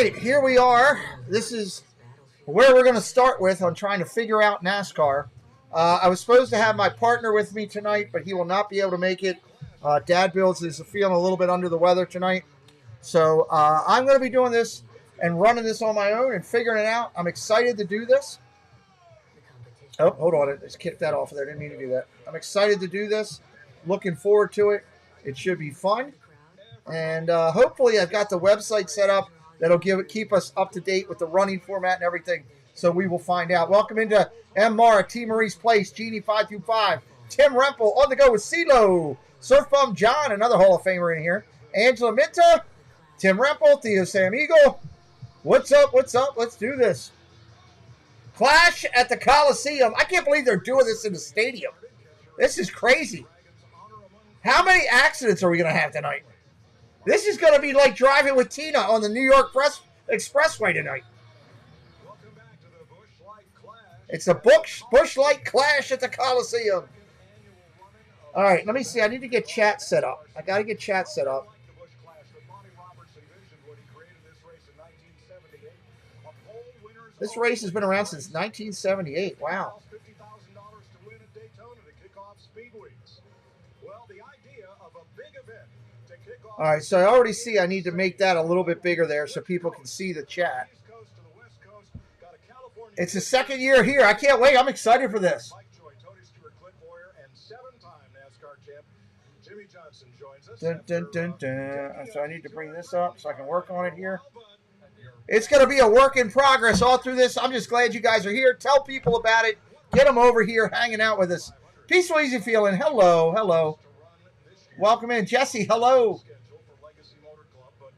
right, here we are. This is where we're going to start with on trying to figure out NASCAR. I was supposed to have my partner with me tonight, but he will not be able to make it. Dad Bills is feeling a little bit under the weather tonight. So I'm going to be doing this and running this on my own and figuring it out. I'm excited to do this. Oh, hold on. I just kicked that off there. Didn't mean to do that. I'm excited to do this. Looking forward to it. It should be fun. And hopefully I've got the website set up that'll keep us up to date with the running format and everything. So we will find out. Welcome into M. Mara, T. Marie's Place, Genie 525, Tim Rempel on the go with CeeLo, Surf Bum John, another Hall of Famer in here, Angela Minta, Tim Rempel, Theo Sam Eagle. What's up? What's up? Let's do this. Clash at the Coliseum. I can't believe they're doing this in the stadium. This is crazy. How many accidents are we going to have tonight? This is going to be like driving with Tina on the New York Expressway tonight. It's a Busch-like clash at the Coliseum. All right, let me see. I need to get chat set up. I got to get chat set up. This race has been around since 1978. Wow. All right, so I already see I need to make that a little bit bigger there so people can see the chat. It's the second year here. I can't wait. I'm excited for this. Dun, dun, dun, dun. So I need to bring this up so I can work on it here. It's going to be a work in progress all through this. I'm just glad you guys are here. Tell people about it. Get them over here hanging out with us. Peaceful, easy feeling. Hello, hello. Welcome in. Jesse, hello.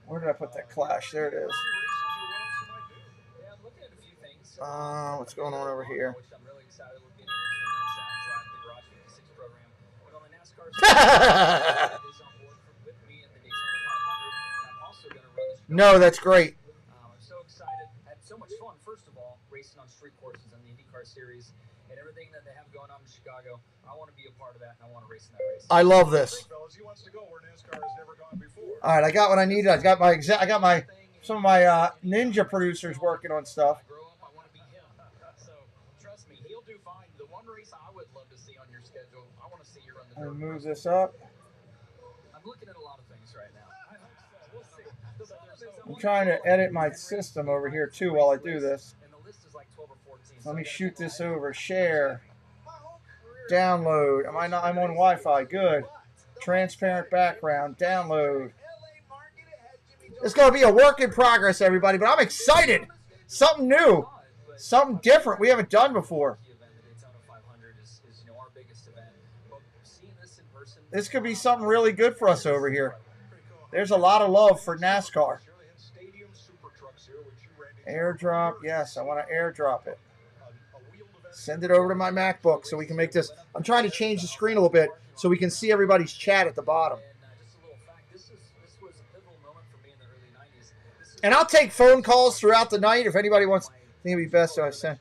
Where did I put that clash? There it is. What's going on over here? No, that's great. I'm so excited. I had so much fun, first of all, racing on street courses on the IndyCar Series and everything that they have going on in Chicago. I want to be a part of that, and I want to race in that race. I love this. All right, I got what I needed. I got some of my ninja producers working on stuff. I want to be him. So trust me, he'll do fine. The one race I would love to see on your schedule, I want to see you run the. I'll move this up. I'm looking at a lot of things right now. We'll see. I'm trying to edit my system over here too while I do this. And the list is like 12 or 14. Let me shoot this over. Share. Download. I'm on Wi-Fi. Good. Transparent background. Download. It's going to be a work in progress, everybody, but I'm excited. Something new. Something different we haven't done before. This could be something really good for us over here. There's a lot of love for NASCAR. Airdrop. Yes, I want to airdrop it. Send it over to my MacBook so we can make this. I'm trying to change the screen a little bit so we can see everybody's chat at the bottom. And I'll take phone calls throughout the night if anybody wants. I think it'd be best if I send.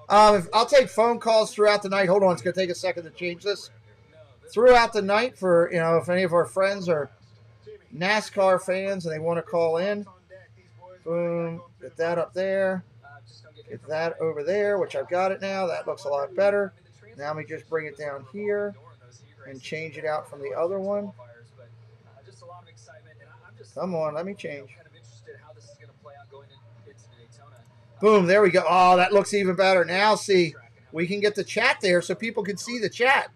I'll take phone calls throughout the night. Hold on, it's going to take a second to change this. Throughout the night for, if any of our friends are NASCAR fans and they want to call in. Boom. Get that up there. Get that over there, which I've got it now. That looks a lot better. Now let me just bring it down here and change it out from the other one. Come on, let me change. Boom, there we go. Oh, that looks even better. Now, see, we can get the chat there so people can see the chat.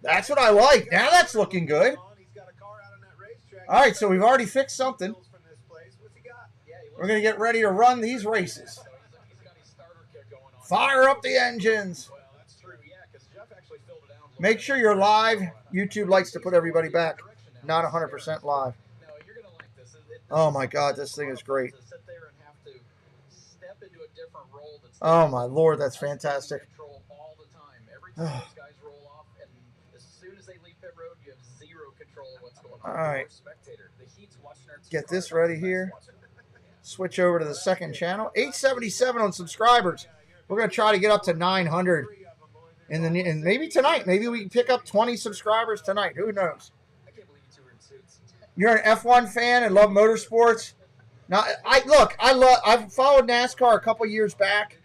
That's what I like. Now that's looking good. All right, so we've already fixed something. We're going to get ready to run these races. Fire up the engines. Make sure you're live. YouTube likes to put everybody back. Not 100% live. Oh, my God, this thing is great. Oh, my Lord, that's fantastic. All right. Get this ready here. Switch over to the second channel. 877 on subscribers. We're going to try to get up to 900. And maybe tonight. Maybe we can pick up 20 subscribers tonight. Who knows? You're an F1 fan and love motorsports. Now, I've followed NASCAR a couple years back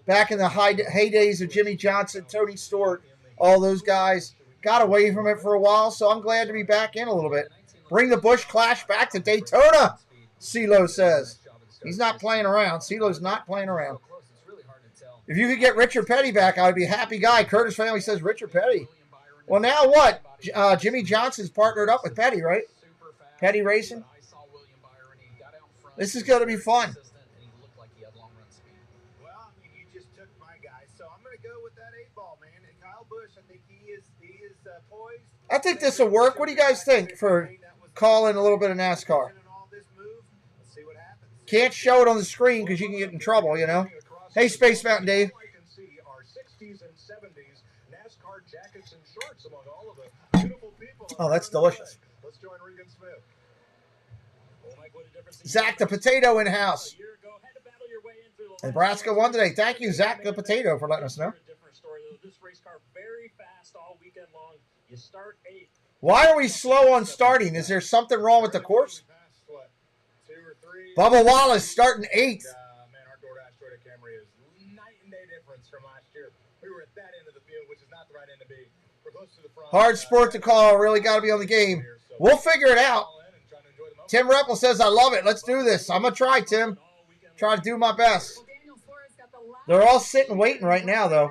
in the heydays of Jimmy Johnson, Tony Stewart, all those guys. Got away from it for a while, so I'm glad to be back in a little bit. Bring the Busch Clash back to Daytona, CeeLo says. He's not playing around. CeeLo's not playing around. If you could get Richard Petty back, I would be a happy guy. Curtis family says Richard Petty. Well, now what? Jimmy Johnson's partnered up with Petty, right? Petty Racing. This is going to be fun. Well, I mean, you just took my guy, so I'm going to go with that 8-ball, man. And Kyle Busch, I think he is poised. I think this will work. What do you guys think for calling a little bit of NASCAR? Can't show it on the screen because you can get in trouble, you know. Hey, Space Mountain Dave. Oh, that's delicious. Zach the Potato in house. Nebraska won today. Thank you, Zach the Potato, for letting us know. Why are we slow on starting? Is there something wrong with the course? Bubba Wallace starting 8th. Man, our DoorDash Toyota Camry is night and day difference from last year. We were at that end of the field, which is not the right end to be. We're close to the front. Hard sport to call. Really got to be on the game. We'll figure it out. Tim Reppel says, I love it. Let's do this. I'm going to try, Tim. Try to do my best. They're all sitting waiting right now, though.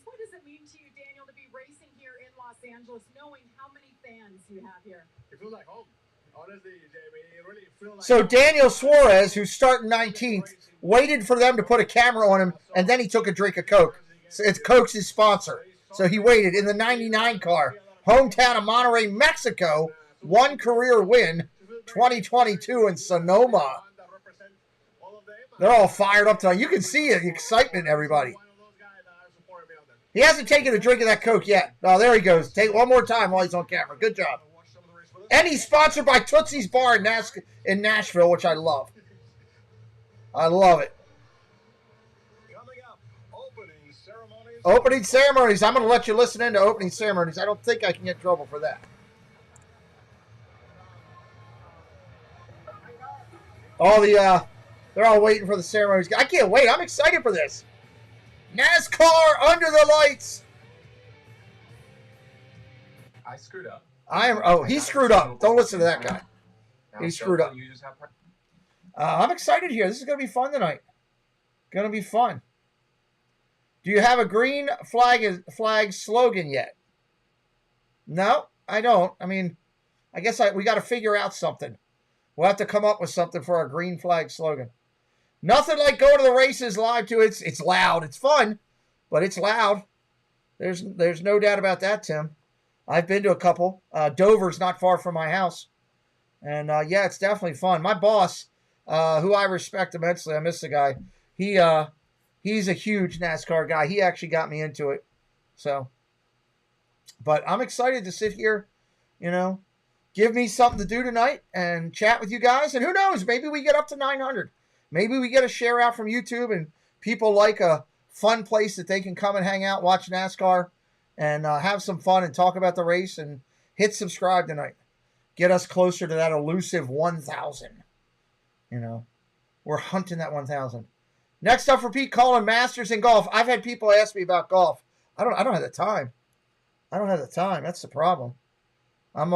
What does it mean to you, Daniel, to be racing here in Los Angeles, knowing how many fans you have here? It feels like home. Honestly, Jamie, it really feels like So Daniel Suarez, who's starting 19th, waited for them to put a camera on him, and then he took a drink of Coke. So it's Coke's his sponsor. So he waited in the 99 car. Hometown of Monterrey, Mexico. 1 career win, 2022 in Sonoma. They're all fired up tonight. You can see the excitement in everybody. He hasn't taken a drink of that Coke yet. Oh, there he goes. Take one more time while he's on camera. Good job. And he's sponsored by Tootsie's Bar in Nashville, which I love. I love it. Opening ceremonies. I'm going to let you listen into opening ceremonies. I don't think I can get in trouble for that. They're all waiting for the ceremonies. I can't wait. I'm excited for this. NASCAR under the lights. I screwed up. He screwed up. Don't listen to that guy. He screwed up. I'm excited here. This is going to be fun tonight. Going to be fun. Do you have a green flag slogan yet? No, I don't. I mean, I guess we got to figure out something. We'll have to come up with something for our green flag slogan. Nothing like going to the races live too. It's loud. It's fun, but it's loud. There's no doubt about that, Tim. I've been to a couple. Dover's not far from my house. And, yeah, it's definitely fun. My boss, who I respect immensely, I miss the guy, he's a huge NASCAR guy. He actually got me into it. So, but I'm excited to sit here, you know, give me something to do tonight and chat with you guys. And who knows, maybe we get up to 900. Maybe we get a share out from YouTube and people like a fun place that they can come and hang out, watch NASCAR, and have some fun and talk about the race, and hit subscribe tonight. Get us closer to that elusive 1,000. You know, we're hunting that 1,000. Next up for Pete Cullen, Masters in golf. I've had people ask me about golf. I don't have the time. I don't have the time. That's the problem. I am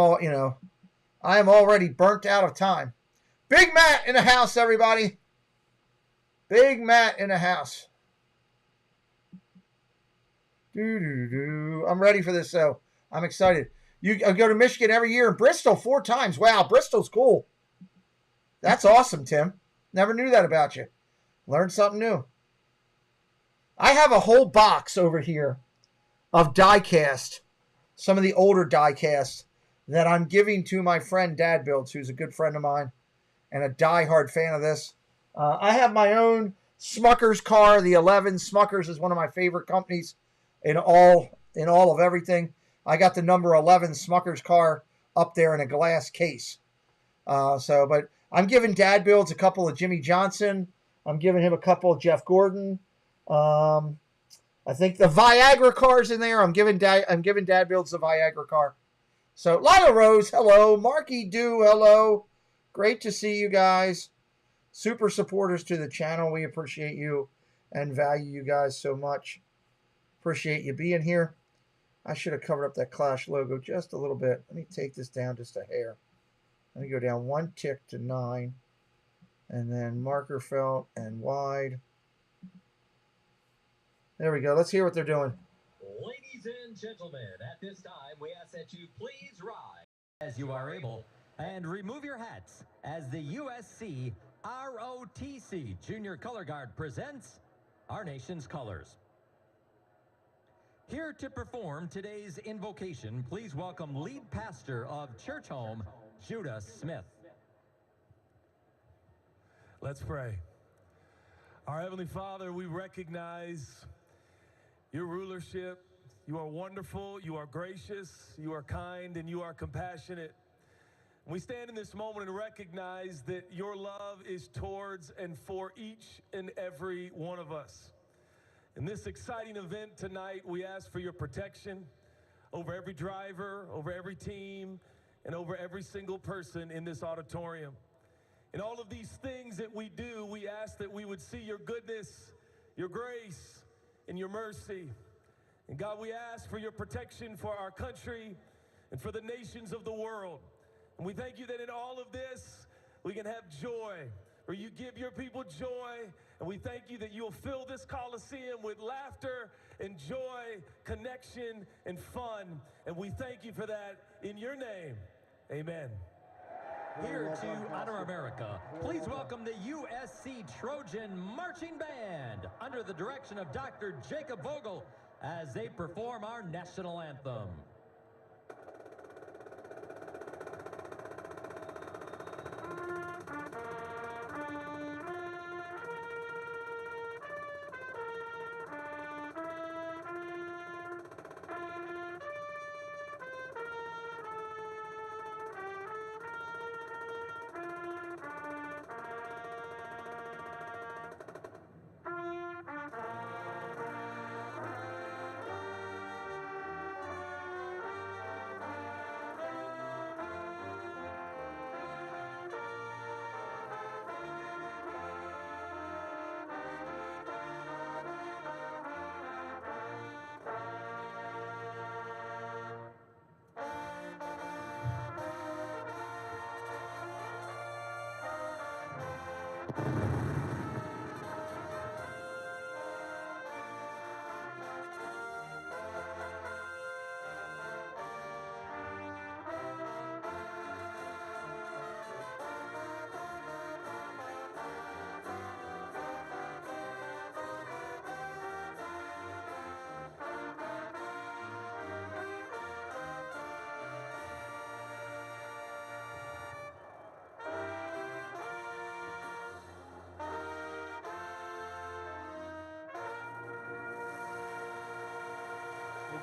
already burnt out of time. Big Matt in the house, everybody. Big Matt in the house. I'm ready for this, though. I'm excited. I go to Michigan every year, and Bristol 4 times. Wow, Bristol's cool. That's awesome, Tim. Never knew that about you. Learned something new. I have a whole box over here of die-cast, some of the older die-cast that I'm giving to my friend Dad Builds, who's a good friend of mine and a die-hard fan of this. I have my own Smucker's car. The 11 Smucker's is one of my favorite companies in all of everything. I got the number 11 Smucker's car up there in a glass case. But I'm giving Dad Builds a couple of Jimmy Johnson. I'm giving him a couple of Jeff Gordon. I think the Viagra car's in there. I'm giving Dad Builds the Viagra car. So, Lila Rose, hello. Marky Do, hello. Great to see you guys. Super supporters to the channel. We appreciate you and value you guys so much. Appreciate you being here. I should have covered up that Clash logo just a little bit. Let me take this down just a hair. Let me go down 1 tick to 9. And then marker felt and wide. There we go. Let's hear what they're doing. Ladies and gentlemen, at this time, we ask that you please rise as you are able and remove your hats as the USC ROTC Junior Color Guard presents our nation's colors. Here to perform today's invocation, please welcome lead pastor of Church Home, Judah Smith. Let's pray. Our Heavenly Father, we recognize your rulership. You are wonderful, you are gracious, you are kind, and you are compassionate. We stand in this moment and recognize that your love is towards and for each and every one of us. In this exciting event tonight, we ask for your protection over every driver, over every team, and over every single person in this auditorium. In all of these things that we do, we ask that we would see your goodness, your grace, and your mercy. And God, we ask for your protection for our country and for the nations of the world. And we thank you that in all of this, we can have joy, where you give your people joy. And we thank you that you'll fill this Coliseum with laughter and joy, connection, and fun. And we thank you for that in your name. Amen. Here to honor America, please welcome the USC Trojan Marching Band under the direction of Dr. Jacob Vogel as they perform our national anthem.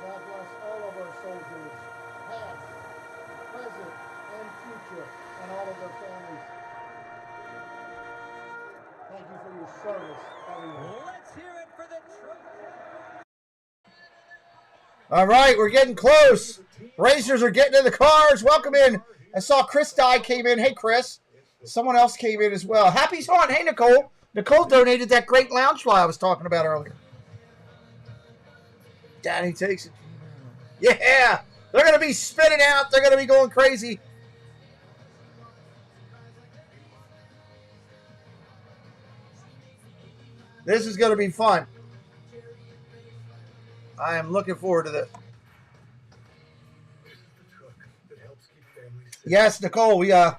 God bless all of our soldiers, past, present, and future, and all of their families. Thank you for your service, everyone. Let's hear it for the Trojan. All right, we're getting close. Racers are getting in the cars. Welcome in. I saw Chris Dye came in. Hey, Chris. Someone else came in as well. Happy's on. Hey, Nicole. Nicole donated that great lounge fly I was talking about earlier. Daddy takes it. Yeah. They're going to be spinning out. They're going to be going crazy. This is going to be fun. I am looking forward to this. Yes, Nicole, we're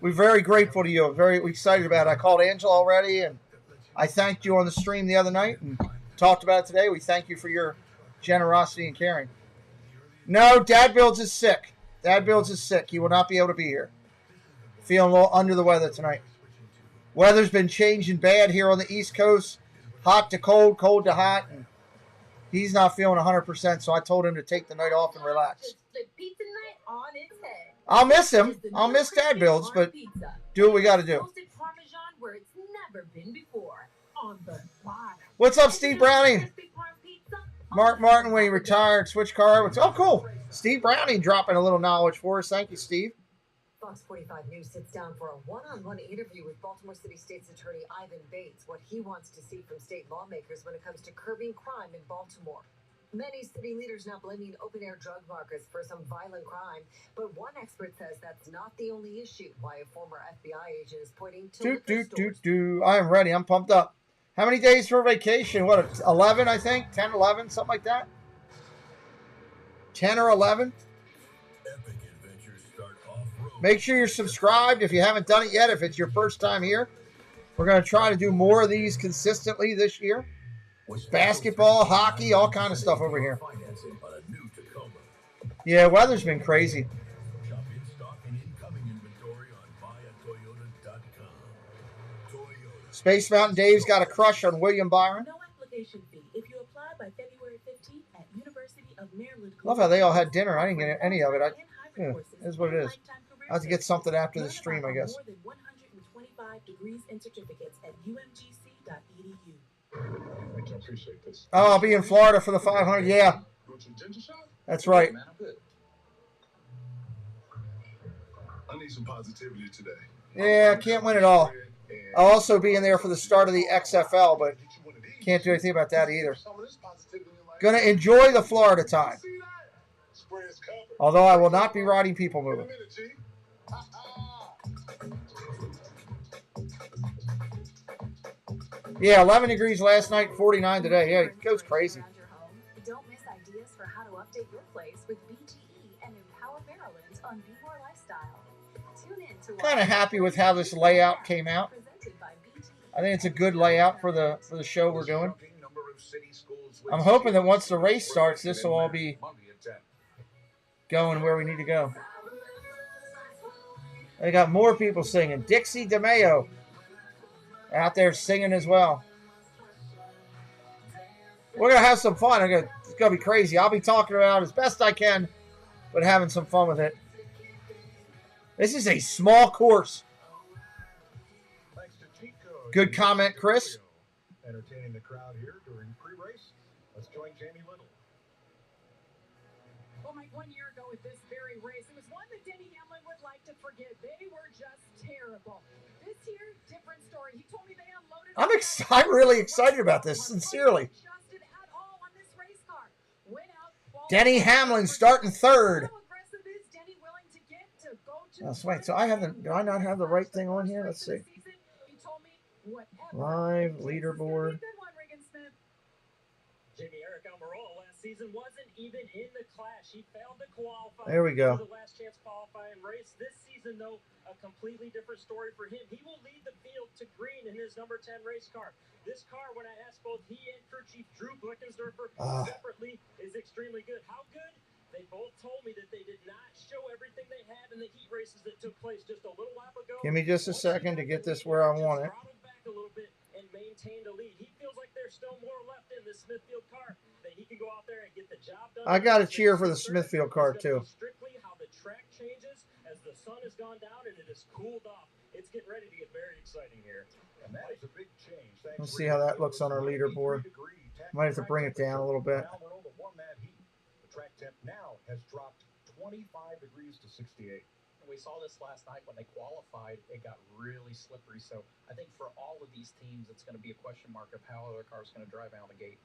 very grateful to you. Very excited about it. I called Angela already, and I thanked you on the stream the other night and talked about it today. We thank you for your generosity and caring. No, Dad Builds is sick. Dad Builds is sick. He will not be able to be here. Feeling a little under the weather tonight. Weather's been changing bad here on the East Coast. Hot to cold, cold to hot. And he's not feeling 100%, so I told him to take the night off and relax. I'll miss him. I'll miss Dad Builds, but do what we got to do. What's up, Steve Browning? Mark Martin, when he retired, switched car. Oh, cool. Steve Browning dropping a little knowledge for us. Thank you, Steve. Fox 45 News sits down for a one-on-one interview with Baltimore City State's Attorney Ivan Bates, what he wants to see from state lawmakers when it comes to curbing crime in Baltimore. Many city leaders now blaming open-air drug markets for some violent crime, but one expert says that's not the only issue. Why a former FBI agent is pointing to liquor stores. I am ready. I'm pumped up. How many days for vacation? What, 11, I think? 10, 11, something like that? 10 or 11? Make sure you're subscribed if you haven't done it yet, if it's your first time here. We're going to try to do more of these consistently this year. Basketball, hockey, all kind of stuff over here. Yeah, weather's been crazy. Space Mountain Dave's got a crush on William Byron. No application fee if you apply by February 15th at University of Maryland. Love how they all had dinner. I didn't get any of it. It is what it is. I have to get something after the stream, I guess. More than 125 degrees and certificates at umgc.edu. I appreciate this. Oh, I'll be in Florida for the 500. Yeah, that's right. I need some positivity today. Yeah, I can't win it all. I'll also be in there for the start of the XFL, but can't do anything about that either. Gonna enjoy the Florida time. Although I will not be riding People Mover. Yeah, 11 degrees last night, 49 today. Yeah, it goes crazy. Don't miss ideas for how to update your place with BTE and Empower Maryland on Be More Lifestyle. Tune in to Kind of happy with how this layout came out. I think it's a good layout for the show we're doing. I'm hoping that once the race starts, this will all be going where we need to go. They got more people singing. Dixie DeMayo out there singing as well. We're going to have some fun. It's going to be crazy. I'll be talking about it as best I can, but having some fun with it. This is a small course. Good comment, Chris. Entertaining the crowd here during pre-race. Let's join Jamie Little. Well, Mike, 1 year ago at this very race, it was one that Denny Hamlin would like to forget. They were just terrible. This year, different story. He told me they unloaded. I'm really excited about this, sincerely. Denny Hamlin starting third. Oh, wait, so do I not have the right thing on here? Let's see. Live leaderboard. Jamie Eric Almirola last season wasn't even in the clash. He failed to qualify. There we go. For the last chance qualifying race. This season, though, a completely different story for him. He will lead the field to green in his number 10 race car. This car, when I asked both he and crew chief Drew Blickensderfer separately, is extremely good. How good? They both told me that they did not show everything they had in the heat races that took place just a little while ago. Give me just a second to get this where I want it. A little bit and maintained a lead. He feels like there's still more left in this Smithfield car that he can go out there and get the job done. I got to cheer for the Smithfield car too. Strictly how the track changes as the sun has gone down and it has cooled off. It's getting ready to get very exciting here. And that is a big change. Let's see how that looks on our leaderboard. Might have to bring it down a little bit. The track temp now has dropped 25 degrees to 68. We saw this last night when they qualified. It got really slippery. So I think for all of these teams, it's going to be a question mark of how their car's going to drive out of the gate.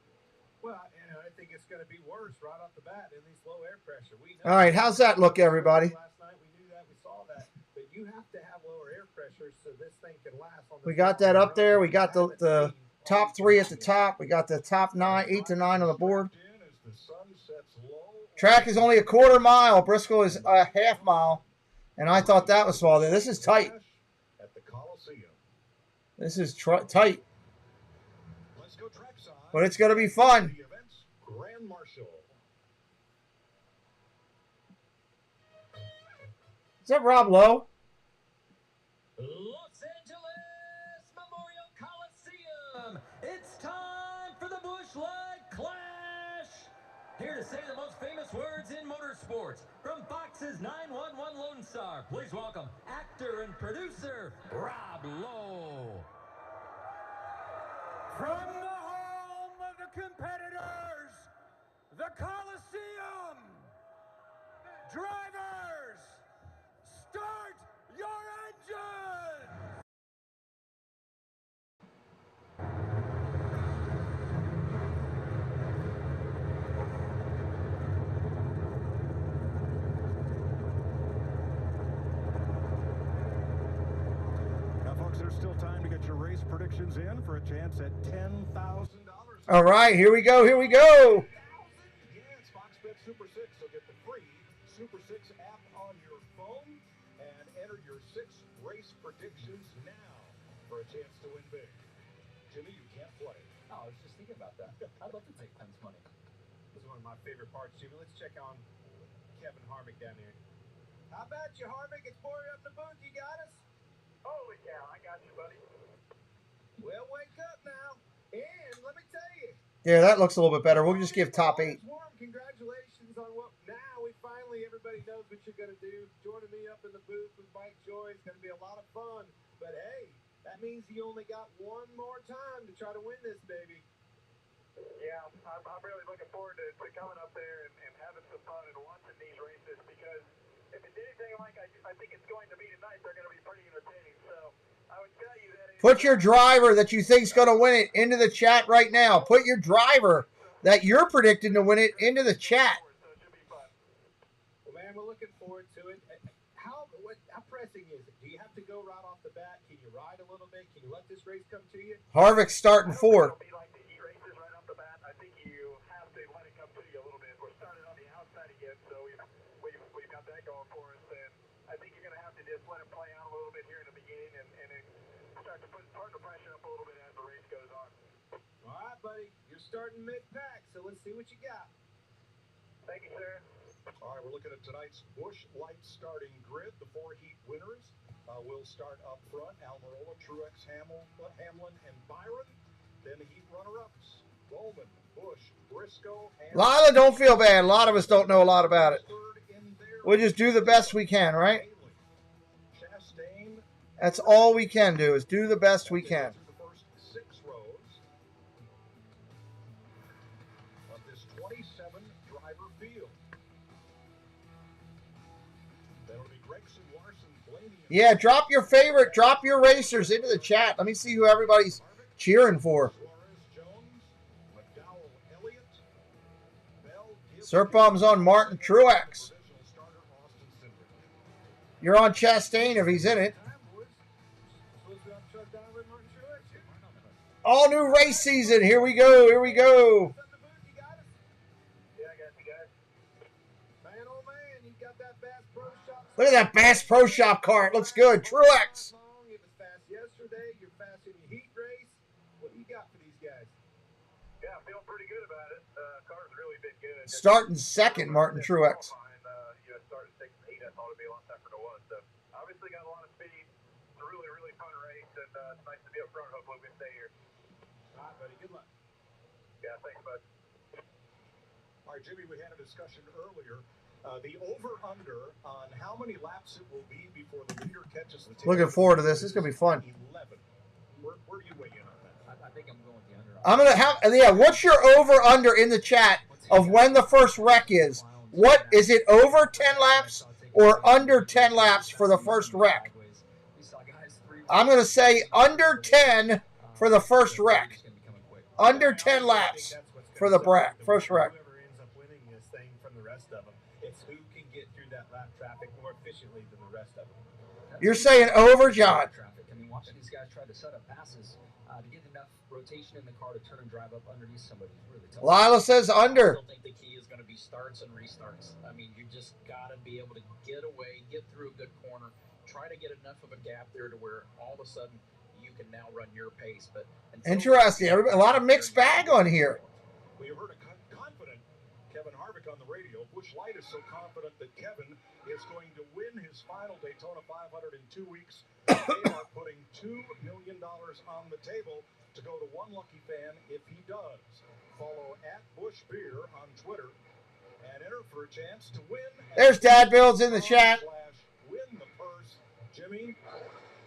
Well, I think it's going to be worse right off the bat in these low air pressure. All right, how's that look, everybody? Last night we knew that, we saw that, but you have to have lower air pressure so this thing can last. We got that up there. We got the top three at the top. We got the top 8 to 9 on the board. Track is only a quarter mile. Bristol is a half mile. And I thought that was small. This is tight. At the Coliseum. This is tight. Let's go trackside. But it's going to be fun. The event's Grand Marshal. Is that Rob Lowe? Los Angeles Memorial Coliseum. It's time for the Busch Light Clash. Here to say the most famous words in motorsports. From Fox's 911 Lone Star, please welcome actor and producer Rob Lowe. From the home of the competitors, Drivers, start your engine! Now, folks, there's still time to get your race predictions in for a chance at $10,000. All right, here we go. Here we go. Yes, Fox Bet Super 6. So get the free Super 6 app on your phone and enter your 6 race predictions now for a chance to win big. Jimmy, you can't play. Oh, I was just thinking about that. I'd love to take Penn's money. This is one of my favorite parts, Jimmy. Let's check on Kevin Harvick down here. How about you, Harvick? It's Boyer up in the booth. You got us? Holy cow, I got you, buddy. Well, wake up now. And let me tell you. Yeah, that looks a little bit better. We'll just give top 8. Congratulations on what now we finally, everybody knows what you're going to do. Joining me up in the booth with Mike Joy is going to be a lot of fun. But hey, that means you only got one more time to try to win this, baby. Yeah, I'm really looking forward to coming up there and having some fun and watching these races because if it's anything like I think it's going to be tonight, they're going to be pretty entertaining. So I would tell you that Put your driver that you think's going to win it into the chat right now. Put your driver that you're predicting to win it into the chat. Well, man, we're looking forward to it. How pressing is it? Do you have to go right off the bat? Can you ride a little bit? Can you let this race come to you? Harvick's starting 4. It'll be like the heat races right off the bat. I think you have to let it come to you a little bit. We're starting on the outside again, so we've got that going for us. And I think you're going to have to just let it play out a little bit here in the beginning and then start to put the pressure up a little bit as the race goes on. All right, buddy. You're starting mid-pack, so let's see what you got. Thank you, sir. All right, we're looking at tonight's Busch Light starting grid. The 4 heat winners will start up front. Almirola, Truex, Hamlin, and Byron. Then the heat runner-ups, Bowman, Busch, Briscoe, Lila, don't feel bad. A lot of us don't know a lot about it. We'll just do the best we can, right? That's all we can do is do the best we can. The first 6 rows of this 27-driver field. That'll be Gregson, Larson, Blaney. Yeah, drop your favorite, drop your racers into the chat. Let me see who everybody's cheering for. Serpom's on Martin Truex. You're on Chastain if he's in it. All new race season. Here we go. Here we go. Look at that Bass Pro Shop cart. Looks good. Truex. It was fast yesterday. You're fast in your heat race. What do you got for these guys? Yeah, I feel pretty good about it. Car's really been good. Starting second, Martin Truex. Started taking the heat. I thought it'd be a lot tougher than it was. So obviously got a lot of speed. It's a really, really fun race, and it's nice to be up front. Hopefully we can stay here. All right, buddy. Good luck. Yeah, thanks, bud. All right, Jimmy, we had a discussion earlier. The over-under on how many laps it will be before the leader catches the tail. Looking forward to this. This is going to be fun. 11. Where do you weigh in on that? I think I'm going with the under. I'm going to have, yeah, what's your over-under in the chat of when the first wreck is? What, is it over 10 laps or under 10 laps for the first wreck? I'm going to say under 10 for the first wreck. Under 10 laps for the first wreck. Whoever ends up winning this thing from the rest of them, it's who can get through that lap traffic more efficiently than the rest of them. You're saying over, John? I mean, watching these guys try to set up passes to get enough rotation in the car to turn and drive up underneath somebody is really tough. Lila says under. I still think the key is going to be starts and restarts. I mean, you just got to be able to get away, get through a good corner, try to get enough of a gap there to where all of a sudden you can now run your pace. But interesting. A lot of mixed bag on here. We heard a confident Kevin Harvick on the radio. Busch Light is so confident that Kevin is going to win his final Daytona 500 in 2 weeks. They are putting $2 million on the table to go to one lucky fan if he does. Follow @BuschBeer on Twitter and enter for a chance to win. There's Dad Builds in the chat. Win the purse. Jimmy,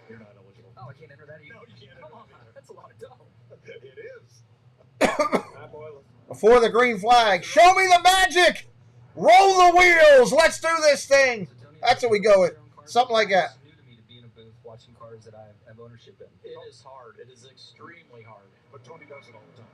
you're not eligible. Oh, I can't enter that either. No, you can't. Come on, that's a lot of dough. It is. Before the green flag. Show me the magic. Roll the wheels. Let's do this thing. That's what we go with. Something like that. It's new to me to be in a booth watching cars that I have ownership in. It is hard. It is extremely hard. But Tony does it all the time.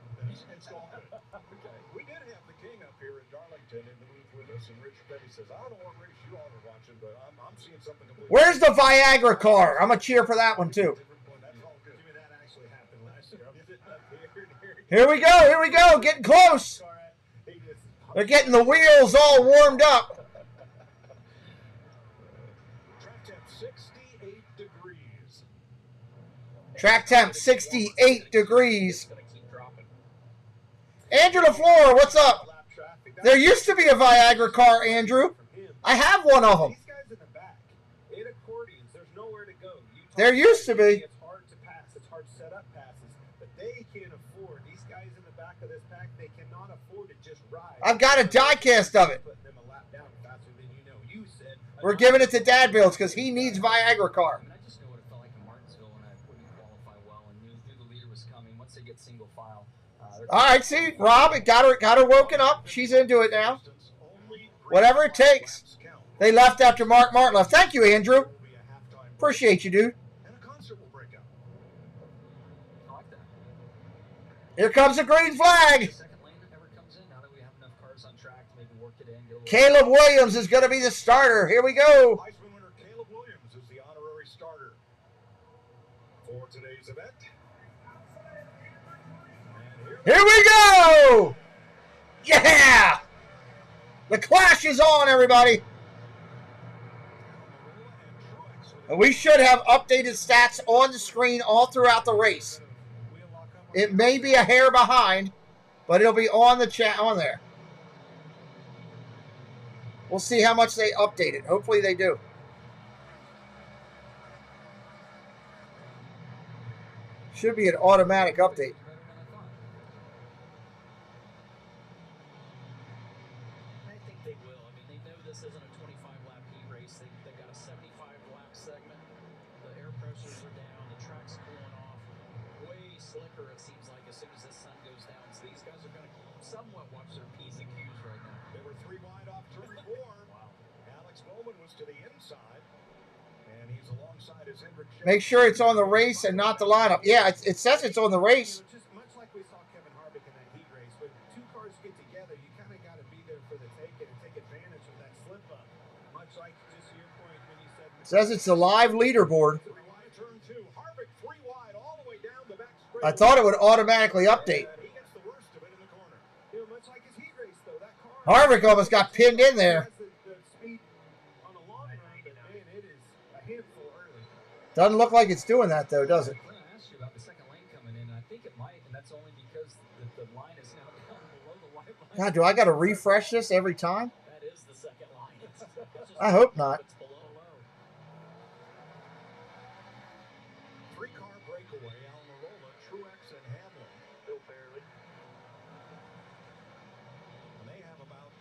It's all good. Okay. We did have the king up here in Darlington in the booth with us, and Richard Petty says, I don't know what race you all are watching, but I'm seeing something completely. Where's the Viagra car? I'm going to cheer for that one, too. That's all good. Jimmy, that actually happened last year. I'm sitting up here. Here we go. Here we go. Getting close. They're getting the wheels all warmed up. Track temp 68 degrees. Track temp 68 degrees. Andrew LaFleur, what's up? There used to be a Viagra car, Andrew. I have one of them. These guys in the back, in accordions, there's nowhere to go. There used to be. It's hard to pass. It's hard to set up passes. But they can't afford. These guys in the back of this pack, they cannot afford to just ride. I've got a die cast of it. Putting them a lap down faster than you know. You said. We're giving it to Dad Builds because he needs Viagra car. I just know what it felt like in Martinsville when I wouldn't qualify well and knew the leader was coming. Once they get single file. All right, see, Rob, it got her woken up. She's into it now. Whatever it takes. They left after Mark Martin left. Thank you, Andrew. Appreciate you, dude. And a concert will break out. I like that. Here comes the green flag. Second lane that never comes in now that we have enough cars on track to maybe work it in. Get a little Caleb Williams is going to be the starter. Here we go. Heisman winner Caleb Williams is the honorary starter for today's event. Here we go. Yeah. The clash is on, everybody. And we should have updated stats on the screen all throughout the race. It may be a hair behind, but it'll be on the chat on there. We'll see how much they update it. Hopefully they do. Should be an automatic update. I think they will. I mean, they know this isn't a 25-lap heat race. They've got a 75-lap segment. The air pressures are down. The track's cooling off. Way slicker, it seems like, as soon as the sun goes down. So these guys are going to somewhat watch their P's and Q's right now. They were 3 wide off turn 4. Wow. Alex Bowman was to the inside, and he's alongside his Hendrick. Make sure it's on the race and not the lineup. Yeah, it says it's on the race. Just much like we saw Kevin Harvick in that heat race, when two cars get together, you kind of got to be there for the taking and take advantage of that slip up. Much like just your point when you said. It says it's a live leaderboard. Turn 2. Harvick 3 wide all the way down the back straight. I thought it would automatically update. He gets the worst of it in the corner. You know, much like his heat race, though, that car. Harvick almost got pinned in there. The speed on a long run, but man, it is a handful early. Doesn't look like it's doing that, though, does it? I asked you about the second lane coming in, and I think it might, and that's only because the line is now down below the white line. God, do I got to refresh this every time? That is the second line. It's just I hope not. It's below low. 3-car breakaway. Almirola, Truex, and Hamlin. Bill Fairley. And they have about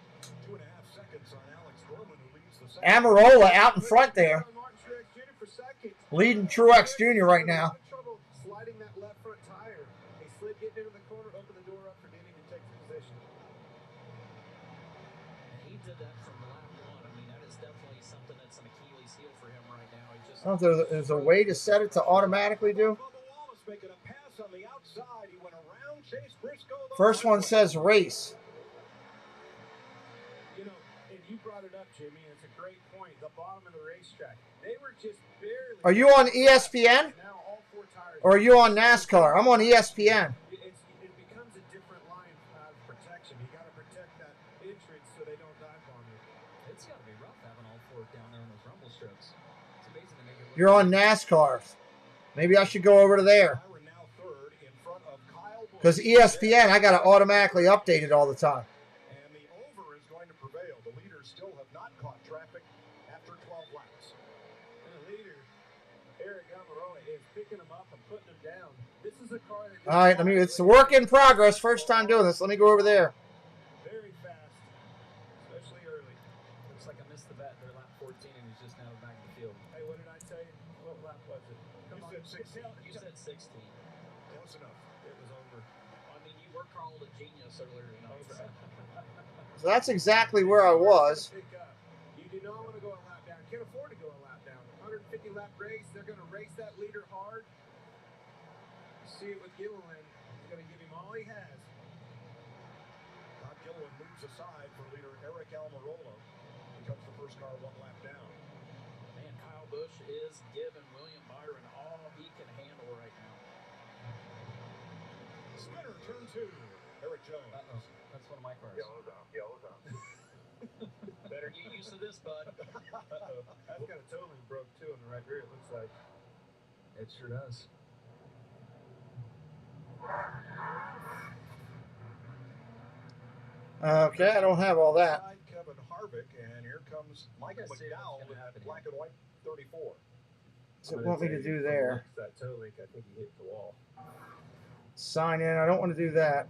2.5 seconds on Alex Bowman, who leads the second. Amarola out in front there, Martin Truex Jr. for second. leading Truex Jr. right now. Trouble sliding that left front tire. He slid getting into the corner, opened the door up for Denny to take the position. And he did that from lap 1. I mean, that is definitely something that's an Achilles heel for him right now. He just I don't know if there's a way to set it to automatically do. Bubba Wallace making a pass on the outside. He went around Chase Briscoe. First one says race. You know, and you brought it up, Jimmy, and it's a great point. The bottom of the racetrack. They were just barely. Are you on ESPN Now all 4 tires. or are you on NASCAR? I'm on ESPN. It becomes a different line of protection. You got to protect that entrance so they don't dive bomb you. it's got to be rough having all 4 down there on those rumble strips. It's amazing to make it look. You're on NASCAR. Maybe I should go over to there. Byron now third in front of Kyle Busch. Because ESPN, I got to automatically update it all the time. And the over is going to prevail. The leaders still have not caught traffic after 12 laps. And the leader, Eric Almirola, is picking them up and putting them down. This is a car that. All right, it's a work in progress. First time doing this. Let me go over there. Very fast, especially early. Looks like I missed the bet. They're lap 14, and he's just now back in the field. Hey, what did I say? What lap was it? Come on. You said 16. You said 16. Close enough. It was over. I mean, you were called a genius earlier tonight. So that's exactly where I was. You do not want to go a lap down. Can't afford to go a lap down. 150 lap race. They're going to race that leader hard. See it with Gilliland. He's going to give him all he has. Todd Gilliland moves aside for leader Eric Almirola. Becomes the first car 1 lap down. Man, Kyle Busch is giving William Byron all he can handle right now. Spinner, turn 2. Eric Jones. Uh-oh. That's one of my cars. Yellow's up. Yellow's up. Better get used to this, bud. That's got a totally broke too in the right rear, it looks like. It sure does. Okay, I don't have all that. Kevin Harvick, and here comes Michael McDowell with that black and white 34. What's it want me to do there? That toe link, I think he hit the wall. Sign in. I don't want to do that.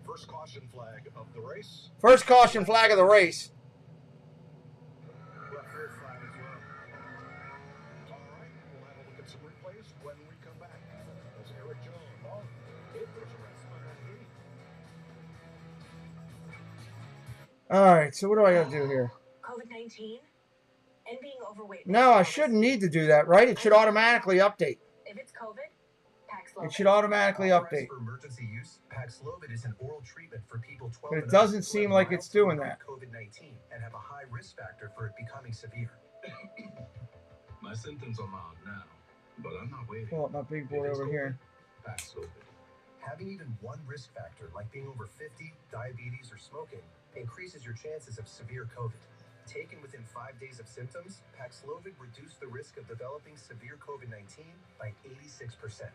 First caution flag of the race. First caution flag of the race. Well, first flag as well. All right, we'll have a look at some replays when we come back. That's Eric Jones. Oh, it was a rest on that All right, so what do I got to do here? COVID-19 and being overweight. No, I shouldn't need to do that, right? It should automatically update. If it's COVID, Paxlovid. It should automatically update. For emergency use, Paxlovid is an oral treatment for people 12 But it and doesn't up who seem have like mild it's doing to that. COVID-19 and have a high risk factor for it becoming severe. My symptoms are mild now, but I'm not waiting. Pull up my big boy over here. Paxlovid. Having even one risk factor, like being over 50, diabetes, or smoking, increases your chances of severe COVID. Taken within 5 days of symptoms, Paxlovid reduced the risk of developing severe COVID-19 by 86%.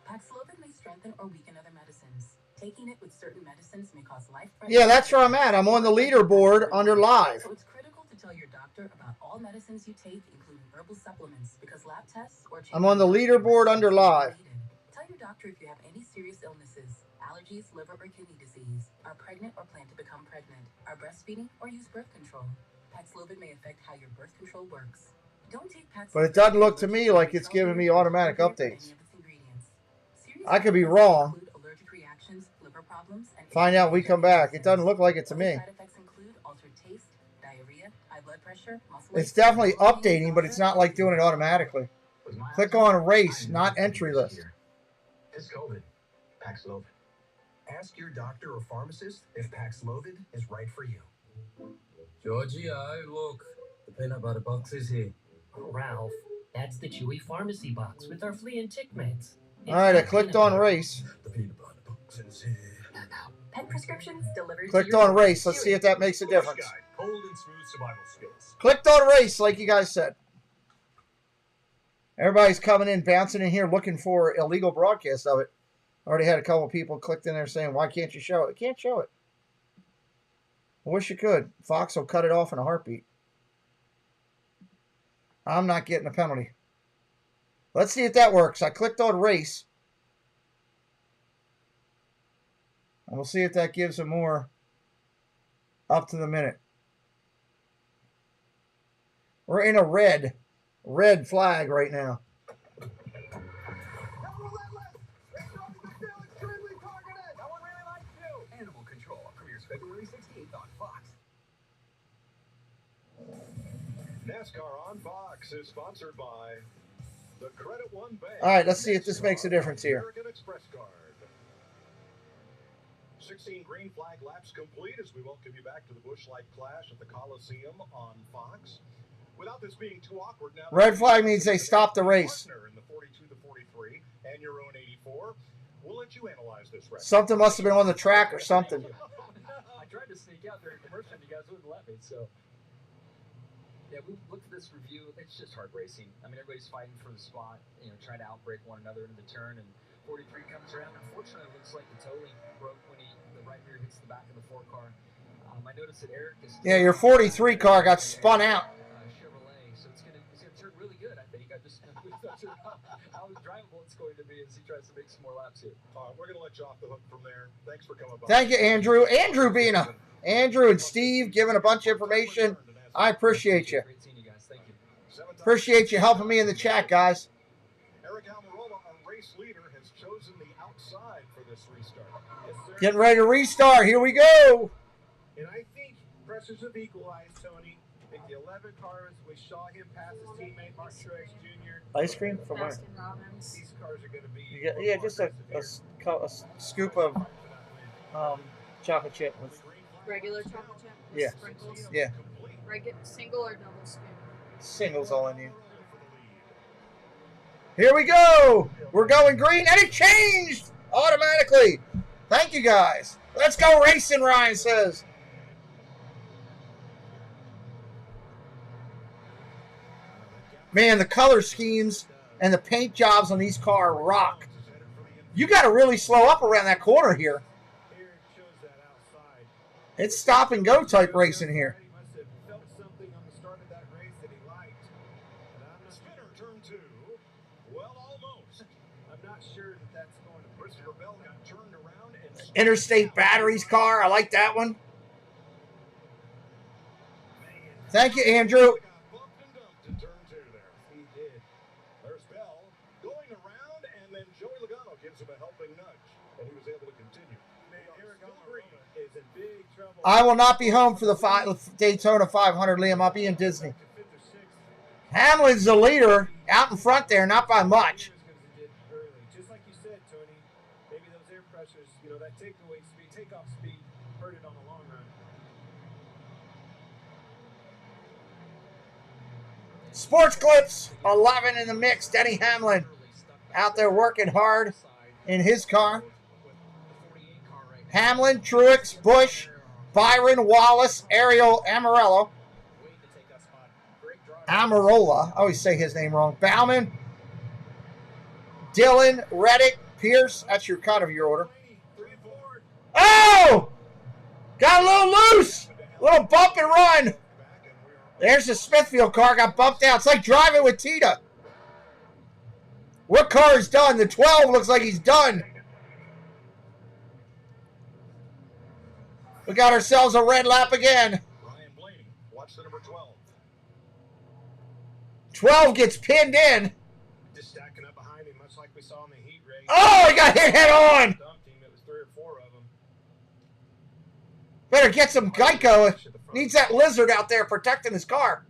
Paxlovid may strengthen or weaken other medicines. Taking it with certain medicines may cause life-threatening. Yeah, that's where I'm at. I'm on the leaderboard under live. So it's critical to tell your doctor about all medicines you take, including herbal supplements, because lab tests or I'm on the leaderboard under live. Tell your doctor if you have any serious illnesses, allergies, liver or kidney disease, are pregnant or plan to become pregnant, are breastfeeding or use birth control. Paxlovid may affect how your birth control works. Don't take Paxlovid. But it doesn't look to me like it's giving me automatic updates. I could be wrong. Allergic reactions, liver problems, and Find out when we come back. It doesn't look like it to me. side effects include altered taste, diarrhea, high blood pressure, muscle It's definitely updating, but it's not like doing it automatically. Click on race, not entry list. It's COVID. Paxlovid. Ask your doctor or pharmacist if Paxlovid is right for you. Georgie, look. The peanut butter box is here. Oh, Ralph, that's the Chewy Pharmacy box with our flea and tick meds. All right, I clicked on race. The peanut butter box is here. Pet prescriptions delivered Clicked to your on race. Let's see if that makes a difference. Cold and smooth survival skills. Clicked on race, like you guys said. Everybody's coming in, bouncing in here, looking for illegal broadcast of it. Already had a couple people clicked in there saying, why can't you show it? You can't show it. I wish you could. Fox will cut it off in a heartbeat. I'm not getting a penalty. Let's see if that works. I clicked on race. And we'll see if that gives them more up to the minute. We're in a red flag right now. Animal Control premieres February 16th on Fox. NASCAR on Fox is sponsored by the Credit One Bank. All right, let's see if this makes a difference here. American Express card. 16 green flag laps complete as we welcome you back to the Busch Light Clash at the Coliseum on Fox. Without this being too awkward now. Red flag means they stopped the race. In the 42 to 43 and your own 84. We'll let you analyze this race. Something must have been on the track or something. I tried to sneak out during commercial and you guys wouldn't let me, so. Yeah, we looked at this review. It's just hard racing. I mean, everybody's fighting for the spot, trying to outbreak one another into the turn. And 43 comes around. Unfortunately, it looks like the toe link broke when the right rear hits the back of the 4 car. I noticed that Eric is. Yeah, your 43 car got spun out. Chevrolet, so it's gonna turn really good. I think. I'm not sure how drivable it's going to be as he tries to make some more laps here. We're gonna let you off the hook from there. Thanks for coming by. Thank you, Andrew. Andrew and Steve giving a bunch of information. I appreciate you. Great seeing you guys. Thank you. Appreciate you helping me in the chat, guys. Eric Almirola, our race leader, has chosen the outside for this restart. Yes, sir. Getting ready to restart. Here we go. And I think pressures have equalized, Tony. I think the 11 cars, we saw him pass his teammate, Mark Truex Jr. Ice cream from where? Baskin Robbins. These cars are going to be... Yeah, just a scoop of chocolate chip. Regular chocolate chip? Yeah. Sprinkles? Yeah. Single or double scoop? Singles all I need. Here we go. We're going green, and it changed automatically. Thank you, guys. Let's go racing, Ryan says. Man, the color schemes and the paint jobs on these cars rock. You got to really slow up around that corner here. It's stop and go type racing here. He must have felt something on the start of that race that he liked. And I'm not, Spinner turn 2. Well, almost. I'm not sure that that's going to... Christopher Bell got turned around and... Interstate Batteries car. I like that one. Thank you, Andrew. Bumped and dumped in turn 2 there. He did. There's Bell going around, and then Joey Logano gives him a helping nudge, and he was able to continue. Is in big trouble. I will not be home for the Daytona 500, Liam. I'll be in Disney. Hamlin's the leader out in front there, not by much. Just like you said, Tony, maybe those air pressures, that takeoff speed hurt it on the long run. Sports Clips 11 in the mix. Denny Hamlin out there working hard in his car. Hamlin, Truex, Busch, Byron, Wallace, Ariel, Amarola. I always say his name wrong. Bauman, Dillon, Reddick, Pierce. That's your cut of your order. Oh! Got a little loose. A little bump and run. There's the Smithfield car. Got bumped out. It's like driving with Tita. What car is done? The 12 looks like he's done. We got ourselves a red lap again. Ryan Blaney, watch the number 12. 12 gets pinned in. Just stacking up behind him, much like we saw in the heat race. Oh, he got hit head on. Dumped him. It was 3 or 4 of them. Better get some Geico. Needs that lizard out there protecting his car.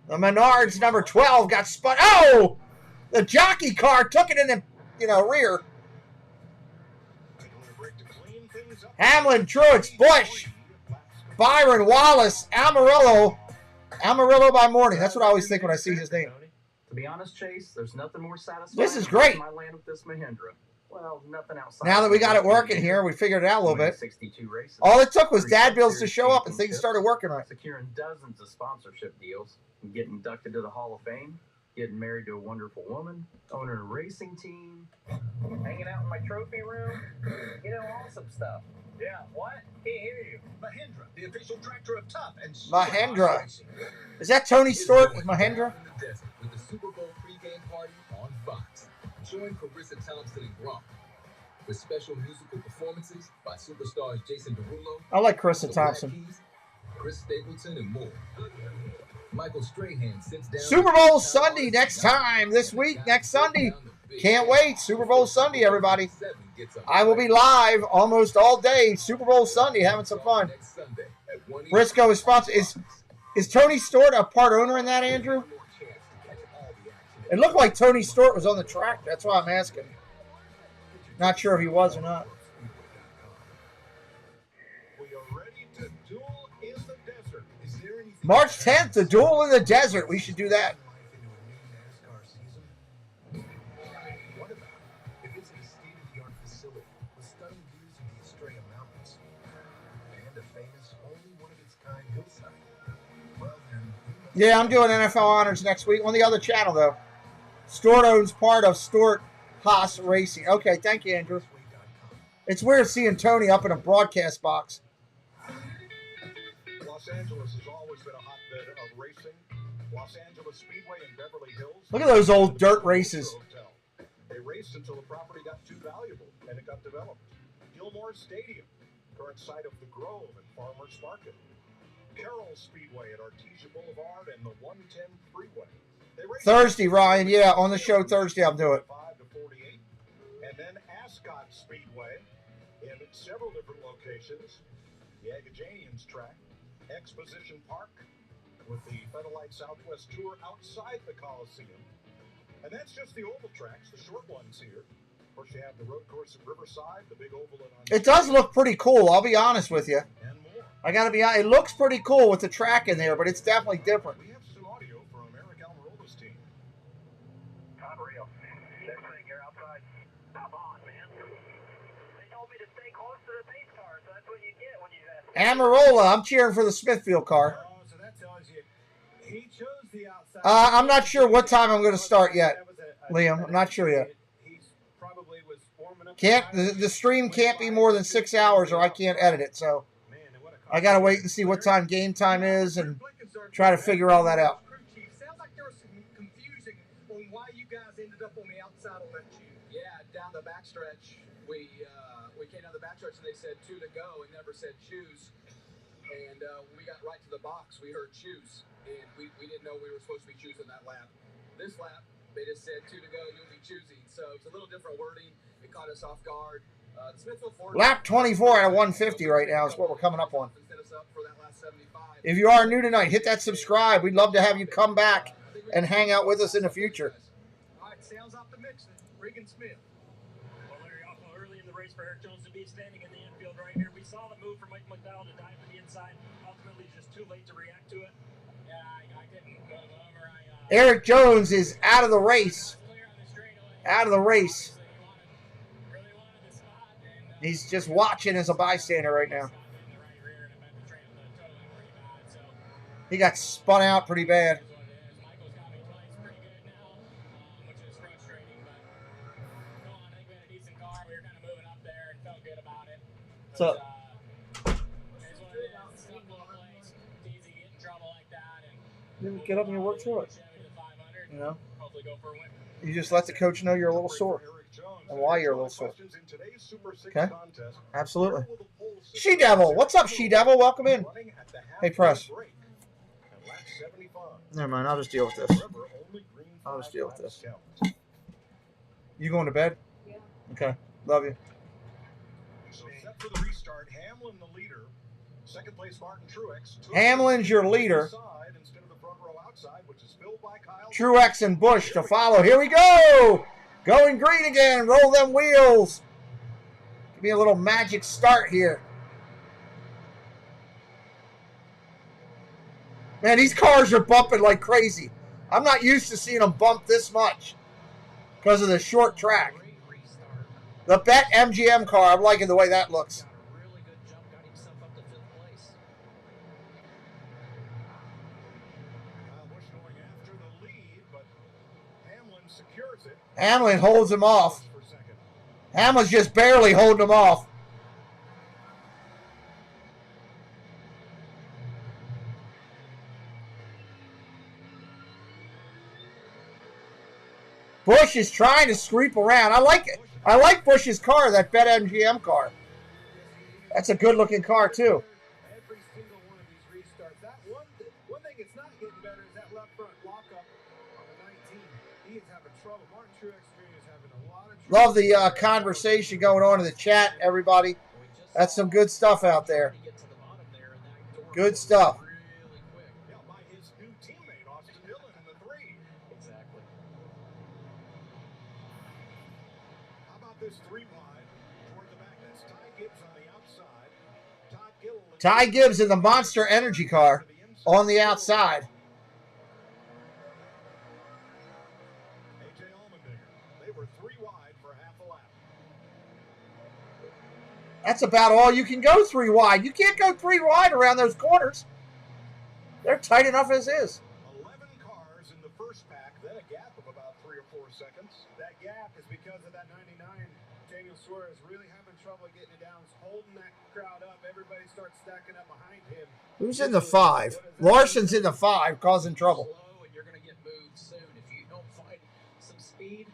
The Menards number 12 got spun. Oh! The jockey car took it in the rear. Hamlin, Truex, Busch, Byron, Wallace, Amarillo. Amarillo by morning. That's what I always think when I see his name. To be honest, Chase, there's nothing more satisfying. This is great. than my land with this Mahindra. Well, nothing outside. Now that we got it working here, we figured it out a little bit. 62 races. All it took was dad bills to show up and things started working right. Securing dozens of sponsorship deals, getting inducted to the Hall of Fame, getting married to a wonderful woman, owning a racing team, hanging out in my trophy room, awesome stuff. Yeah, what? Can't hear you. Mahindra, the official tractor of tough and Mahindra. Is that Tony Stewart with Mahindra? With the Super Bowl pregame party on Fox. Join Carissa Thompson and Gronk with special musical performances by superstars Jason Derulo, I like Carissa Thompson. Chris Stapleton, and more. Michael Strahan sits down. Super Bowl Sunday next Sunday. Can't wait. Super Bowl Sunday, everybody. I will be live almost all day. Super Bowl Sunday, having some fun. Briscoe is sponsored. Is Tony Stewart a part owner in that, Andrew? It looked like Tony Stewart was on the track. That's why I'm asking. Not sure if he was or not. March 10th, the duel in the desert. We should do that. Yeah, I'm doing NFL Honors next week on the other channel, though. Stewart owns part of Stewart Haas Racing. Okay, thank you, Andrew. It's weird seeing Tony up in a broadcast box. Los Angeles has always been a hotbed of racing. Los Angeles Speedway in Beverly Hills. Look at those old dirt races. They raced until the property got too valuable and it got developed. Gilmore Stadium, current site of the Grove and Farmers Market. Carroll Speedway at Artesia Boulevard and the 110 Freeway. Thursday, Ryan. Yeah, on the show Thursday, I'll do it. 5 to 48. several different locations. The Agajanians track, Exposition Park, with the Fedalite Southwest Tour outside the Coliseum. And that's just the oval tracks, the short ones here. Of course, you have the road course at Riverside, the big oval at It does look pretty cool, I'll be honest with you. I gotta be honest, it looks pretty cool with the track in there, but it's definitely different. We have some audio from Eric Almirola's team. Unreal. They're saying you're outside. Stop on, man. They told me to stay close to the pace car, so that's what you get when you Almirola, I'm cheering for the Smithfield car. Oh, so that tells you he chose the outside. I'm not sure what time I'm going to start yet, Liam. I'm not sure yet. Can't the stream can't be more than 6 hours, or I can't edit it. So I got to wait and see what time game time is and try to figure all that out. Sounds like there was some confusion on why you guys ended up on the outside on that tube. Yeah, down the backstretch, we came down the backstretch and they said 2 to go. It never said choose. And when we got right to the box, we heard choose, and we didn't know we were supposed to be choosing that lap. This lap, they just said 2 to go, you'll be choosing. So it's a little different wording. It caught us off guard. The Smithfield Ford Lap 24 out of 150 right now is what we're coming up on. If you are new tonight, hit that subscribe. We'd love to have you come back and hang out with us in the future. All right, sounds off the mix. Regan Smith. Well, Larry, awful early in the race for Eric Jones to be standing in the infield right here. We saw the move from Mike McDowell to dive to the inside. Ultimately, just too late to react to it. Yeah, I couldn't go over. Eric Jones is out of the race. Out of the race. He's just watching as a bystander right now. He got spun out pretty bad. So, you get up and you work through it. You know, you just let the coach know you're a little sore and why you're a little sore. Okay, absolutely. She Devil, what's up, She Devil? Welcome in. Hey, press. Never mind, I'll just deal with this. I'll just deal with this. You going to bed? Yeah. Okay, love you. So set for the restart, Hamlin the leader. Second place Martin Truex. Hamlin's your leader. Truex and Busch to follow. Here we go. Going green again. Roll them wheels. Give me a little magic start here. Man, these cars are bumping like crazy. I'm not used to seeing them bump this much because of the short track. The Bet MGM car, I'm liking the way that looks. Hamlin holds him off. Hamlin's just barely holding him off. Busch is trying to scrape around. I like it. I like Busch's car, that Bet MGM car. That's a good-looking car, too. Every single one of these restarts. That one thing it's not getting better is that left front lockup on the 19. He is having trouble. Martin Truex Jr. is having a lot of trouble. Love the conversation going on in the chat, everybody. That's some good stuff out there. Good stuff. Ty Gibbs in the Monster Energy car on the outside. That's about all you can go 3 wide. You can't go 3 wide around those corners. They're tight enough as is. 11 cars in the first pack, then a gap of about 3 or 4 seconds. That gap is because of that 99. Daniel Suarez really having trouble getting it down. He's holding that crowd up. Everybody starts stacking up behind him. Who's in the 5? Larson's in the 5, causing trouble. And you're going to get moved soon. If you don't find some speed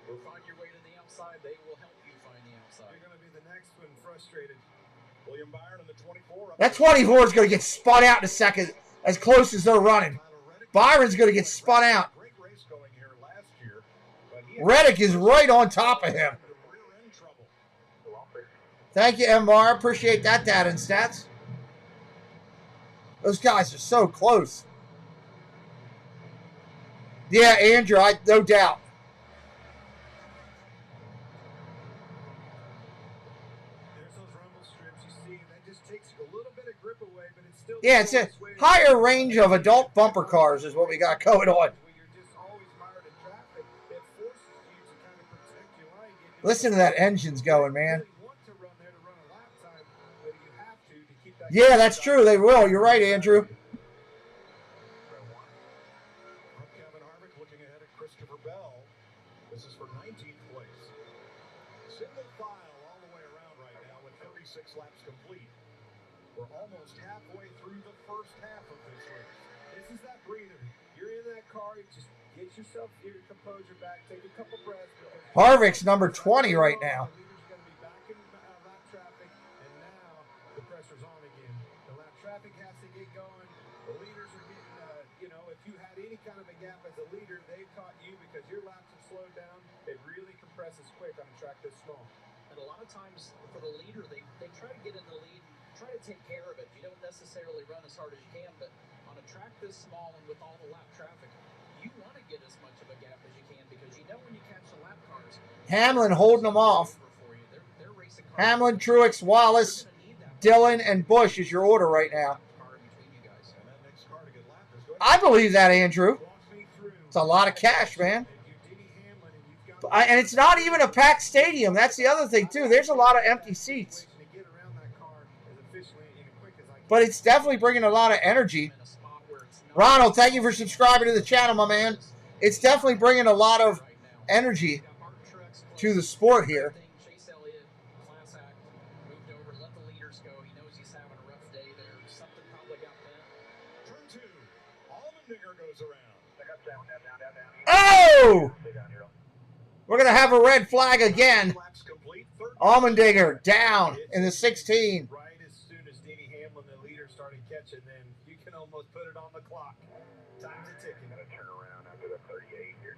or find your way to the outside, they will help you find the outside. You're going to be the next one frustrated. William Byron in the 24. That 24 is going to get spun out in a second as close as they're running. Byron's going to get spun out. Reddick is right on top of him. Thank you, MR. Appreciate that data and stats. Those guys are so close. Yeah, Andrew, no doubt. There's those rumble strips you see, and that just takes a little bit of grip away, but it's still... Yeah, it's a higher range of adult bumper cars is what we got going on. Listen to that engine's going, man. Yeah, that's true. They will. You're right, Andrew. Kevin Harvick looking ahead at Christopher Bell. This is for 19th place. Single file all the way around right now with 36 laps complete. We're almost halfway through the first half of this race. This is that breather. You're in that car, you just get yourself your composure back, take a couple breaths. Harvick's number 20 right now. The pressure's on again. The lap traffic has to get going. The leaders are getting, if you had any kind of a gap as a leader, they've caught you because your laps have slowed down. It really compresses quick on a track this small. And a lot of times for the leader, they try to get in the lead, try to take care of it. You don't necessarily run as hard as you can, but on a track this small and with all the lap traffic, you want to get as much of a gap as you can because you know when you catch the lap cars. Hamlin holding them off. Hamlin, Truex, Wallace, Dillon, and Busch is your order right now. I believe that, Andrew. It's a lot of cash, man. And it's not even a packed stadium. That's the other thing, too. There's a lot of empty seats. But it's definitely bringing a lot of energy. Ronald, thank you for subscribing to the channel, my man. It's definitely bringing a lot of energy to the sport here. Oh! We're going to have a red flag again. Allmendinger down in the 16. Right as soon as Denny Hamlin, the leader, started catching, then you can almost put it on the clock. Time's a ticking. Got to turn around after the 38 here.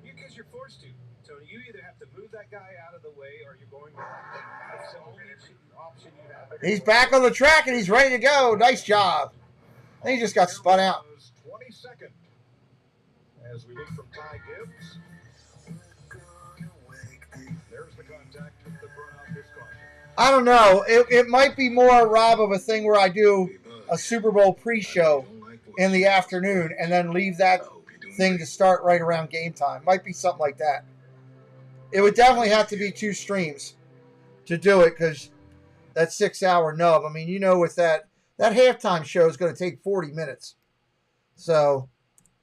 Because you're forced to. So you either have to move that guy out of the way or you're going to. That's the only option you have. He's back on the track and he's ready to go. Nice job. I think he just got spun out. 22nd. As we look from Ty Gibbs. There's the contact with the burnout discussion. I don't know. It might be more, Rob, of a thing where I do a Super Bowl pre-show in the afternoon and then leave that thing to start right around game time. Might be something like that. It would definitely have to be 2 streams to do it because that 6-hour nub. I mean, with that halftime show is going to take 40 minutes. So,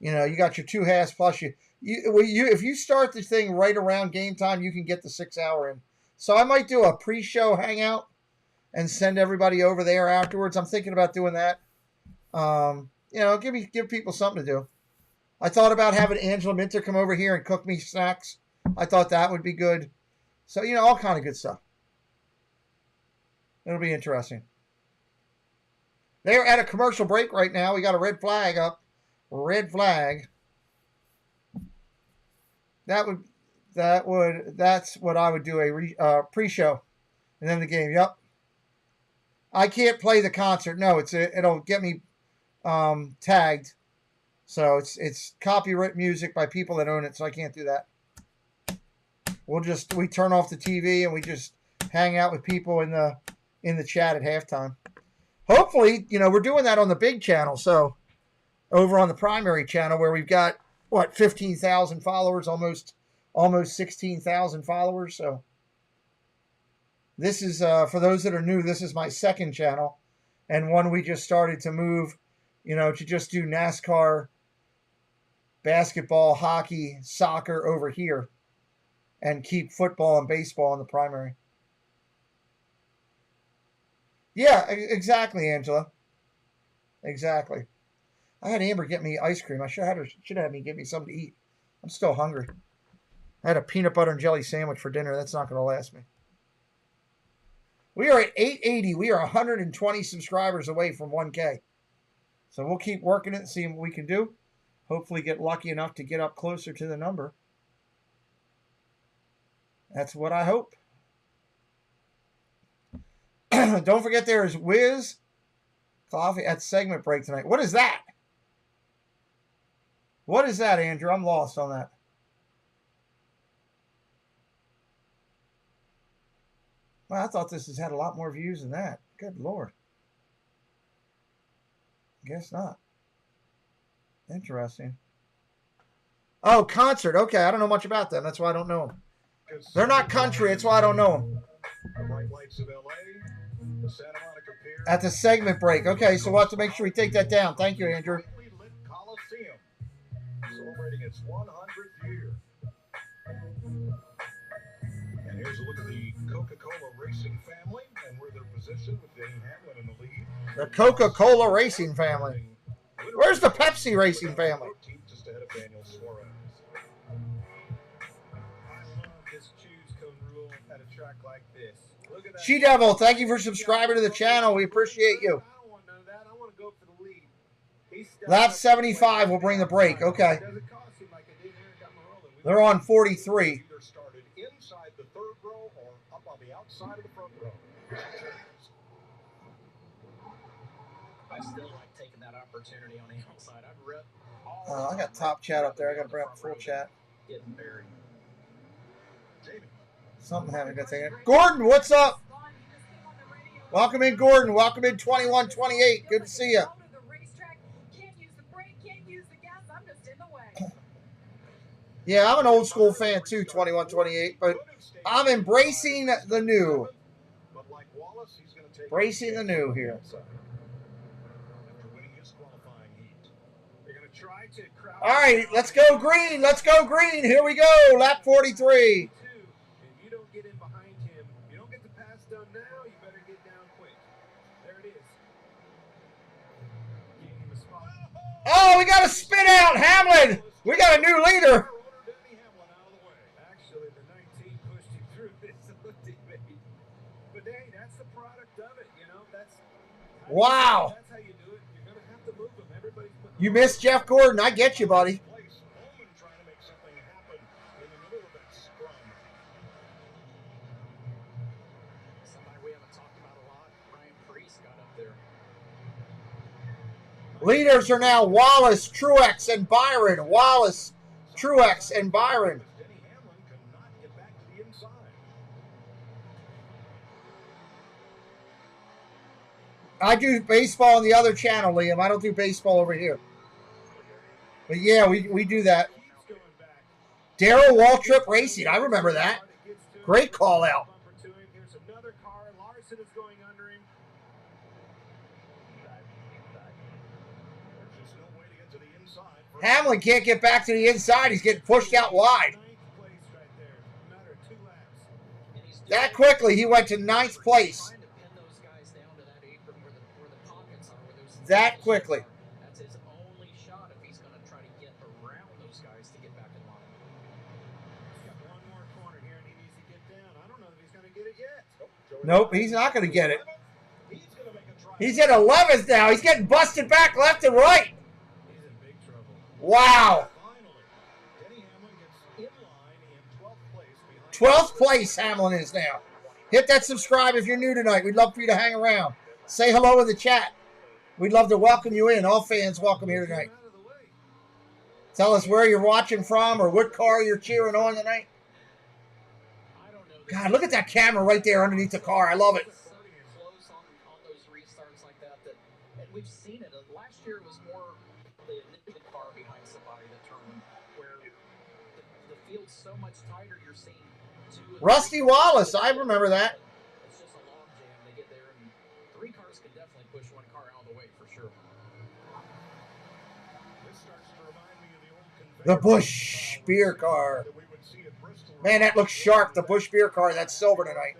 you got your 2 halves plus if you start the thing right around game time, you can get the 6-hour in. So I might do a pre-show hangout and send everybody over there afterwards. I'm thinking about doing that. Give people something to do. I thought about having Angela Minter come over here and cook me snacks. I thought that would be good. So, all kind of good stuff. It'll be interesting. They're at a commercial break right now. We got a red flag up. Red flag. That's what I would do, a pre-show. And then the game. Yep. I can't play the concert. No, it'll get me tagged. So it's copyright music by people that own it, so I can't do that. We turn off the TV and we just hang out with people in the chat at halftime. Hopefully, we're doing that on the big channel. So over on the primary channel where we've got 15,000 followers, almost 16,000 followers. So this is for those that are new, this is my second channel and one we just started to move, to just do NASCAR, basketball, hockey, soccer over here and keep football and baseball in the primary. Yeah, exactly, Angela. Exactly. I had Amber get me ice cream. I should have had me give me something to eat. I'm still hungry. I had a peanut butter and jelly sandwich for dinner. That's not going to last me. We are at 880. We are 120 subscribers away from 1K. So we'll keep working it and seeing what we can do. Hopefully get lucky enough to get up closer to the number. That's what I hope. Don't forget there's Whiz Coffee at segment break tonight. What is that? What is that, Andrew? I'm lost on that. Well, I thought this has had a lot more views than that. Good Lord. Guess not. Interesting. Oh, concert. Okay, I don't know much about them. That's why I don't know them. They're not country. That's why I don't know them. At the segment break. Okay, so we'll have to make sure we take that down. Thank you, Andrew. Coliseum, celebrating its 100th year. And here's a look at the Coca-Cola racing family and where they're positioned with Denny Hamlin in the lead. The Coca-Cola racing family. Where's the Pepsi racing family? Just ahead of Daniel Suarez. I love this choose cone rule at a track like this. Look at that. She-Devil, thank you for subscribing to the channel. We appreciate you. I don't want none of that. I want to go for the lead. Lap 75 will bring the break. Okay. They're on 43. Either started inside the third row or up on the outside of the front row. I still like taking that opportunity on the outside. I'd rip all I got top chat up there. I got to bring up full chat. getting buried. Something having a good thing. Gordon, what's up? Welcome in, Gordon. Welcome in 2128. Good to see you. Yeah, I'm an old school fan too, 2128, but I'm embracing the new. Embracing the new here. All right, let's go green. Let's go green. Here we go. Lap 43. If you don't get in behind him, you don't get the pass done now, you better get down quick. There it is. Gave him a spot. Oh, we got a spin out, Hamlin. We got a new leader. Actually, the 19 pushed him through this teammate. But hey, that's the product of it, you know. Wow. That's how you do it. You're gonna have to move him. Everybody's putting You missed Jeff Gordon. I get you, buddy. Somebody we haven't talked about a lot, Ryan Priest got up there. Leaders are now Wallace, Truex, and Byron. Wallace, Truex, and Byron. I do baseball on the other channel, Liam. I don't do baseball over here. But yeah, we do that. Darrell Waltrip Racing. I remember that. Great call out. Here's another car. Larson is going under him. Hamlin can't get back to the inside. He's getting pushed out wide. That quickly, he went to 9th place. That quickly. That's his only shot if he's going to try to get around those guys to get back in line. He's got one more corner here and he needs to get down. I don't know if he's going to get it yet. Nope, he's not going to get it. He's at 11th now. He's getting busted back left and right. He's in big trouble. Wow. 12th place Hamlin is now. Hit that subscribe if you're new tonight. We'd love for you to hang around. Say hello in the chat. We'd love to welcome you in. All fans welcome here tonight. Tell us where you're watching from or what car you're cheering on tonight. God, look at that camera right there underneath the car. I love it. Close on those restarts like that, and we've seen it. Last year it was more the initial car behind somebody that turned, where the field's so much tighter. You're seeing Rusty Wallace, I remember that. It's just a log jam. They get there, and 3 cars can definitely push one car out of the way for sure. The Busch beer car. Man, that looks sharp. The Busch beer car. That's silver tonight.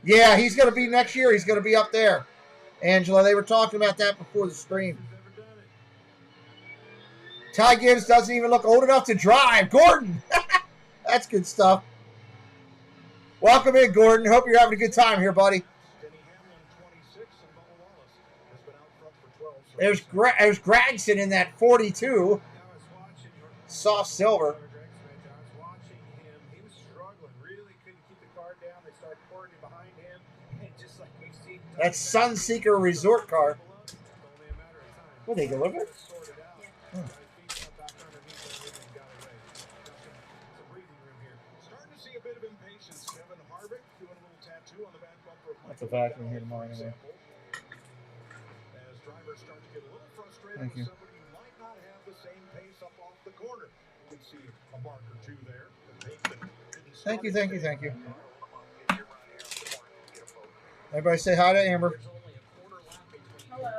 Yeah, he's going to be next year. He's going to be up there. Angela, they were talking about that before the stream. Ty Gibbs doesn't even look old enough to drive. Gordon! That's good stuff. Welcome in, Gordon. Hope you're having a good time here, buddy. There's Gregson in that 42. Soft silver. I was watching him. He was struggling. Really couldn't keep the car down. That's Sunseeker Resort car. Will they deliver it? Oh. That's a vacuum here tomorrow anyway. Thank you. Thank you, thank you, thank you. Everybody say hi to Amber. Hello.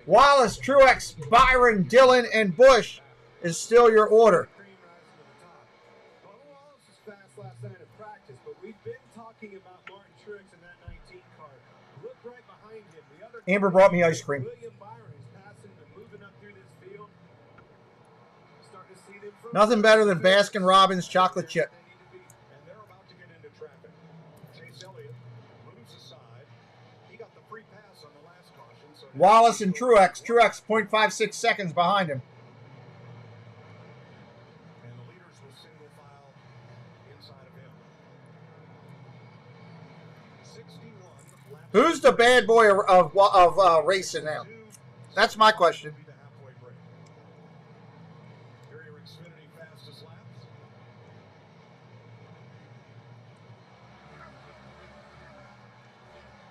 Wallace, Truex, Byron, Dillon, and Busch is still your order. Wallace was fast last night at practice, but we've been talking about Martin Truex in that 19 car. Look right behind him. The other Amber brought me ice cream. William Byron is passing and moving up through this field. Starting to see them from Nothing better than Baskin Robbins chocolate chip. And they're about to get into traffic. Chase Elliott moves aside. He got the free pass on the last caution. So Wallace and Truex. Truex 0.56 seconds behind him. and the leaders will single file inside of him. 61 laps. Who's the bad boy of racing now? That's my question. The halfway break. Carrier Xfinity fastest laps.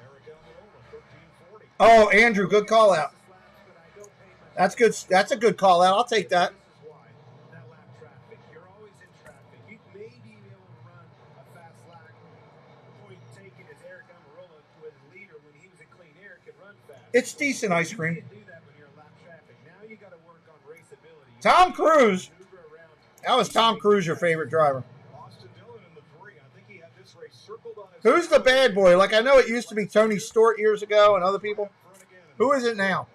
Eric Almirola, 13:40. Oh, Andrew, good call out. That's good. That's a good call out. I'll take that. This is why. That lap traffic. You're always in traffic. You may be able to run a fast lap. Point taken is Eric Almirola was leader when he was in clean air, could run fast. It's decent ice You cream. can't do that when you're in lap traffic. Now you got to work on raceability. Tom Cruise. Maneuver around. That was Tom Cruise, your favorite driver. Austin Dillon in the 3. I think he had this race circled on his Who's the bad boy? Like, I know it used to be Tony Stewart years ago and other people. front again. Who is it now?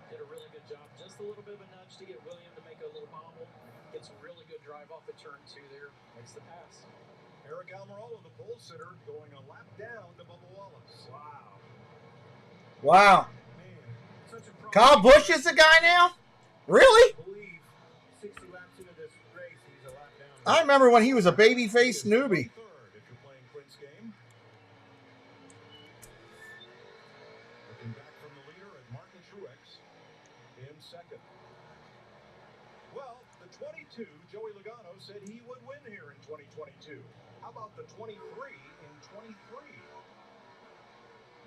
Did a really good job. Just a little bit of a nudge to get William to make a little bobble. Gets a really good drive off the turn 2 there. Makes the pass. Eric Almirola, the pole sitter, going a lap down to Bubba Wallace. Wow. Wow. Man, such a Kyle Busch is the guy now? Really? I believe 60 laps into this race, he's a lap down. I remember when he was a babyface newbie. Third, if you're playing Quinn's game. Looking back from the leader at Martin Truex in second. Well, the 22, Joey Logano said he would win here in 2022. How about the 23 in 23?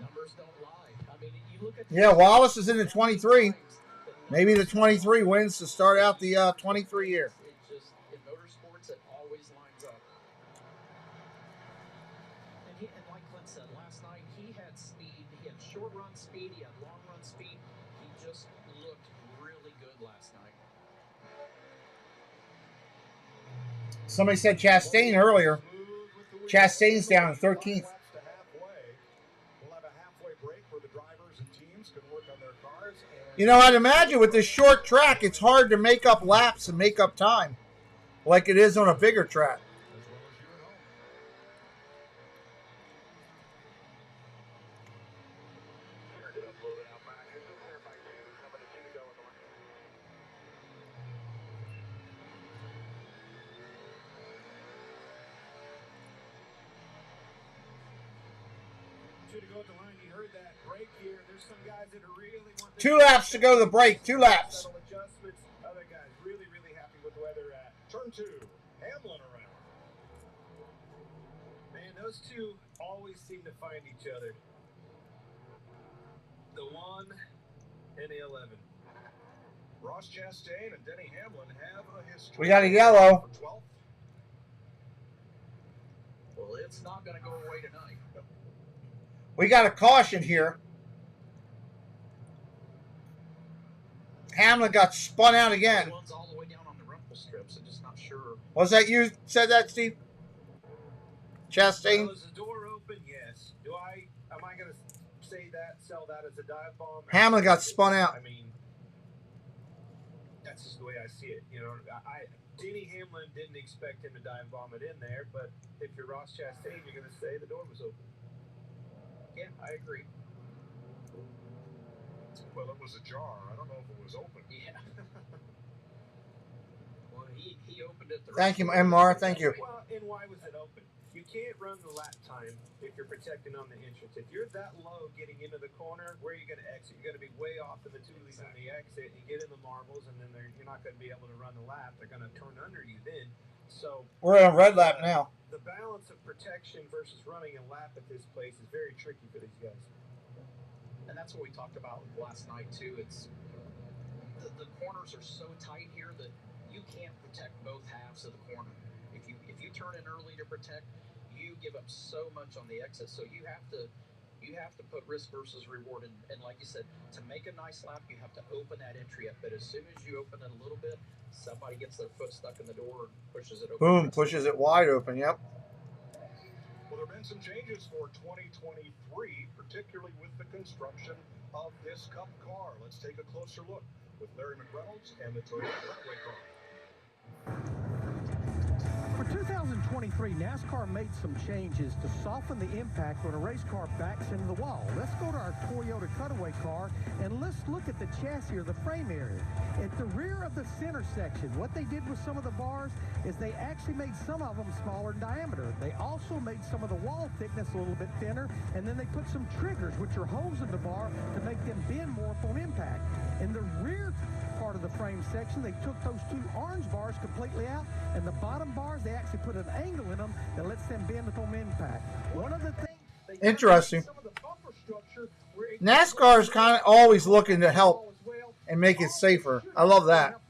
Numbers don't lie. I mean, you look at Yeah, Wallace is in the 23. Maybe the 23 wins to start out the 23 year. It just, in motorsports, it always lines up. And like Clint said, last night, he had speed. He had short run speed. He had long run speed. He just looked really good last night. Somebody said Chastain earlier. Chastain's down in 13th. Laps to halfway. We'll have a halfway break where the drivers and teams can work on their cars. And You know, I'd imagine with this short track, it's hard to make up laps and make up time like it is on a bigger track. as well as you at home. Turned it up, loaded out back. You're still clear by 2. Coming to 2 to go in the line. Two to go at the line. You heard that break here. There's some guys that are really want this 2 laps to go to the break. 2 laps. subtle adjustments. Other guys really, really happy with where they're at. Turn 2, Hamlin around. Man, those two always seem to find each other. The 1 and the 11. Ross Chastain and Denny Hamlin have a history. We got a yellow. For 12th. Well, it's not going to go away tonight. We got a caution here. Hamlin got spun out again. One's all the way down on the rumble strips. I'm just not sure. Was that you said that, Steve? Chastain? Well, is the door open? Yes. Am I going to say that, sell that as a dive bomb? Hamlin got spun out. I mean, that's just the way I see it. You know, Denny Hamlin didn't expect him to dive bomb it in there, but if you're Ross Chastain, you're going to say the door was open. Yeah, I agree. Well, it was ajar. I don't know if it was open. Yeah. Well, he opened it. Thank you, MR. Thank you. Well, and why was it open? You can't run the lap time if you're protecting on the entrance. If you're that low getting into the corner, where are you going to exit? You're going to be way off in the toolies on the exit. You get in the marbles, and then you're not going to be able to run the lap. They're going to turn under you then. So we're in a red lap now. The balance of protection versus running a lap at this place is very tricky for these guys. And that's what we talked about last night too. It's the corners are so tight here that you can't protect both halves of the corner. If you turn in early to protect, you give up so much on the exit. So you have to put risk versus reward. And like you said, to make a nice lap, you have to open that entry up. But as soon as you open it a little bit, somebody gets their foot stuck in the door and pushes it open. Boom, pushes it wide open. Yep. Well, there have been some changes for 2023, particularly with the construction of this Cup car. Let's take a closer look with Larry McReynolds and the Toyota Runaway car. For 2023, NASCAR made some changes to soften the impact when a race car backs into the wall. Let's go to our Toyota Cutaway car and let's look at the chassis or the frame area. At the rear of the center section, what they did with some of the bars is they actually made some of them smaller in diameter. They also made some of the wall thickness a little bit thinner, and then they put some triggers, which are holes in the bar, to make them bend more upon impact. In the rear part of the frame section, they took those two orange bars completely out, and the bottom bars, they actually put an angle in them that lets them bend upon impact. One of the things... Interesting. NASCAR is kind of always looking to help and make it safer. I love that.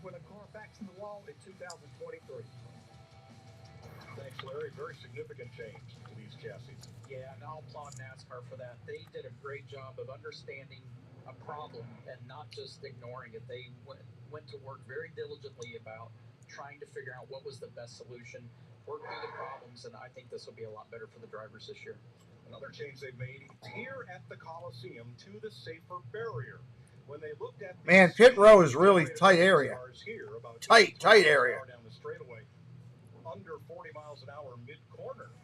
Thanks, Larry. Very significant change to these chassis. Yeah, and I'll applaud NASCAR for that. They did a great job of understanding a problem and not just ignoring it. They went to work very diligently about trying to figure out what was the best solution, work through the problems, and I think this will be a lot better for the drivers this year. Another change they've made here at the Coliseum to the safer barrier. When they looked at man, pit row is really tight area. Tight area. Down the straightaway, under 40 miles an hour mid-corner.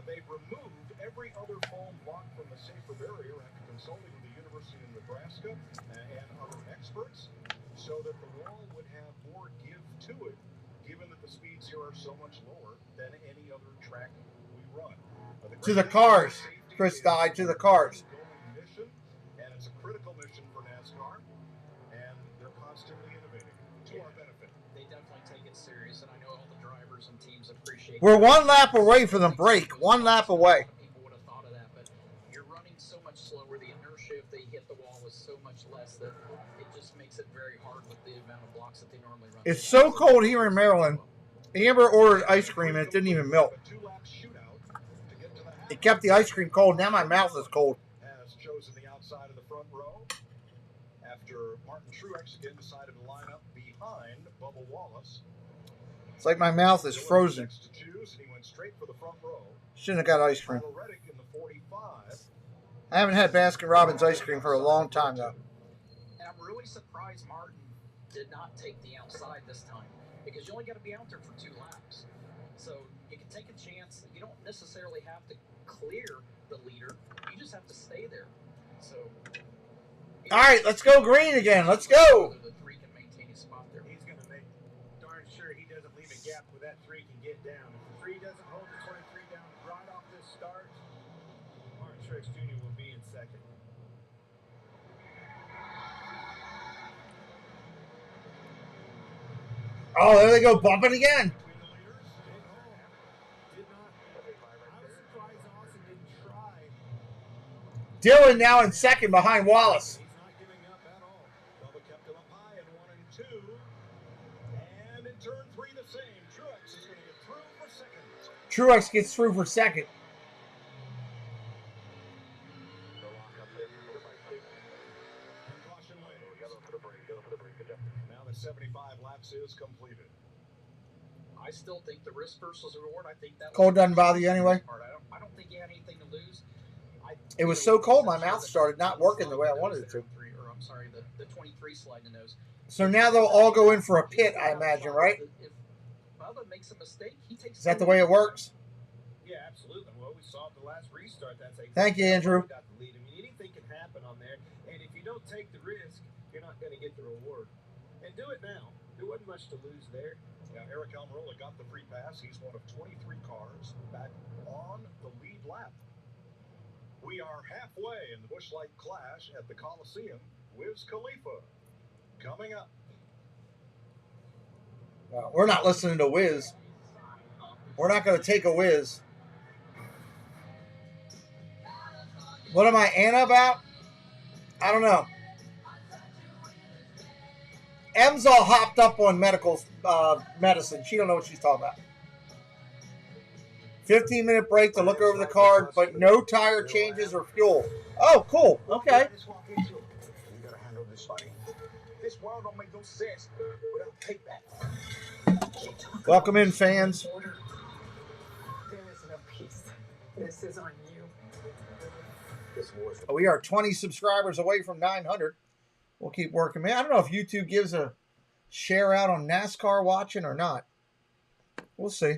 They've removed every other foam block from the safer barrier after consulting with the University of Nebraska and other experts, so that the wall would have more give to it, given that the speeds here are so much lower than any other track we run. To the cars. Chris died to the cars. Mission, and it's a critical mission for NASCAR, and they're constantly innovating to our benefit. They definitely take it serious, and I know all the drivers and teams appreciate it. We're one lap away from the break. 1 lap away. People would have thought of that, but you're running so much slower. The inertia, if they hit the wall, is so much less that it just makes it very hard with the amount of blocks that they normally run. It's so cold here in Maryland. Amber ordered ice cream and it didn't even melt. It kept the ice cream cold. Now my mouth is cold. Has chosen the outside of the front row after Martin Truex again decided to line up behind Bubba Wallace. It's like my mouth is frozen. To choose, and he went straight for the front row. Shouldn't have got ice cream. In the 45. I haven't had Baskin-Robbins ice cream for a long time though. And I'm really surprised Martin did not take the outside this time, because you only got to be out there for 2 laps. So you can take a chance. You don't necessarily have to clear the leader. You just have to stay there. So, all right, let's go green again. Let's go. The 3 can maintain his spot there. He's going to make darn sure he doesn't leave a gap where that 3 can get down. If the 3 doesn't hold the 23 down right off this start, Martin Truex Jr. will be in second. Oh, there they go, bumping again. Dylan now in second behind Wallace. He's not giving up at all. Bubba kept him up high in 1 and 2. And in turn 3 the same. Truex is going to get through for second. Truex gets through for second. Now the 75 laps is completed. I still think the risk versus reward, I think that Cold doesn't bother you anyway? I don't think you had anything to lose. It was so cold, my mouth started not working the way I wanted it to. Or I'm sorry, the 23 slide in the nose. So now they'll all go in for a pit, I imagine, right? If Bubba makes a mistake, he takes. Is that the way it works? Yeah, absolutely. Well, we saw at the last restart. That's exactly. Thank you, Andrew. Got the lead. I mean, anything can happen on there, and if you don't take the risk, you're not going to get the reward. And do it now. There wasn't much to lose there. Yeah, Eric Almirola got the free pass. He's one of 23 cars back on the lead lap. We are halfway in the Busch Light Clash at the Coliseum. Wiz Khalifa coming up. Well, we're not listening to Wiz. We're not going to take a Wiz. What am I Anna about? I don't know. M's all hopped up on medical medicine. She don't know what she's talking about. 15-minute break to look over the car, but no tire changes or fuel. Oh, cool. Okay. You gotta handle this, buddy. This world don't make no sense without payback. Welcome in, fans. There is no peace. This is on you. We are 20 subscribers away from 900. We'll keep working, man. I don't know if YouTube gives a share out on NASCAR watching or not. We'll see.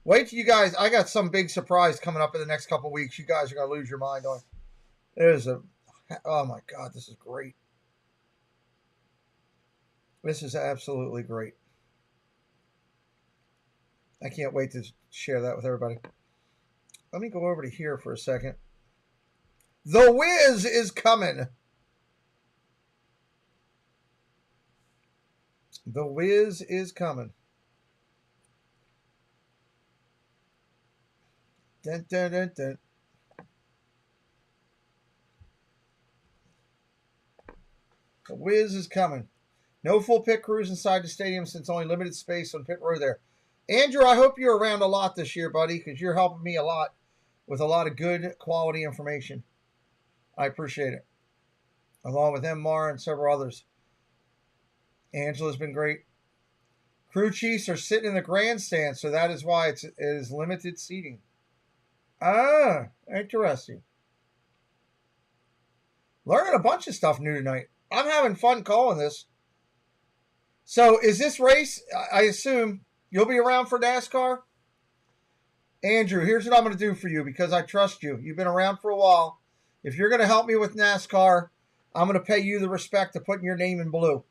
Wait till you guys. I got some big surprise coming up in the next couple weeks. You guys are going to lose your mind on. Oh my God, this is great. This is absolutely great. I can't wait to share that with everybody. Let me go over to here for a second. The Wiz is coming. The Wiz is coming. Dun, dun, dun, dun. The Wiz is coming. No full pit crews inside the stadium since only limited space on pit row there. Andrew, I hope you're around a lot this year, buddy, because you're helping me a lot with a lot of good quality information. I appreciate it. Along with MR and several others. Angela's been great. Crew chiefs are sitting in the grandstand, so that is why it is limited seating. Ah, interesting. Learning a bunch of stuff new tonight. I'm having fun calling this. So is this race, I assume, you'll be around for NASCAR? Andrew, here's what I'm going to do for you because I trust you. You've been around for a while. If you're going to help me with NASCAR, I'm going to pay you the respect of putting your name in blue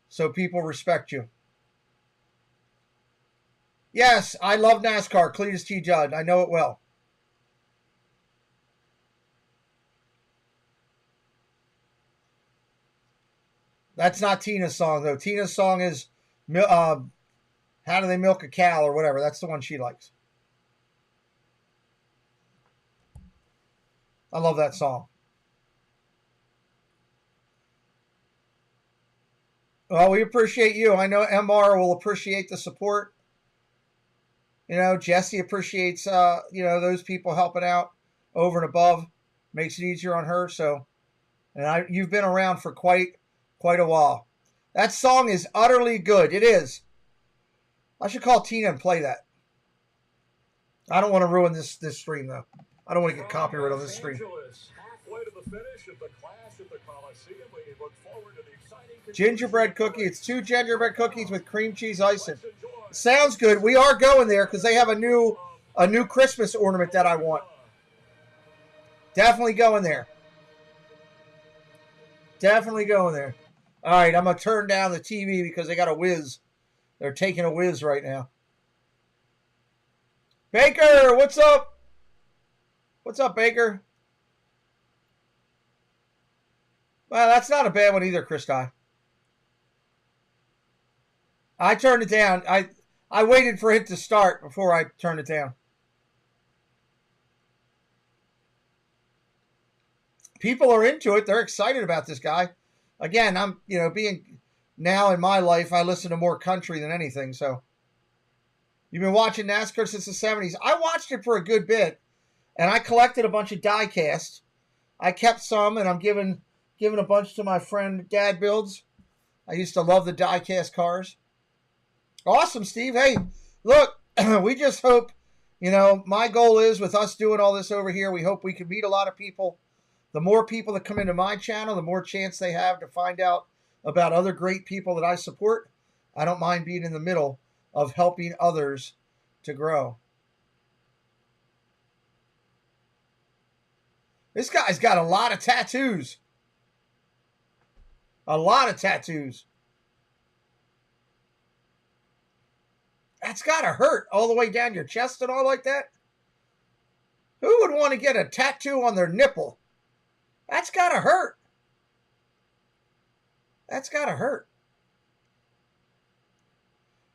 so people respect you. Yes, I love NASCAR. Cletus T. Judd. I know it well. That's not Tina's song, though. Tina's song is How Do They Milk a Cow or whatever. That's the one she likes. I love that song. Well, we appreciate you. I know MR will appreciate the support. You know, Jesse appreciates, those people helping out over and above. Makes it easier on her. So, and you've been around for quite a while. That song is utterly good. It is. I should call Tina and play that. I don't want to ruin this stream, though. I don't want to get copyright on this stream. Halfway to the finish of the clash at the Coliseum. We look forward to the exciting Gingerbread cookie. It's 2 gingerbread cookies with cream cheese icing. Sounds good. We are going there because they have a new Christmas ornament that I want. Definitely going there. Definitely going there. All right, I'm going to turn down the TV because they got a whiz. They're taking a whiz right now. Baker, what's up? What's up, Baker? Well, that's not a bad one either, Christi. I turned it down. I waited for it to start before I turned it down. People are into it. They're excited about this guy. Again, I'm, being now in my life, I listen to more country than anything. So you've been watching NASCAR since the 70s. I watched it for a good bit, and I collected a bunch of die casts. I kept some, and I'm giving a bunch to my friend Dad Builds. I used to love the die cast cars. Awesome, Steve. Hey, look, we just hope, my goal is with us doing all this over here, we hope we can meet a lot of people. The more people that come into my channel, the more chance they have to find out about other great people that I support. I don't mind being in the middle of helping others to grow. This guy's got a lot of tattoos. A lot of tattoos. That's got to hurt all the way down your chest and all like that. Who would want to get a tattoo on their nipple? That's got to hurt. That's got to hurt.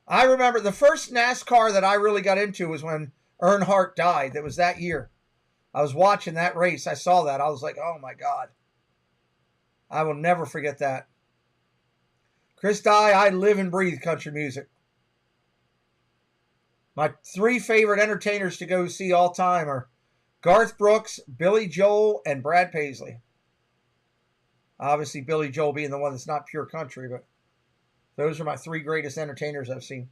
I remember the first NASCAR that I really got into was when Earnhardt died. That was that year. I was watching that race. I saw that. I was like, oh my God. I will never forget that. Chris Dye, I live and breathe country music. My 3 favorite entertainers to go see all time are Garth Brooks, Billy Joel, and Brad Paisley. Obviously, Billy Joel being the one that's not pure country, but those are my 3 greatest entertainers I've seen.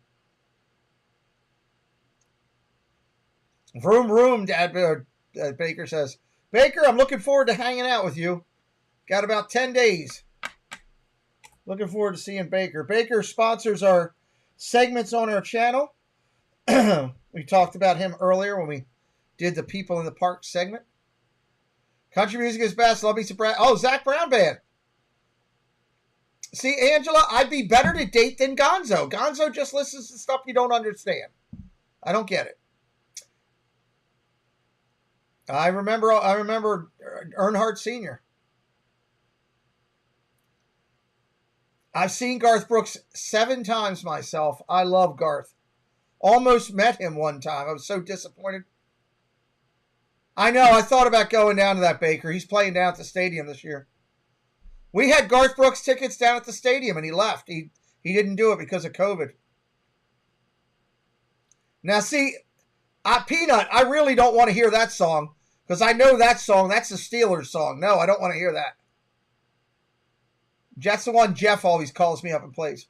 Vroom, vroom, Dad Baker says. Baker, I'm looking forward to hanging out with you. Got about 10 days. Looking forward to seeing Baker. Baker sponsors our segments on our channel. We talked about him earlier when we did the People in the Park segment. Country music is best. Love me some Brad. Oh, Zach Brown Band. See, Angela, I'd be better to date than Gonzo. Gonzo just listens to stuff you don't understand. I don't get it. I remember Earnhardt Sr. I've seen Garth Brooks 7 times myself. I love Garth. Almost met him one time. I was so disappointed. I know. I thought about going down to that, Baker. He's playing down at the stadium this year. We had Garth Brooks tickets down at the stadium, and he left. He didn't do it because of COVID. Now, see, Peanut, I really don't want to hear that song because I know that song. That's the Steelers song. No, I don't want to hear that. That's the one Jeff always calls me up and plays.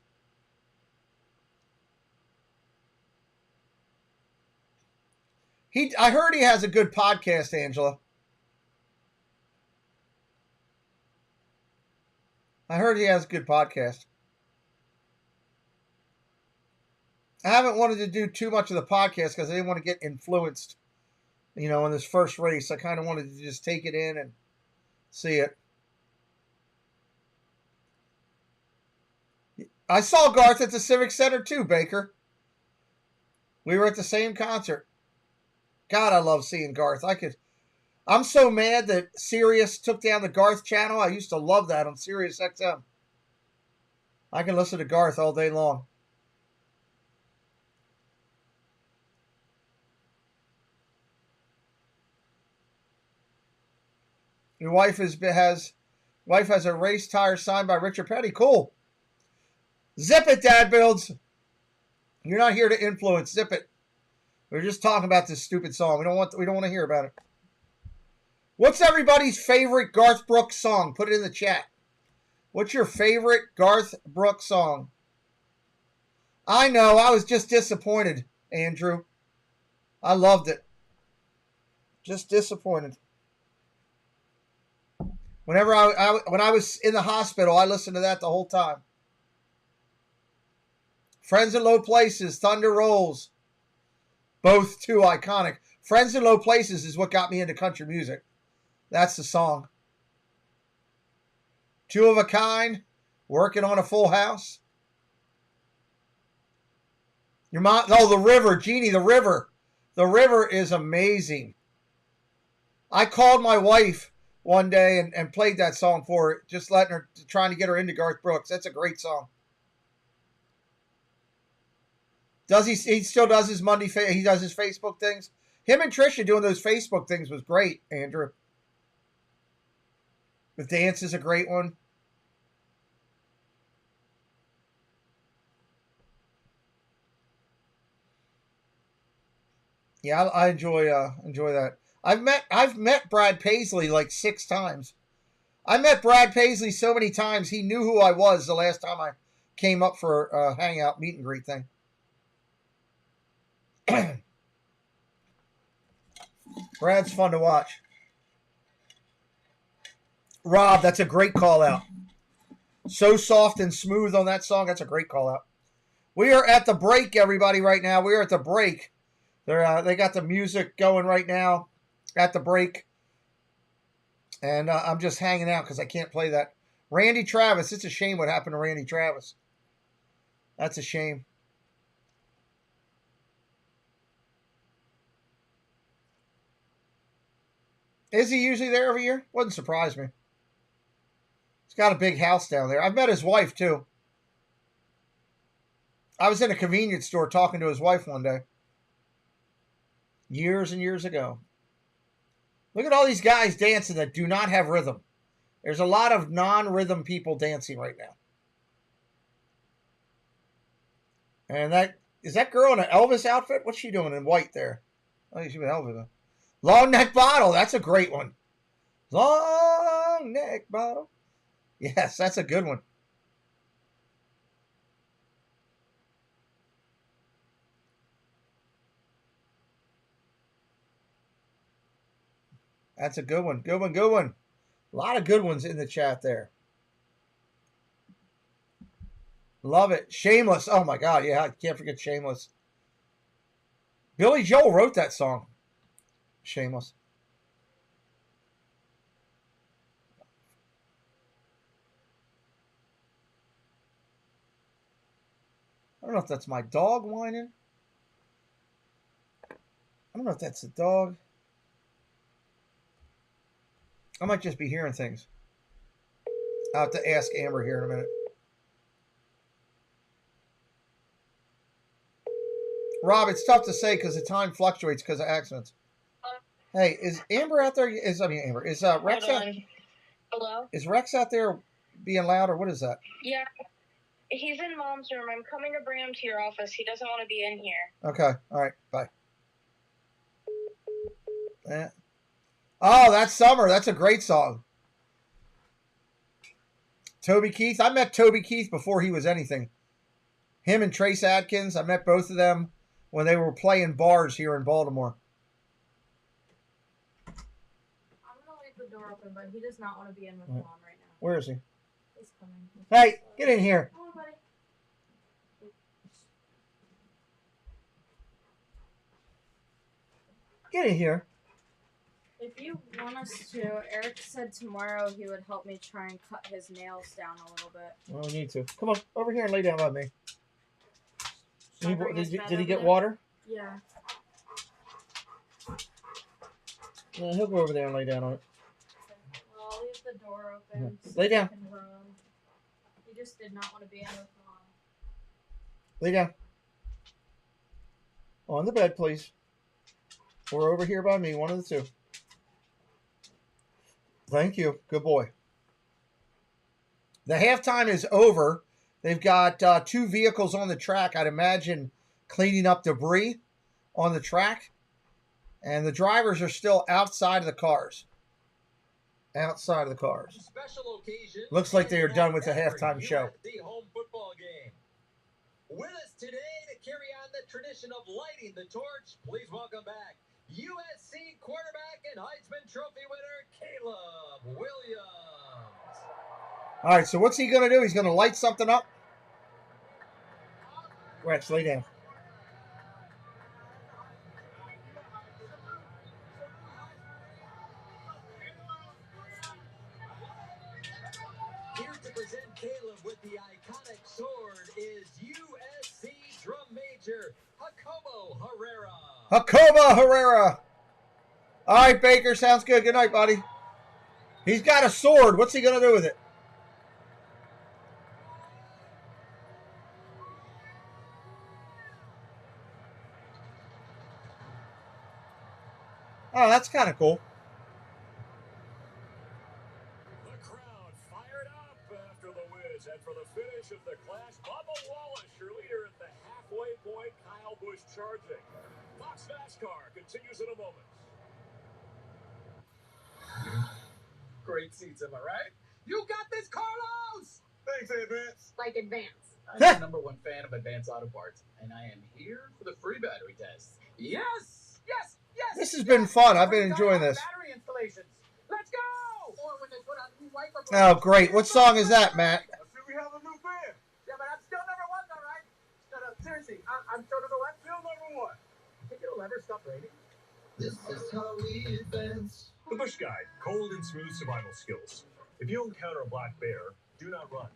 I heard he has a good podcast, Angela. I heard he has a good podcast. I haven't wanted to do too much of the podcast because I didn't want to get influenced, in this first race. I kind of wanted to just take it in and see it. I saw Garth at the Civic Center too, Baker. We were at the same concert. God, I love seeing Garth. I'm so mad that Sirius took down the Garth channel. I used to love that on Sirius XM. I can listen to Garth all day long. Your wife has a race tire signed by Richard Petty. Cool. Zip it, Dad Builds. You're not here to influence. Zip it. We're just talking about this stupid song. We don't want to hear about it. What's everybody's favorite Garth Brooks song? Put it in the chat. What's your favorite Garth Brooks song? I know. I was just disappointed, Andrew. I loved it. Just disappointed. Whenever when I was in the hospital, I listened to that the whole time. Friends in Low Places, Thunder Rolls. Both too iconic. Friends in Low Places is what got me into country music. That's the song. Two of a Kind, Working on a Full House. Your mom, The River, Jeannie, The River. The River is amazing. I called my wife one day and played that song for her, just trying to get her into Garth Brooks. That's a great song. He still does his he does his Facebook things. Him and Trisha doing those Facebook things was great, Andrew. The dance is a great one. Yeah, I enjoy that. I've met Brad Paisley like 6 times. I met Brad Paisley so many times he knew who I was the last time I came up for a hangout meet and greet thing. Brad's fun to watch. Rob, that's a great call out. So soft and smooth on that song. That's a great call out. We are at the break, everybody, right now. We are at the break. They got the music going right now at the break. And I'm just hanging out because I can't play that. Randy Travis. It's a shame what happened to Randy Travis. That's a shame. Is he usually there every year? Wouldn't surprise me. He's got a big house down there. I've met his wife, too. I was in a convenience store talking to his wife one day. Years and years ago. Look at all these guys dancing that do not have rhythm. There's a lot of non-rhythm people dancing right now. And is that girl in an Elvis outfit? What's she doing in white there? Oh, she's with Elvis. Long neck bottle. That's a great one. Long neck bottle. Yes, that's a good one. That's a good one. Good one, good one. A lot of good ones in the chat there. Love it. Shameless. Oh, my God. Yeah, I can't forget Shameless. Billy Joel wrote that song. Shameless. I don't know if that's my dog whining. I don't know if that's the dog. I might just be hearing things. I'll have to ask Amber here in a minute. Rob, it's tough to say because the time fluctuates because of accidents. Hey, is Amber out there? Is Rex out? Hello? Is Rex out there being loud, or what is that? Yeah. He's in Mom's room. I'm coming to bring him to your office. He doesn't want to be in here. Okay. All right. Bye. Oh, that's Summer. That's a great song. Toby Keith. I met Toby Keith before he was anything. Him and Trace Adkins. I met both of them when they were playing bars here in Baltimore. I'm going to leave the door open, but he does not want to be in with Mom right now. Where is he? He's coming. Hey, get in here. Come on, buddy. Get in here. If you want us to, Eric said tomorrow he would help me try and cut his nails down a little bit. Well, we need to. Come on, over here and lay down by me. Did he get there? water? Yeah. Yeah, he'll go over there and lay down on it. Well, I'll leave the door open. Yeah. Lay down. He just did not want to be in with Mom. Lay down. On the bed, please. Or over here by me, one of the two. Thank you. Good boy. The halftime is over. They've got 2 vehicles on the track. I'd imagine cleaning up debris on the track. And the drivers are still outside of the cars. Outside of the cars. Looks like they are done with the halftime show. Home football game. With us today to carry on the tradition of lighting the torch, please welcome back USC quarterback and Heisman Trophy winner Caleb Williams. All right, so what's he going to do? He's going to light something up? Rex, lay down. Here to present Caleb with the iconic sword is USC drum major Jacobo Herrera. Jacobo Herrera. All right, Baker, sounds good. Good night, buddy. He's got a sword. What's he going to do with it? Oh, that's kind of cool. The crowd fired up after the whiz, and for the finish of the clash, Bubba Wallace, your leader at the halfway point. Kyle Busch charging. Fox NASCAR continues in a moment. Great seats, am I right? You got this, Carlos! Thanks, Advance. Like Advance. I'm the #1 fan of Advance Auto Parts, and I am here for the free battery test. Yes! Yes! Yes! This has been fun. I've been enjoying this. Battery installations. Let's go! Or when they put out new wiper Oh, great. What song is that, Matt? I see we have a new fan. Yeah, but I'm still #1, all right? No, seriously, I'm still #1. Still #1. Think it'll ever stop raining? This is how we advance. The Busch Guide, cold and smooth survival skills. If you encounter a black bear, do not run.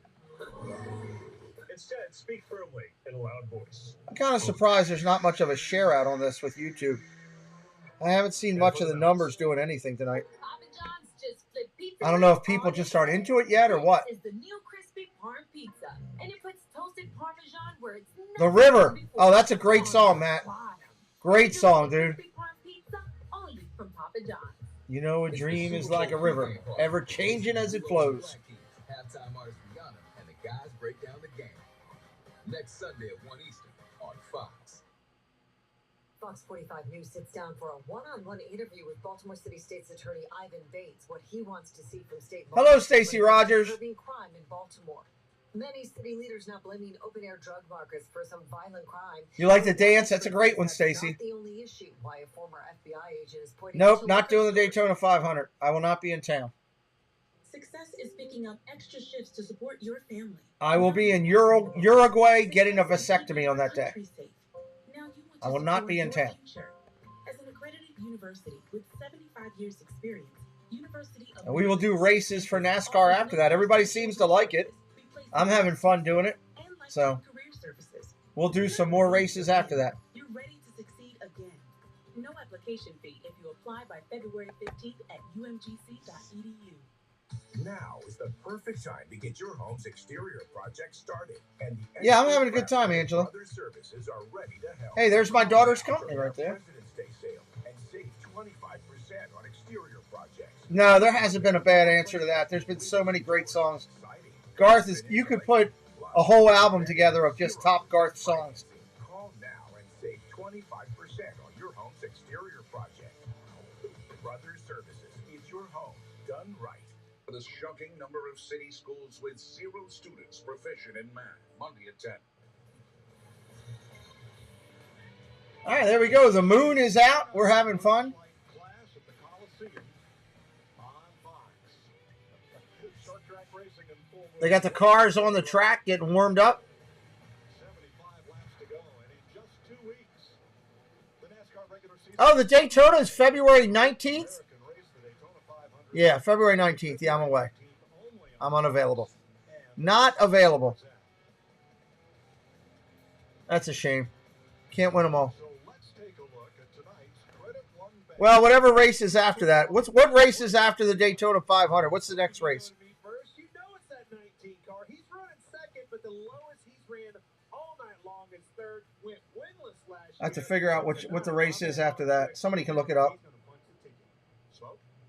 Instead, speak firmly in a loud voice. I'm kind of surprised there's not much of a share out on this with YouTube. I haven't seen much of the numbers doing anything tonight. I don't know if people just aren't into it yet or what. Is the new crispy parm pizza, and it puts toasted parmesan where it's The River. Oh, that's a great song, Matt. Great song, dude. crispy parm pizza only from Papa John's. You know, a dream is like a river, ever changing as it flows. Halftime artist Rihanna and the guys break down the game. Next Sunday at 1 Eastern on Fox. Fox 45 News sits down for a one-on-one interview with Baltimore City State's Attorney Ivan Bates, what he wants to see from state law. Hello, Stacey Rogers. Curbing crime in Baltimore. Many city leaders now blaming open-air drug markets for some violent crime. You like to dance? That's a great one, Stacey. Not the only issue. Why a former FBI agent is pointing. Nope, not doing the Daytona 500. I will not be in town. Success is picking up extra shifts to support your family. I will be in Uruguay getting a vasectomy on that day. I will not be in town. As an accredited university with 75 years experience, University of And we will do races for NASCAR after that. Everybody seems to like it. I'm having fun doing it. So we'll do some more races after that. You're ready to succeed again. No application fee if you apply by February 15th at umgc.edu. Now is the perfect time to get your home's exterior project started. And the Yeah, I'm having a good time, Angela. other services are ready to help. Hey, there's my daughter's company right there. President's Day sale and save 25% on exterior projects. No, there hasn't been a bad answer to that. There's been so many great songs. Garth is. You could put a whole album together of just top Garth songs. Call now and save 25% on your home's exterior project. Brothers Services, it's your home done right. The shocking number of city schools with 0 students proficient in math. Monday at 10. All right, there we go. The moon is out. We're having fun. Class at the Coliseum on Fox. Short track racing in full. They got the cars on the track getting warmed up. 75 laps to go, and in just 2 weeks, the NASCAR regular season. Oh, the Daytona is February 19th? Yeah, February 19th. Yeah, I'm away. I'm unavailable. Not available. That's a shame. Can't win them all. Well, whatever race is after that. What race is after the Daytona 500? What's the next race? First, you know it's that 19 car. He's running second, but the lowest he's ran all night long is third. Went winless last year. I have to figure out what the race is after that. Somebody can look it up.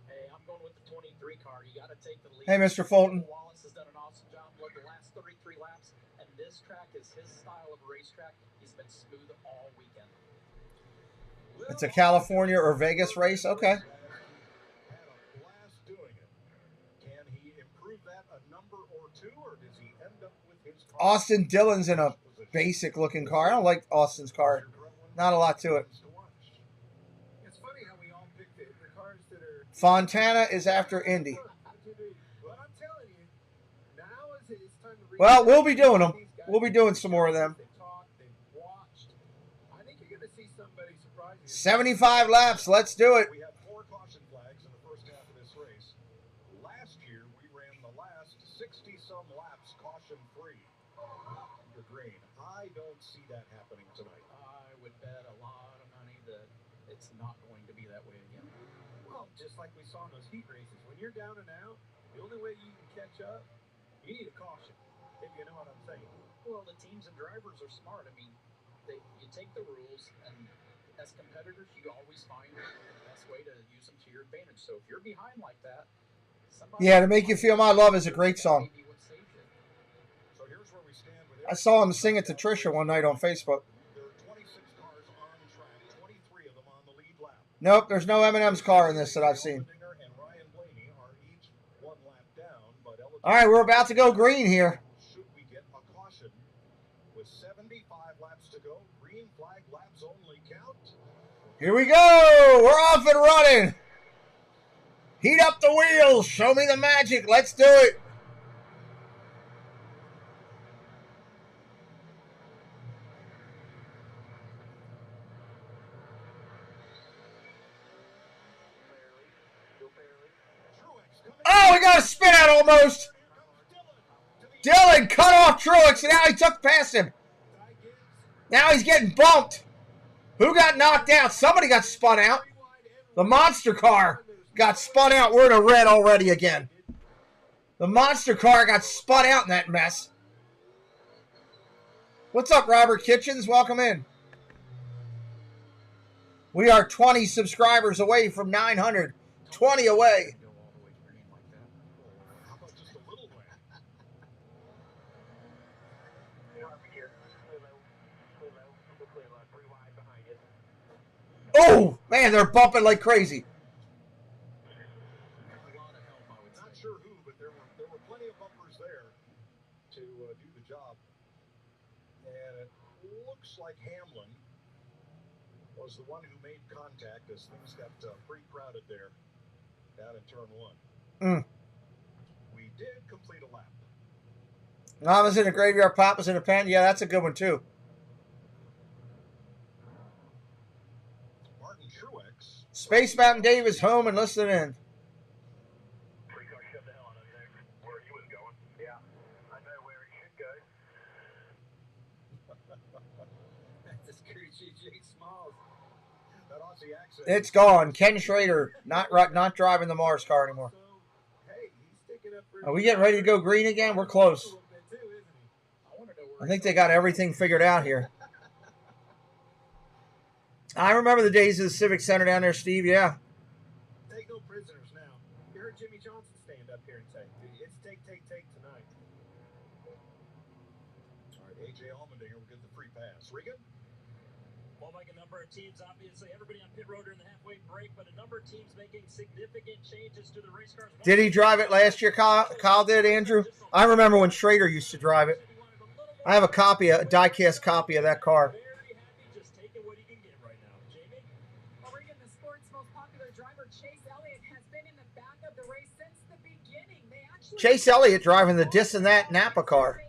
Hey, I'm going with the 23 car. You got to take the lead. Hey, Mr. Fulton. Wallace has done an awesome job. Look, the last 33 laps, and this track is his style of racetrack. He's been smooth all weekend. It's a California or Vegas race? Okay. Austin Dillon's in a basic-looking car. I don't like Austin's car. Not a lot to it. It's funny how we all pick the cars that are. Fontana is after Indy. But I'm telling you, now is it's time to. Well, we'll be doing them. We'll be doing some more of them. 75 laps. Let's do it. We have 4 caution flags in the first half of this race. Last year, we ran the last 60-some laps caution-free. Under green. I don't see that happening tonight. I would bet a lot of money that it's not going to be that way again. Well, just like we saw in those heat races, when you're down and out, the only way you can catch up, you need a caution. If you know what I'm saying. Well, the teams and drivers are smart. I mean, you take the rules, and as competitors, you always find the best way to use them to your advantage. So if you're behind like that, Yeah, To Make You Feel My Love is a great song. So here's where we stand with I saw him sing it to Trisha one night on Facebook. There are 26 cars on track, 23 of them on the lead lap. Nope, there's no Eminem's car in this that I've seen. And Ryan Blaney are each 1 lap down, but All right, we're about to go green here. should we get a caution with 75 laps to go? Green flag laps only count. Here we go. We're off and running. Heat up the wheels. Show me the magic. Let's do it. Oh, we got a spin out almost. Dillon cut off Truex, and now he took past him. Now he's getting bumped. Who got knocked out? Somebody got spun out. The monster car got spun out. We're in a red already again. The monster car got spun out in that mess. What's up, Robert Kitchens? Welcome in. We are 20 subscribers away from 900. 20 away. Oh, man, they're bumping like crazy. Not sure who, but there were plenty of bumpers there to do the job. And it looks like Hamlin was the one who made contact as things got pretty crowded there down in turn one. We did complete a lap. Mama's in a graveyard, Papa's in a pen. Yeah, that's a good one, too. Martin Truex. Space Mountain Dave is home and listening in. Where he was going. Yeah, I know where he should go. That's a screw G.J. Smalls. That Aussie accent. It's gone. Ken Schrader, not driving the Mars car anymore. Are we getting ready to go green again? We're close. I think they got everything figured out here. I remember the days of the Civic Center down there, Steve. Yeah. Take no prisoners now. You heard Jimmy Johnson stand up here and say, it's take tonight. All right, A.J. Allmendinger will get the free pass. Regan? Well, like a number of teams, obviously, everybody on pit road during the halfway break, but a number of teams making significant changes to the race cars. Did he drive it last year, Kyle did, Andrew? I remember when Schrader used to drive it. I have a copy, a die-cast copy of that car. Oregon, the sport's most popular driver, Chase Elliott, has been in the back of the race since the beginning. Chase Elliott driving the Dis and That Napa car.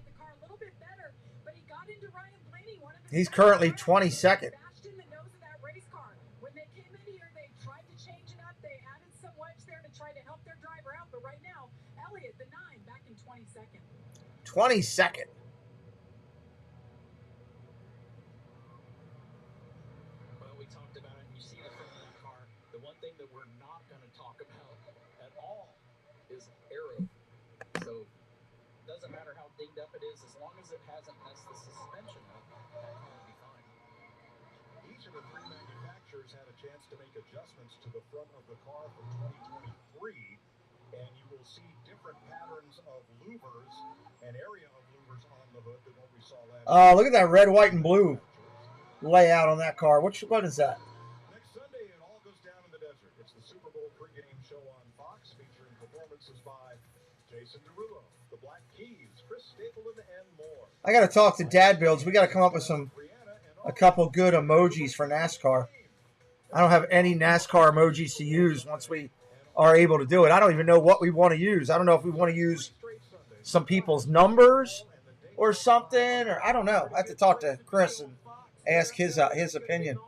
He's currently 22nd. When they came in here, they tried to change it up. They added some wedge there to try to help their driver out. But right now, Elliott, the 9, back in 22nd. 22nd. Well, we talked about it, and you see the front of that car. The one thing that we're not going to talk about at all is aero. So it doesn't matter how dinged up it is, as long as it hasn't messed the suspension up, that car will be fine. Each of the three manufacturers had a chance to make adjustments to the front of the car for 2023, and you will see different patterns of louvers and area of louvers on the hood than what we saw last year. Look at that red, white, and blue layout on that car. What is that? Next Sunday, it all goes down in the desert. It's the Super Bowl pregame show on Fox, featuring performances by Jason Derulo, the Black Keys, Chris Stapleton, and more. I got to talk to Dad Builds. We got to come up with a couple good emojis for NASCAR. I don't have any NASCAR emojis to use once we are able to do it. I don't even know what we want to use. I don't know if we want to use some people's numbers or something, or I don't know. I have to talk to Chris and ask his opinion.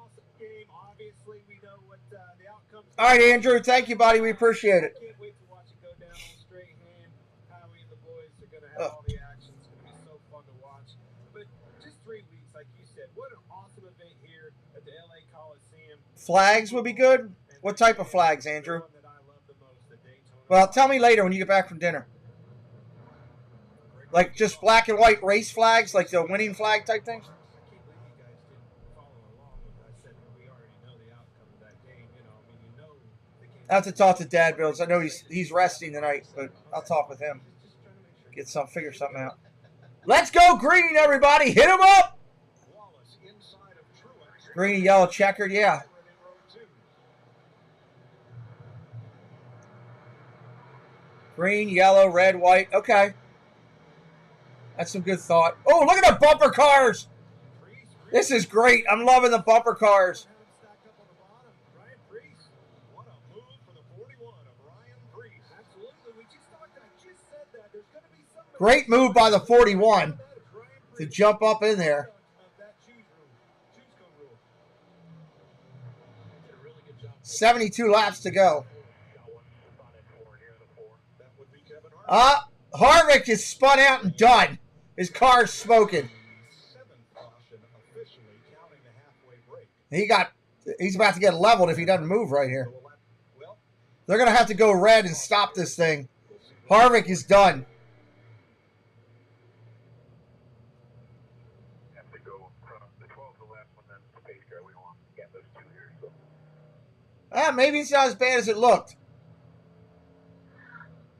All right, Andrew. Thank you, buddy. We appreciate it. Can't wait to watch it go down on straight hand. Howie and the boys are going to have all the action. It's going to be so fun to watch. But just 3 weeks, like you said, what an awesome event here at the LA Coliseum. Flags would be good. What type of flags, Andrew? Well, tell me later when you get back from dinner. Like just black and white race flags, like the winning flag type things? I have to talk to Dad Builds. I know he's resting tonight, but I'll talk with him. Figure something out. Let's go green, everybody. Hit him up. Green and yellow checkered, yeah. Green, yellow, red, white. Okay. That's some good thought. Oh, look at the bumper cars. This is great. I'm loving the bumper cars. Great move by the 41 to jump up in there. 72 laps to go. Harvick is spun out and done. His car's smoking. He's about to get leveled if he doesn't move right here. They're going to have to go red and stop this thing. Harvick is done. Have to go the 12's the last one, then the pace car. We don't want to get those two here. So. Maybe it's not as bad as it looked.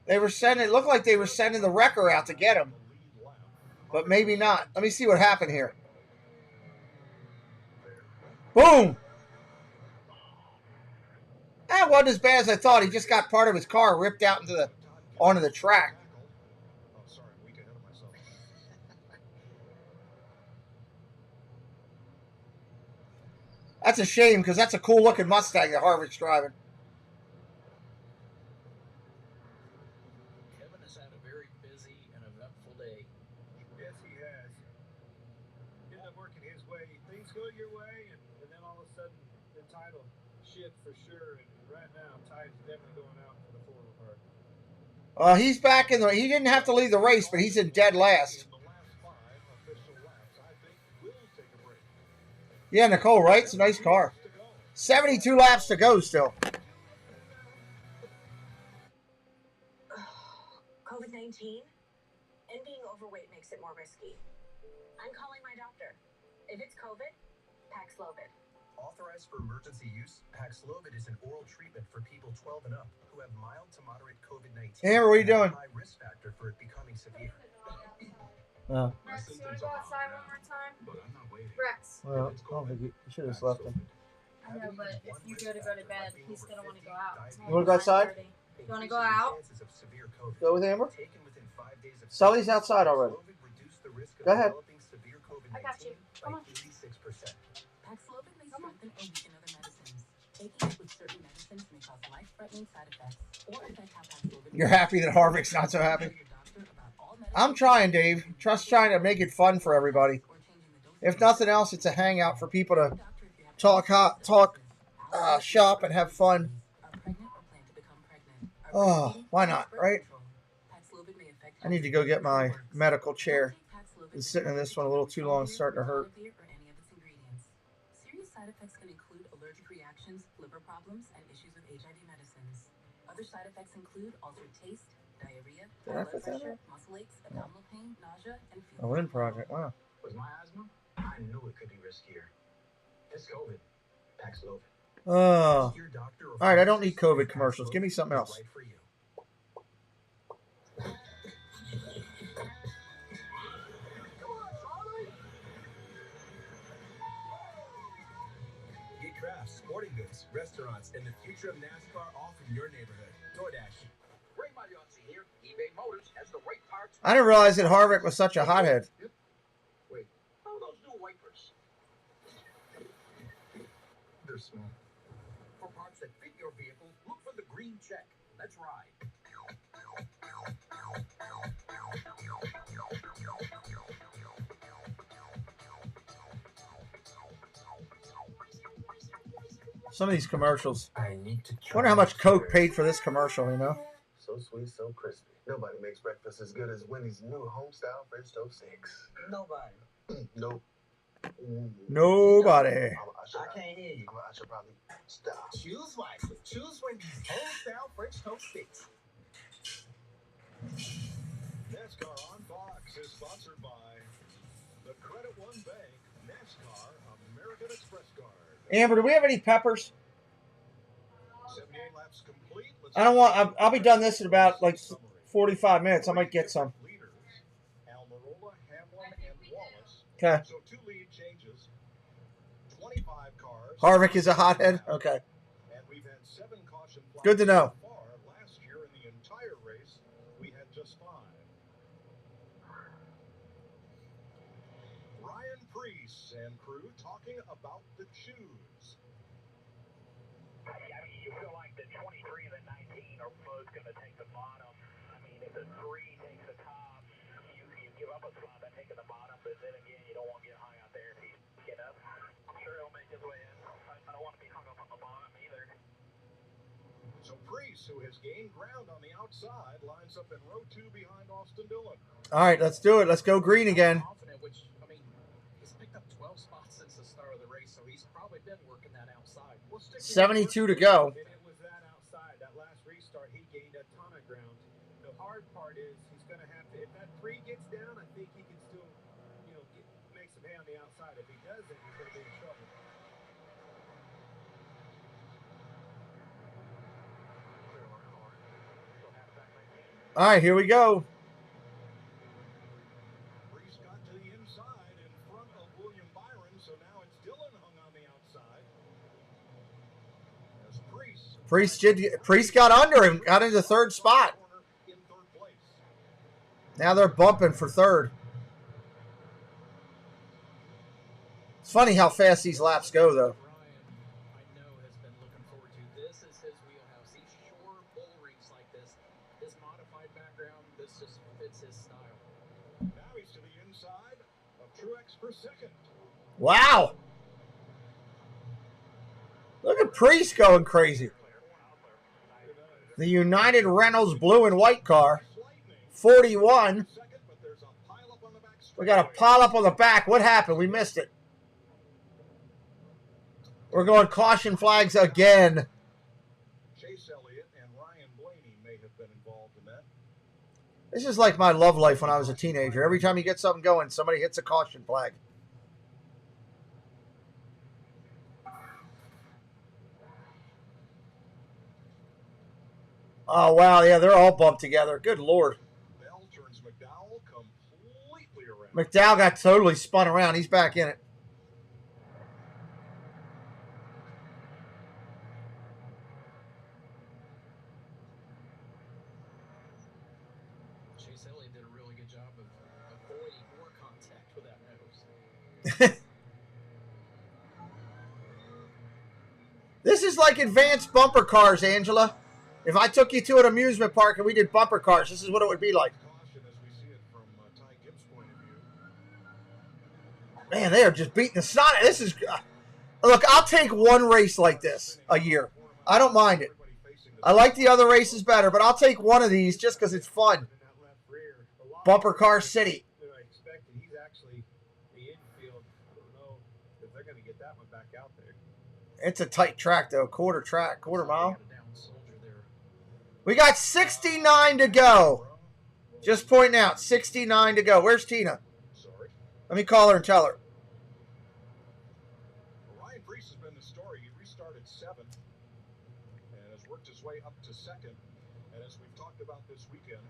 They were sending, it looked like they were sending the wrecker out to get him. But maybe not. Let me see what happened here. Boom! That wasn't as bad as I thought. He just got part of his car ripped out into onto the track. That's a shame because that's a cool looking Mustang that Harvick's driving. Kevin has had a very busy and eventful day. Yes, he has. Ended up working his way. Things go your way, and then all of a sudden the title shift for sure. And right now, Ty's definitely going out for the forward part. He's back in the. He didn't have to leave the race, but he's in dead last. Yeah, Nicole, right? It's a nice car. 72 laps to go still. COVID-19 and being overweight makes it more risky. I'm calling my doctor. If it's COVID, Paxlovid. Authorized for emergency use, Paxlovid is an oral treatment for people 12 and up who have mild to moderate COVID-19. Amber, what are you doing? High risk factor for it becoming severe. Oh. Rex, you want to go outside one more time? Rex. Well, I don't think you should have just left him. I know, but if you go to bed, he's going to want to go out. You want to go outside? You want to go out? Go with Amber? Sully's outside already. Go ahead. I got you. Come on. Paxlovid may strengthen or weaken other medicines. Taking it with certain medicines may cause life-threatening side effects or affect how Paxlovid. You're happy that Harvick's not so happy? I'm trying, Dave. Just trying to make it fun for everybody. If nothing else, it's a hangout for people to talk shop and have fun. Oh, why not, right? I need to go get my medical chair. Been sitting in this one a little too long, it's starting to hurt. Serious side effects can include allergic reactions, liver problems, and issues with HIV medicines. Other side effects include altered taste, diarrhea, high blood pressure, muscle aches, abdominal pain, nausea, and fever. A wind project, wow. Was my asthma? I knew it could be riskier. It's COVID. Paxlovid. Oh. All right, I don't need COVID commercials. Give me something else. Get crafts, sporting goods, restaurants, and the future of NASCAR all from your neighborhood. DoorDash. Ray Magliozzi here. eBay Motors has the right parts. I didn't realize that Harvick was such a hothead. Wait, how are those new wipers? They're small. For parts that fit your vehicle, look for the green check. Let's ride. Some of these commercials. Wonder how much Coke paid for this commercial, you know? So sweet, so crispy. Nobody makes breakfast as good as Wendy's new home-style French toast sticks. Nobody. Nope. Nobody. I can't hear you. I should probably stop. Choose wisely. Choose Wendy's home-style French toast sticks. NASCAR on Fox is sponsored by the Credit One Bank, NASCAR American Express Card. Amber, do we have any peppers? 78 laps complete. I don't want. I'll be done this in about like 45 minutes. I might get some. Almirola, Hamlin, and Wallace. Okay. So 2 lead changes. 25 cars. Harvick is a hothead. Okay. And we've had 7 caution flags. Good to know. So far. Last year in the entire race, we had just 5. Ryan Preece and crew talking about the choose. I mean, you feel like the 23 and the 19 are both going to take the bottom. I mean, if the 3 takes the top, you give up a spot by taking the bottom, but then again, you don't want to get high out there if he's get up. I'm sure he'll make his way in. I don't want to be hung up on the bottom either. So Preece, who has gained ground on the outside, lines up in row 2 behind Austin Dillon. All right, let's do it. Let's go green again. Which, I mean, he's picked up 12 spots since the start of the race, so he's probably been working that outside. 72 to go. It was that outside. That last to have to. If that 3 gets down, I think he can still, make some hay on the outside. If he doesn't, he's going to be in trouble. All right, here we go. Priest got to the inside in front of William Byron, so now it's Dillon hung on the outside. As Priest got under him, got into third spot. Now they're bumping for third. It's funny how fast these laps go, though. I know has been looking forward to. This is his wheelhouse. He's sure bull rinks like this. His modified background, this just fits his style. Now he's to the inside of Truex for second. Wow. Look at Priest going crazy. The United Reynolds blue and white car. 41. We got a pile up on the back. What happened? We missed it. We're going caution flags again. Chase Elliott and Ryan Blaney may have been involved in that. This is like my love life when I was a teenager. Every time you get something going, somebody hits a caution flag. Oh, wow. Yeah, they're all bumped together. Good Lord. Bell turns McDowell completely around. McDowell got totally spun around. He's back in it. Chase Elliott did a really good job of avoiding more contact with that nose. This is like advanced bumper cars, Angela. If I took you to an amusement park and we did bumper cars, this is what it would be like. Man, they are just beating the snot. This is... Look, I'll take one race like this a year. I don't mind it. I like the other races better, but I'll take one of these just because it's fun. Bumper Car City. He's actually the infield. I don't know if they're going to get that one back out there. It's a tight track, though. Quarter mile. We got 69 to go. Just pointing out, 69 to go. Where's Tina? Let me call her and tell her. Ryan Priest has been the story. He restarted 7th and has worked his way up to 2nd. And as we've talked about this weekend,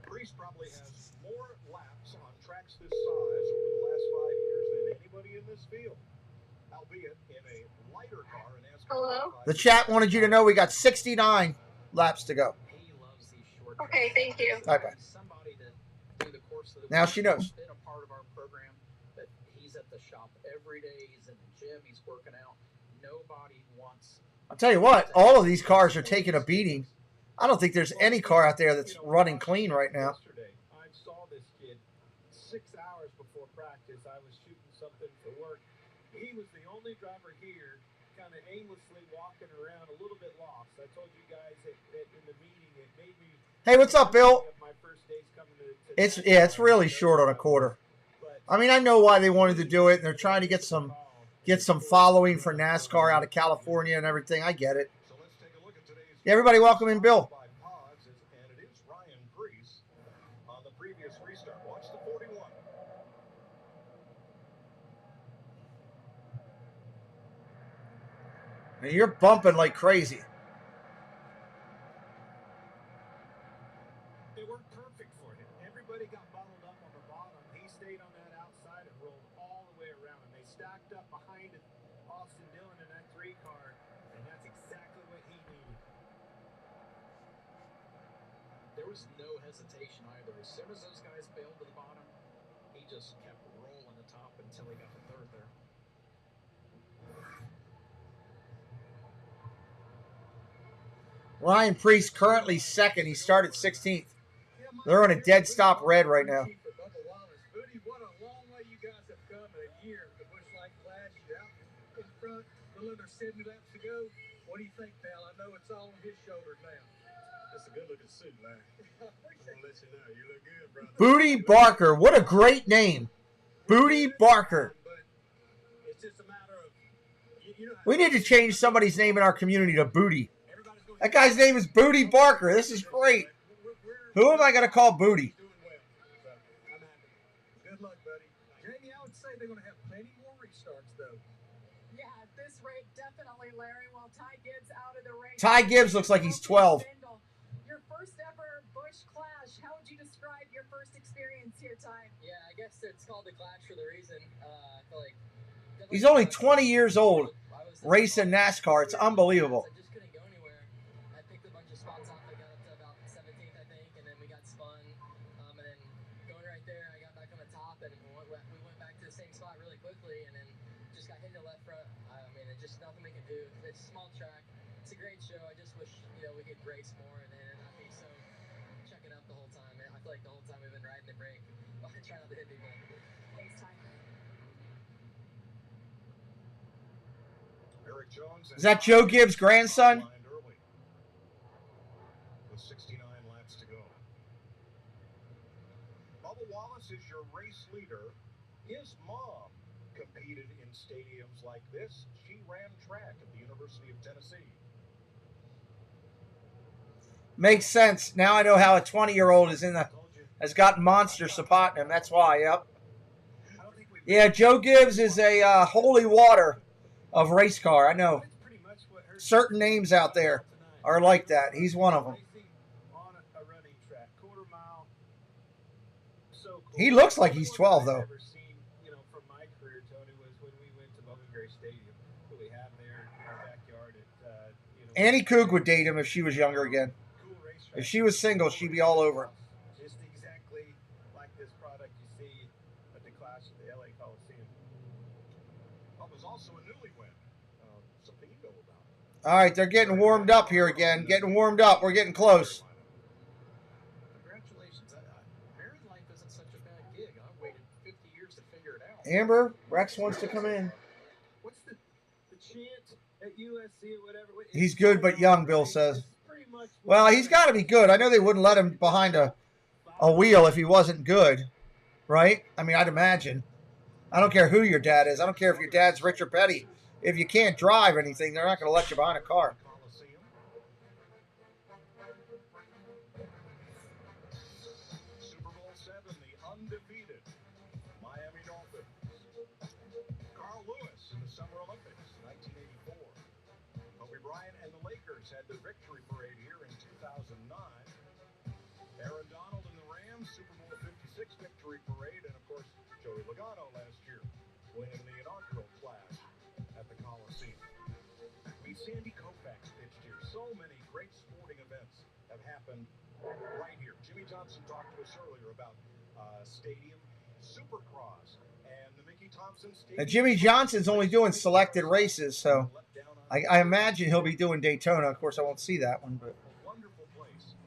Priest probably has more laps on tracks this size over the last 5 years than anybody in this field, albeit in a lighter car. Hello? The chat wanted you to know we got 69 laps to go. Okay, thank you. Okay. Now she knows. Been a part of our program, but he's at the shop every day. He's in the gym. He's working out. Nobody wants. I'll tell you what, all of these cars are taking a beating. I don't think there's any car out there that's running clean right now. I saw this kid 6 hours before practice. I was shooting something for work. He was the only driver here kind of aimlessly walking around, a little bit lost. I told you guys that in the meeting, it made me... Hey, what's up, Bill? My first days coming to It's really short on a quarter. I mean, I know why they wanted to do it, and they're trying to get some following for NASCAR out of California and everything. I get it. Yeah, everybody welcome in Bill. And it is Ryan Priest on the previous restart. Watch the 41. And you're bumping like crazy. It worked perfect for him. Everybody got bottled up on the bottom. He stayed on that outside and rolled all the way around. And they stacked up behind Austin Dillon in that 3 car, and that's exactly what he needed. There was no hesitation either. As soon as those guys bailed to the bottom, he just kept rolling the top until he got to 3rd there. Ryan Priest currently 2nd. He started 16th. They're on a dead stop red right now. Booty, what a long way you guys have come in a year. The Busch Light Flash, you're out in front, a little under 70 laps to go. What do you think, pal? I know it's all on his shoulders now. That's a good looking suit, man. I want to let you know, you look good, brother. Booty Barker. What a great name. Booty Barker. It's just a matter of, We need to change somebody's name in our community to Booty. That guy's name is Booty Barker. This is great. Who am I going to call Booty? Doing well, so I'm happy. Good luck, buddy. Jamie, I would say they're going to have plenty more restarts, though. Yeah, at this rate, definitely, Larry. Well, Ty Gibbs out of the race. Ty Gibbs looks like he's 12. Your first ever Busch Clash. How would you describe your first experience here, Ty? Yeah, I guess it's called the Clash for the reason. I feel like He's only 20 years old, racing NASCAR. It's unbelievable. I just couldn't go anywhere. I picked a bunch of spots off. I got up to about 17th, I think, and then we got spun. And then going right there, I got back on the top, and we went back to the same spot really quickly, and then just got hit in the left front. I mean, it's just nothing we can do. It's a small track. It's a great show. I just wish we could race more and not be so checking up the whole time. I feel like the whole time we've been riding the brake. Try not to hit people. Thanks, Ty. Eric Jones Is that Joe Gibbs' grandson? With 69 laps to go. Bubba Wallace is your race leader. His mom competed in stadiums like this. She ran track at the University of Tennessee. Makes sense. Now I know how a 20-year-old has got monster supporting him. That's why, yep. Yeah, Joe Gibbs is a holy water of race car. I know. Certain names out there are like that. He's one of them. He looks like he's 12, though. From my career, Tony, was when we went to Bowman Gray Stadium that we have there in our backyard. Annie Coog would date him if she was younger again. If she was single, she'd be all over him. Just exactly like this product you see at the Clash at the LA Coliseum. Bubba's also a newlywed. Something you know about. All right, they're getting warmed up here again. Getting warmed up. We're getting close. Congratulations. Married life isn't such a bad gig. I waited 50 years to figure it out. Amber, Rex wants to come in. What's the chant at USC or whatever? He's good but young, Bill says. Well, he's got to be good. I know they wouldn't let him behind a wheel if he wasn't good, right? I mean, I'd imagine. I don't care who your dad is. I don't care if your dad's rich or petty. If you can't drive anything, they're not going to let you behind a car. Super Bowl VII, the undefeated Miami Dolphins. Carl Lewis in the Summer Olympics, 1984. Kobe Bryant and the Lakers had the victory parade here in 2009. Aaron Donald and the Rams, Super Bowl 56 victory parade, and of course, Joey Logano last year, winning the inaugural clash at the Coliseum. Meet Sandy Koufax pitched here. So many great sporting events have happened right here. Jimmy Johnson talked to us earlier about Stadium Supercross and the Mickey Thompson Stadium. Now, Jimmy Johnson's only doing selected races, so I imagine he'll be doing Daytona. Of course, I won't see that one, but. Wonderful place.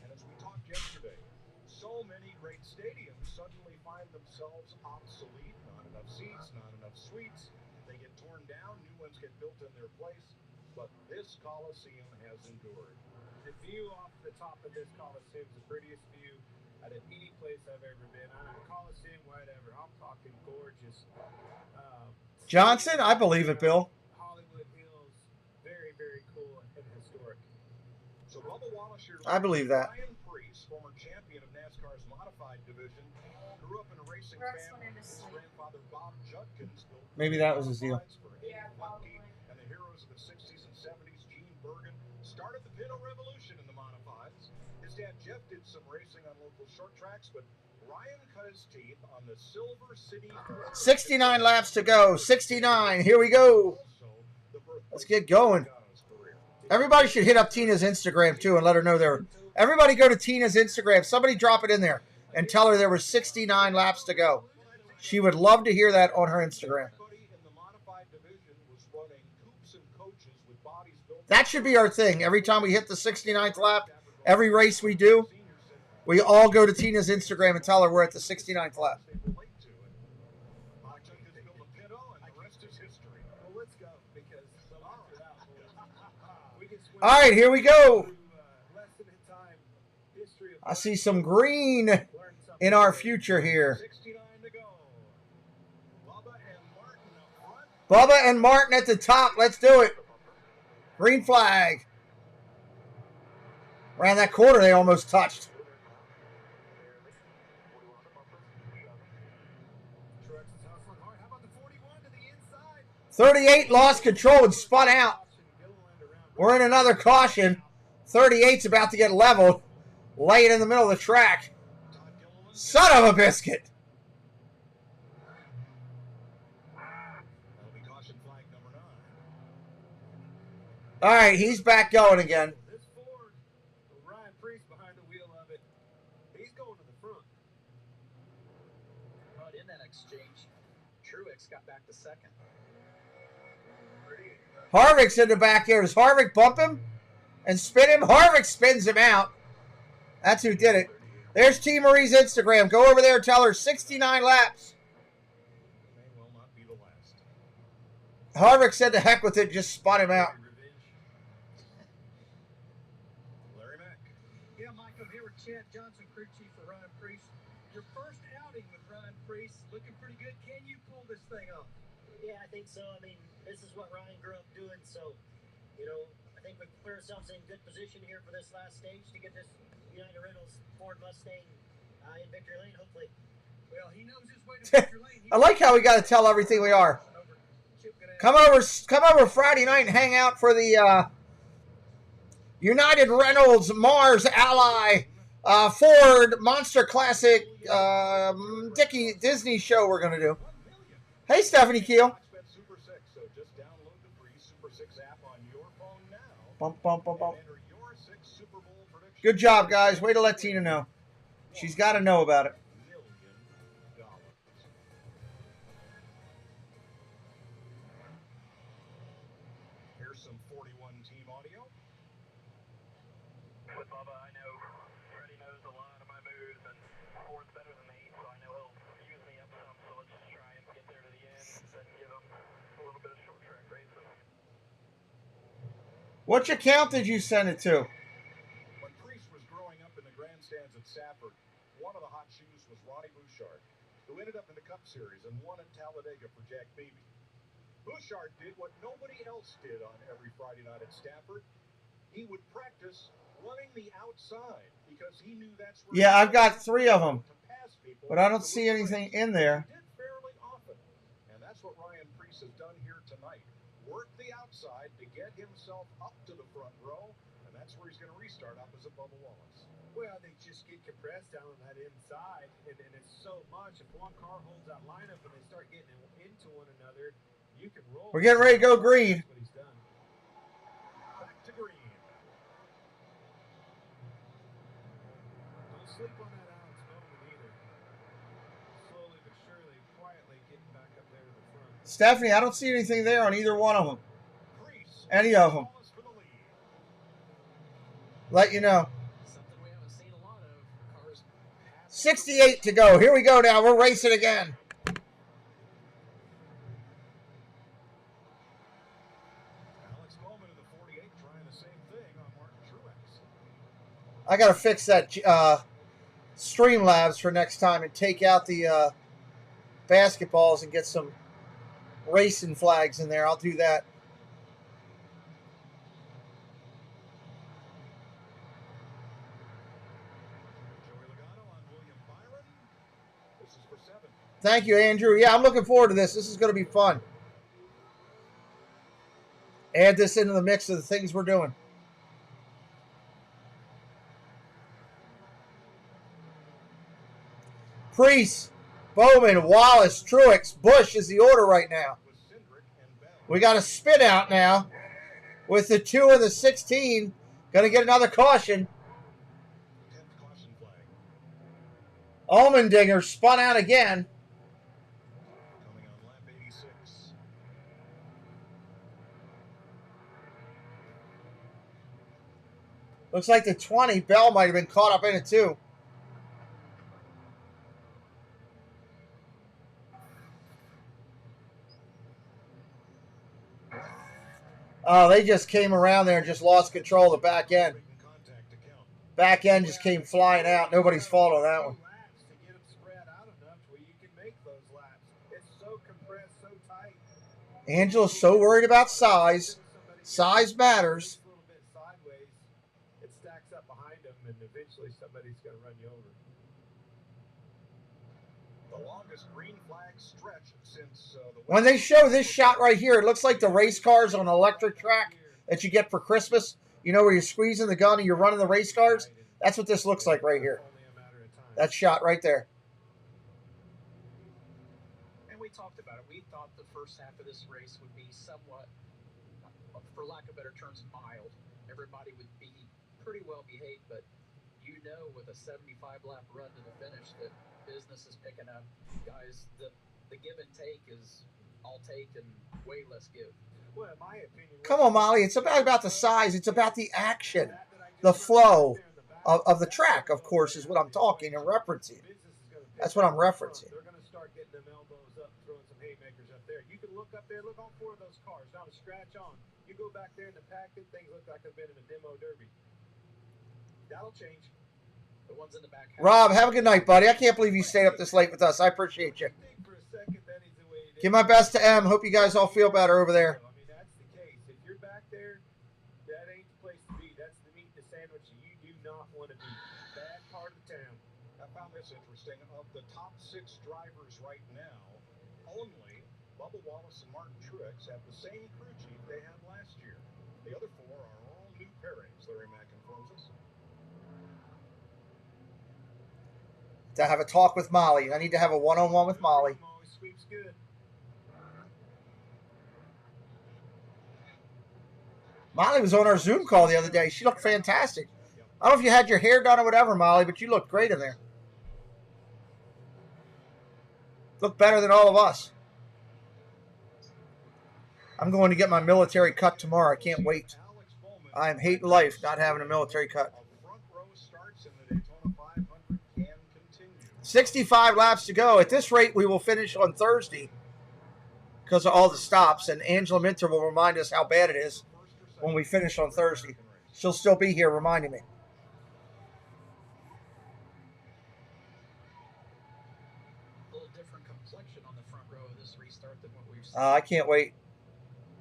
And as we talked yesterday, so many great stadiums suddenly find themselves obsolete. Not enough seats, not enough suites. They get torn down, new ones get built in their place. But this Coliseum has endured. The view off the top of this Coliseum is the prettiest view out of any place I've ever been. I don't know, Coliseum, whatever. I'm talking gorgeous. Johnson? I believe it, Bill. Hollywood Hills, very, very cool and historic. So Bubba Wallace, I believe that. Ryan Preece, former champion of NASCAR's modified division, grew up in a racing family. His grandfather Bob Judkins built Maybe that was his deal. for Abe Lemke and the heroes of the 60s and 70s. Gene Bergen started the Pinto Revolution in the modifieds. His dad Jeff did some racing on local short tracks, but Ryan cut his teeth on the Silver City. 69 laps to go. 69. Here we go. Let's get going. Everybody should hit up Tina's Instagram, too, and let her know there. Everybody go to Tina's Instagram. Somebody drop it in there and tell her there were 69 laps to go. She would love to hear that on her Instagram. That should be our thing. Every time we hit the 69th lap, every race we do, we all go to Tina's Instagram and tell her we're at the 69th lap. All right, here we go. I see some green in our future here. Bubba and Martin at the top. Let's do it. Green flag. Around that corner, they almost touched. Truex is hustling hard. How about the 41 to the inside? 38 lost control and spun out. We're in another caution. 38's about to get leveled. Laying in the middle of the track. Son of a biscuit. All right, he's back going again. This Ford, Ryan Priest behind the wheel of it. He's going to the front. But in that exchange, Truex got back to second. Harvick's in the back here. Does Harvick bump him and spin him? Harvick spins him out. That's who did it. There's T. Marie's Instagram. Go over there and tell her 69 laps. Harvick said to heck with it, just spun him out. Larry Mack. Yeah, Mike, I'm here with Chad Johnson, crew chief for Ryan Priest. Your first outing with Ryan Priest, looking pretty good. Can you pull this thing off? Yeah, I think so. I mean, this is what Ryan grew up doing, so, you know, I think we put ourselves in good position here for this last stage to get this United Rentals Ford Mustang in victory lane, hopefully. Well, he knows his way to victory lane. I like how we got to tell everything we are. Come over Friday night and hang out for the United Rentals Mars Ally Ford Monster Classic Disney show we're going to do. Hey, Stephanie Keel. Bump, bump, bump, bump. Good job, guys. Way to let Tina know. She's got to know about it. Here's some 41 team audio. With Bubba, I know Freddie knows a lot of my moves, and Ford's better than me, so I know he'll use me up some. So let's just try and get there to the end, then give him a little bit of short track racing. Which account did you send it to? When Priest was growing up in the grandstands at Safford, one of the hot shoes was Ronnie Bouchard, who ended up in the Cup Series and won at Talladega for Jack Beebe. Bouchard did what nobody else did on every Friday night at Stafford. He would practice running the outside because he knew that's where. Yeah, I've got 3 of them, but I don't see anything in there. He did fairly often, and that's what Ryan Priest has done here tonight. Work the outside to get himself up to the front row, and that's where he's going to restart opposite Bubba Wallace. Well, they just get compressed down on that inside, and it's so much. If one car holds that lineup and they start getting into one another, you can roll. We're getting ready to go green. That's what he's done. Back to green. Don't sleep on that Alex Bowman either. Slowly but surely, quietly getting back up there to the front. Stephanie, I don't see anything there on either one of them. Any of them. Let you know. 68 to go. Here we go now. We're racing again. Alex Bowman in the 48 trying the same thing on Martin Truex. I got to fix that Streamlabs for next time and take out the basketballs and get some racing flags in there. I'll do that. Thank you, Andrew. Yeah, I'm looking forward to this. This is going to be fun. Add this into the mix of the things we're doing. Priest, Bowman, Wallace, Truex, Busch is the order right now. We got a spin out now with the 2 and the 16. Going to get another caution. Allmendinger spun out again. Looks like the 20, Bell might have been caught up in it too. Oh, they just came around there and just lost control of the back end. Back end just came flying out. Nobody's fault on that one. Angela's so worried about size. Size matters. It stacks up behind him, and eventually somebody's going to run you over. The longest green flag stretch since when they show this shot right here, it looks like the race cars on an electric track that you get for Christmas. You know, where you're squeezing the gun and you're running the race cars? That's what this looks like right here. That shot right there. And we talked about it. We thought the first half of this race would be somewhat, for lack of better terms, mild. Everybody would be pretty well behaved, but you know with a 75-lap run to the finish that business is picking up. Guys, the give and take is all take and way less give. Well, in my opinion, come on, Molly. It's about the size. It's about the action, the flow of the track, of course, is what I'm talking and referencing. That's what I'm referencing. They're going to start getting them elbows up, throwing some haymakers up there. You can look up there, look all four of those cars, not a scratch on. You go back there in the pack, and things look like they've been in a demo derby. That'll change. The ones in the back. Rob, have a good night, buddy. I can't believe you stayed up this late with us. I appreciate you. Give my best to M. Hope you guys all feel better over there. I mean, that's the case. If you're back there, that ain't the place to be. That's the meat and the sandwich you do not want to be. Bad part of town. I found this interesting. Of the top 6 drivers right now, only Bubba Wallace and Martin Truex have the same crew chief they had last year. The other 4 are all new pairings, Larry Mack informs us. To have a talk with Molly. I need to have a one-on-one with Molly. Always sweeps good. Molly was on our Zoom call the other day. She looked fantastic. I don't know if you had your hair done or whatever, Molly, but you looked great in there. Looked better than all of us. I'm going to get my military cut tomorrow. I can't wait. I am hating life not having a military cut. 65 laps to go. At this rate, we will finish on Thursday because of all the stops, and Angela Minter will remind us how bad it is when we finish on Thursday. She'll still be here reminding me. A little different complexion on the front row of this restart than what we've seen. I can't wait.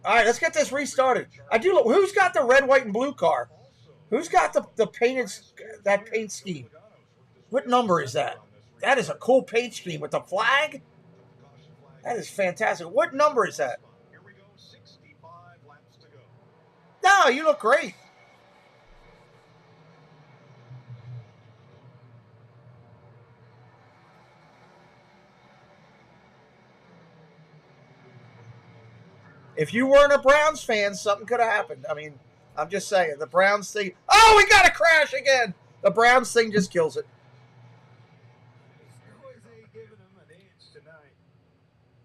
All right, let's get this restarted. I do. Who's got the red, white, and blue car? Who's got the painted paint scheme? What number is that? That is a cool paint scheme with the flag. That is fantastic. What number is that? No, you look great. If you weren't a Browns fan, something could have happened. I mean, I'm just saying. The Browns thing. Oh, we got a crash again. The Browns thing just kills it.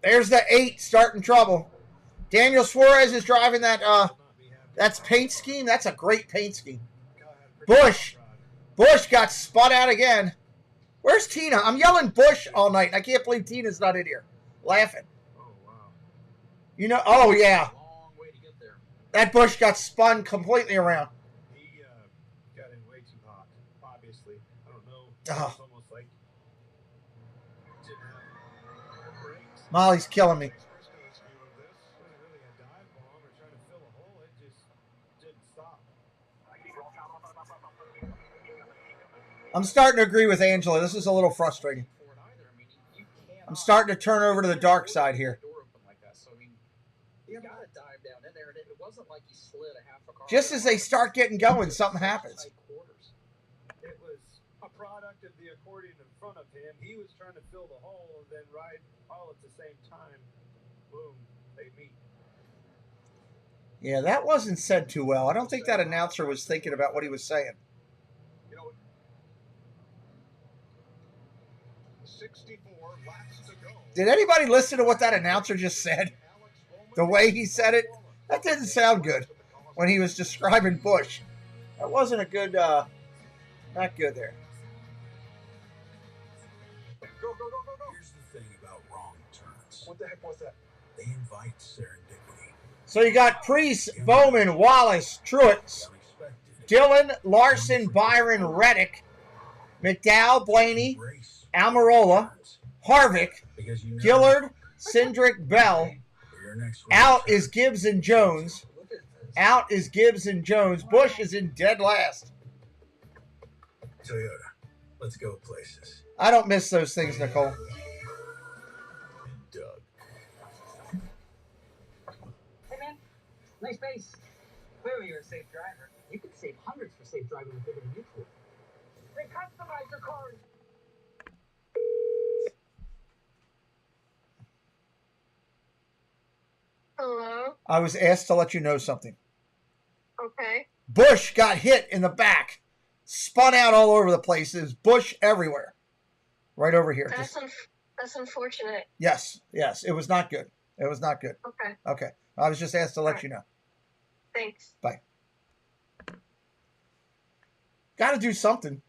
There's the 8 starting trouble. Daniel Suarez is driving that. That's paint scheme. That's a great paint scheme. Busch got spun out again. Where's Tina? I'm yelling Busch all night, and I can't believe Tina's not in here. Laughing. You know, oh, yeah. That Busch got spun completely around. He got in way too hot, obviously. I don't know. Oh. It's almost like didn't have brakes. Molly's killing me. I'm starting to agree with Angela. This is a little frustrating. I'm starting to turn over to the dark side here. Just as they start getting going, something happens. It was a product of the accordion in front of him. He was trying to fill the hole, and then right all at the same time, boom, they meet. Yeah, that wasn't said too well. I don't think that announcer was thinking about what he was saying. 64 laps to go. Did anybody listen to what that announcer just said? The way he said it? That didn't sound good when he was describing Busch. That wasn't a good, not good there. Here's the thing about wrong turns. What the heck was that? They invite serendipity. So you got Priest, Bowman, Wallace, Truex, Dillon, Larson, Byron, Reddick, McDowell, Blaney, Almirola, Harvick, Gillard, Cindric, Bell. Out is Gibbs and Jones. Out is Gibbs and Jones. Busch is in dead last. Toyota, let's go places. I don't miss those things, Nicole. Nice base. Clearly you're a safe driver. You could save hundreds for safe driving with Liberty Mutual. They customize your cars. Hello? I was asked to let you know something. Okay. Busch got hit in the back. Spun out all over the place. There's Busch everywhere. Right over here. That's unfortunate. Yes. It was not good. It was not good. Okay. I was just asked to let you know. Thanks. Bye. Got to do something.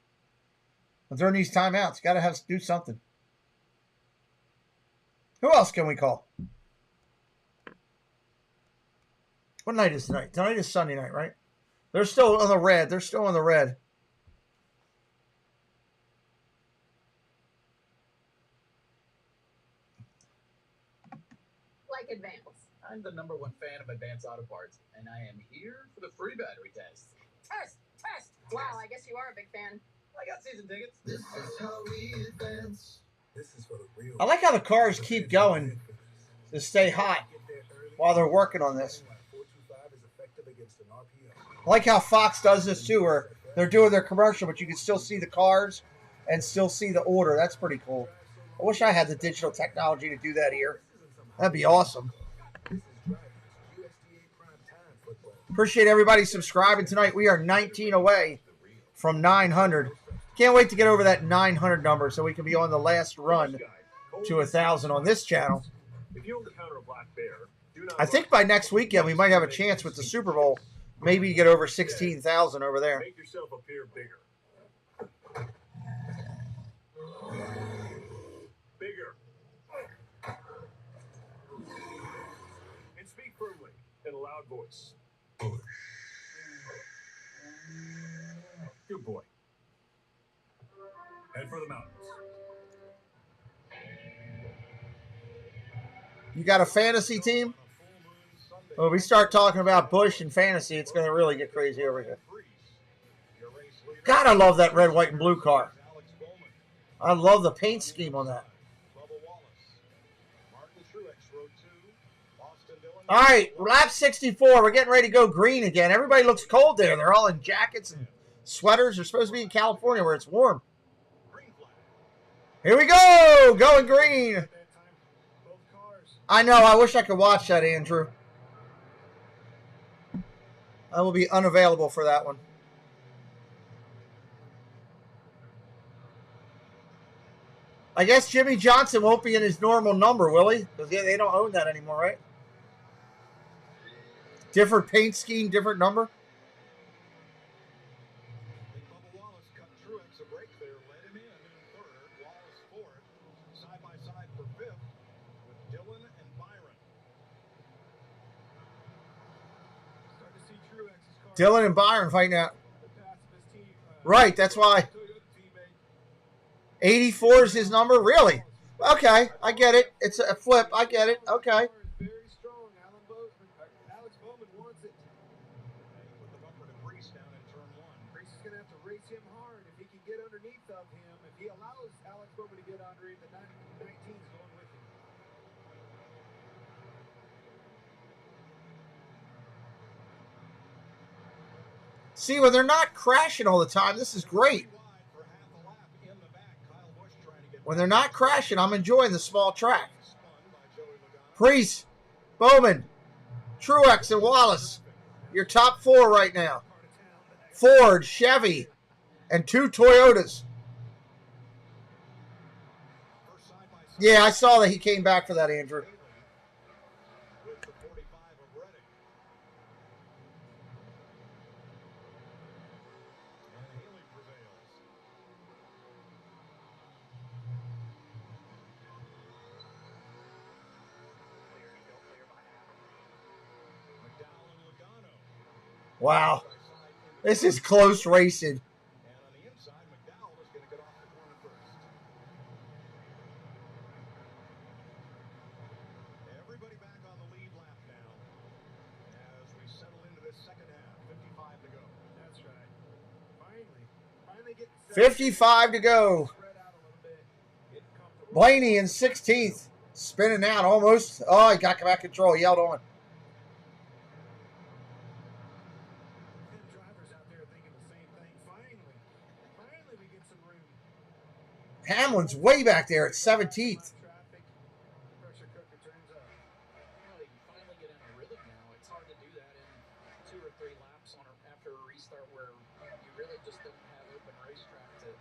During these timeouts, got to have to do something. Who else can we call? What night is tonight? Tonight is Sunday night, right? They're still on the red. They're still on the red. Like Advance. I'm the #1 fan of Advance Auto Parts, and I am here for the free battery test. Test! Wow, I guess you are a big fan. I got season tickets. This is how we advance. This is for the real. I like how the cars keep going to stay hot while they're working on this. I like how Fox does this too, where they're doing their commercial, but you can still see the cars and still see the order. That's pretty cool. I wish I had the digital technology to do that here. That'd be awesome. Appreciate everybody subscribing tonight. We are 19 away from 900. Can't wait to get over that 900 number so we can be on the last run to 1,000 on this channel. I think by next weekend we might have a chance with the Super Bowl. Maybe get over 16,000 over there. Make yourself appear bigger. Bigger. And speak firmly in a loud voice. Good boy. And for the mountains. You got a fantasy team? When we start talking about Busch and fantasy, it's going to really get crazy over here. God, I love that red, white, and blue car. I love the paint scheme on that. All right, lap 64. We're getting ready to go green again. Everybody looks cold there. They're all in jackets and sweaters. They're supposed to be in California where it's warm. Here we go. Going green. I know. I wish I could watch that, Andrew. I will be unavailable for that one. I guess Jimmy Johnson won't be in his normal number, will he? Because they don't own that anymore, right? Different paint scheme, different number. Bubba Wallace cut Truex a break there, led him in third, Wallace fourth, side by side for fifth with Dillon and Byron. Start to see Truex's car. Dillon and Byron fighting out. Right, that's why. 84 is his number? Really? Okay, I get it. It's a flip. I get it. Okay. Very strong. Alex Bowman wants it. Put the bumper to Brees down in turn one. Brees is going to have to race him hard if he can get underneath of him. If he allows Alex Bowman to get under him, the 19 is going with him. See, when they're not crashing all the time, this is great. When they're not crashing, I'm enjoying the small track. Priest, Bowman, Truex, and Wallace. Your top four right now. Ford, Chevy, and 2 Toyotas. Yeah, I saw that he came back for that, Andrew. Wow. This is close racing. And on the inside, McDowell is going to get off the corner first. Everybody back on the lead lap now as we settle into this second half. 55 to go. That's right. Finally getting 55 to go. Blaney in 16th. Spinning out almost. Oh, he got back control. He held on. Hamlin's way back there at 17th. Pressure cooker turns up. Well, you finally get in a rhythm now. It's hard to do that in 2 or 3 laps after a restart where you really just don't have open racetrack to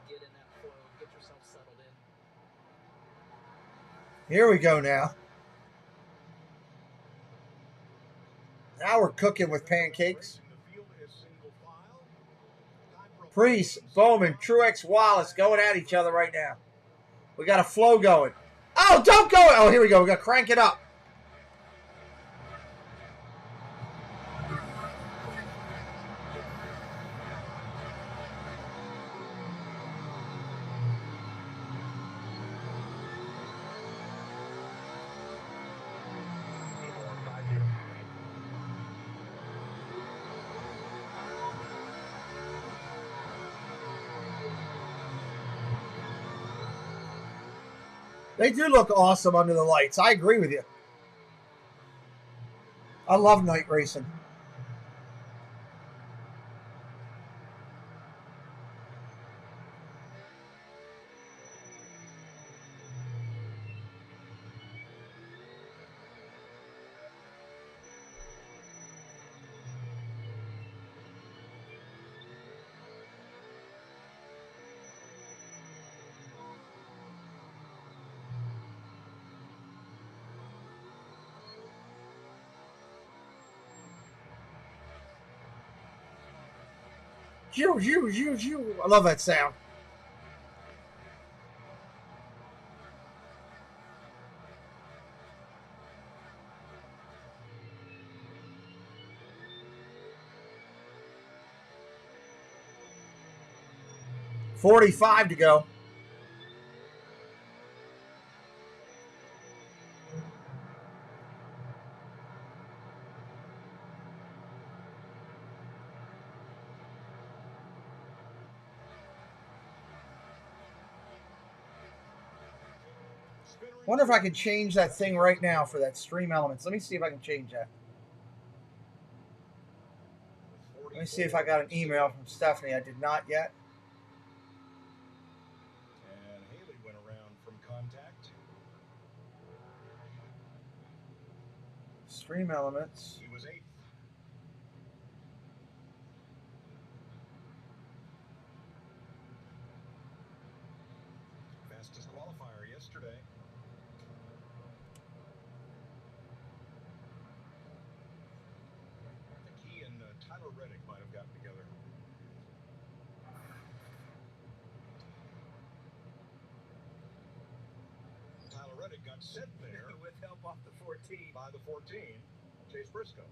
get in that flow, get yourself settled in. Here we go now. Now we're cooking with pancakes. Priest, Bowman, Truex, Wallace going at each other right now. We got a flow going. Oh, don't go. Oh, here we go. We got to crank it up. They do look awesome under the lights. I agree with you. I love night racing. I love that sound. .45 to go. Wonder if I can change that thing right now for that stream elements. Let me see if I can change that. Let me see if I got an email from Stephanie. I did not yet. And Haley went around from contact. Stream elements. He was 8th. Fastest qualifier yesterday. I think he and Tyler Reddick might have gotten together. Tyler Reddick got sent there with help off the 14. By the 14, Chase Briscoe.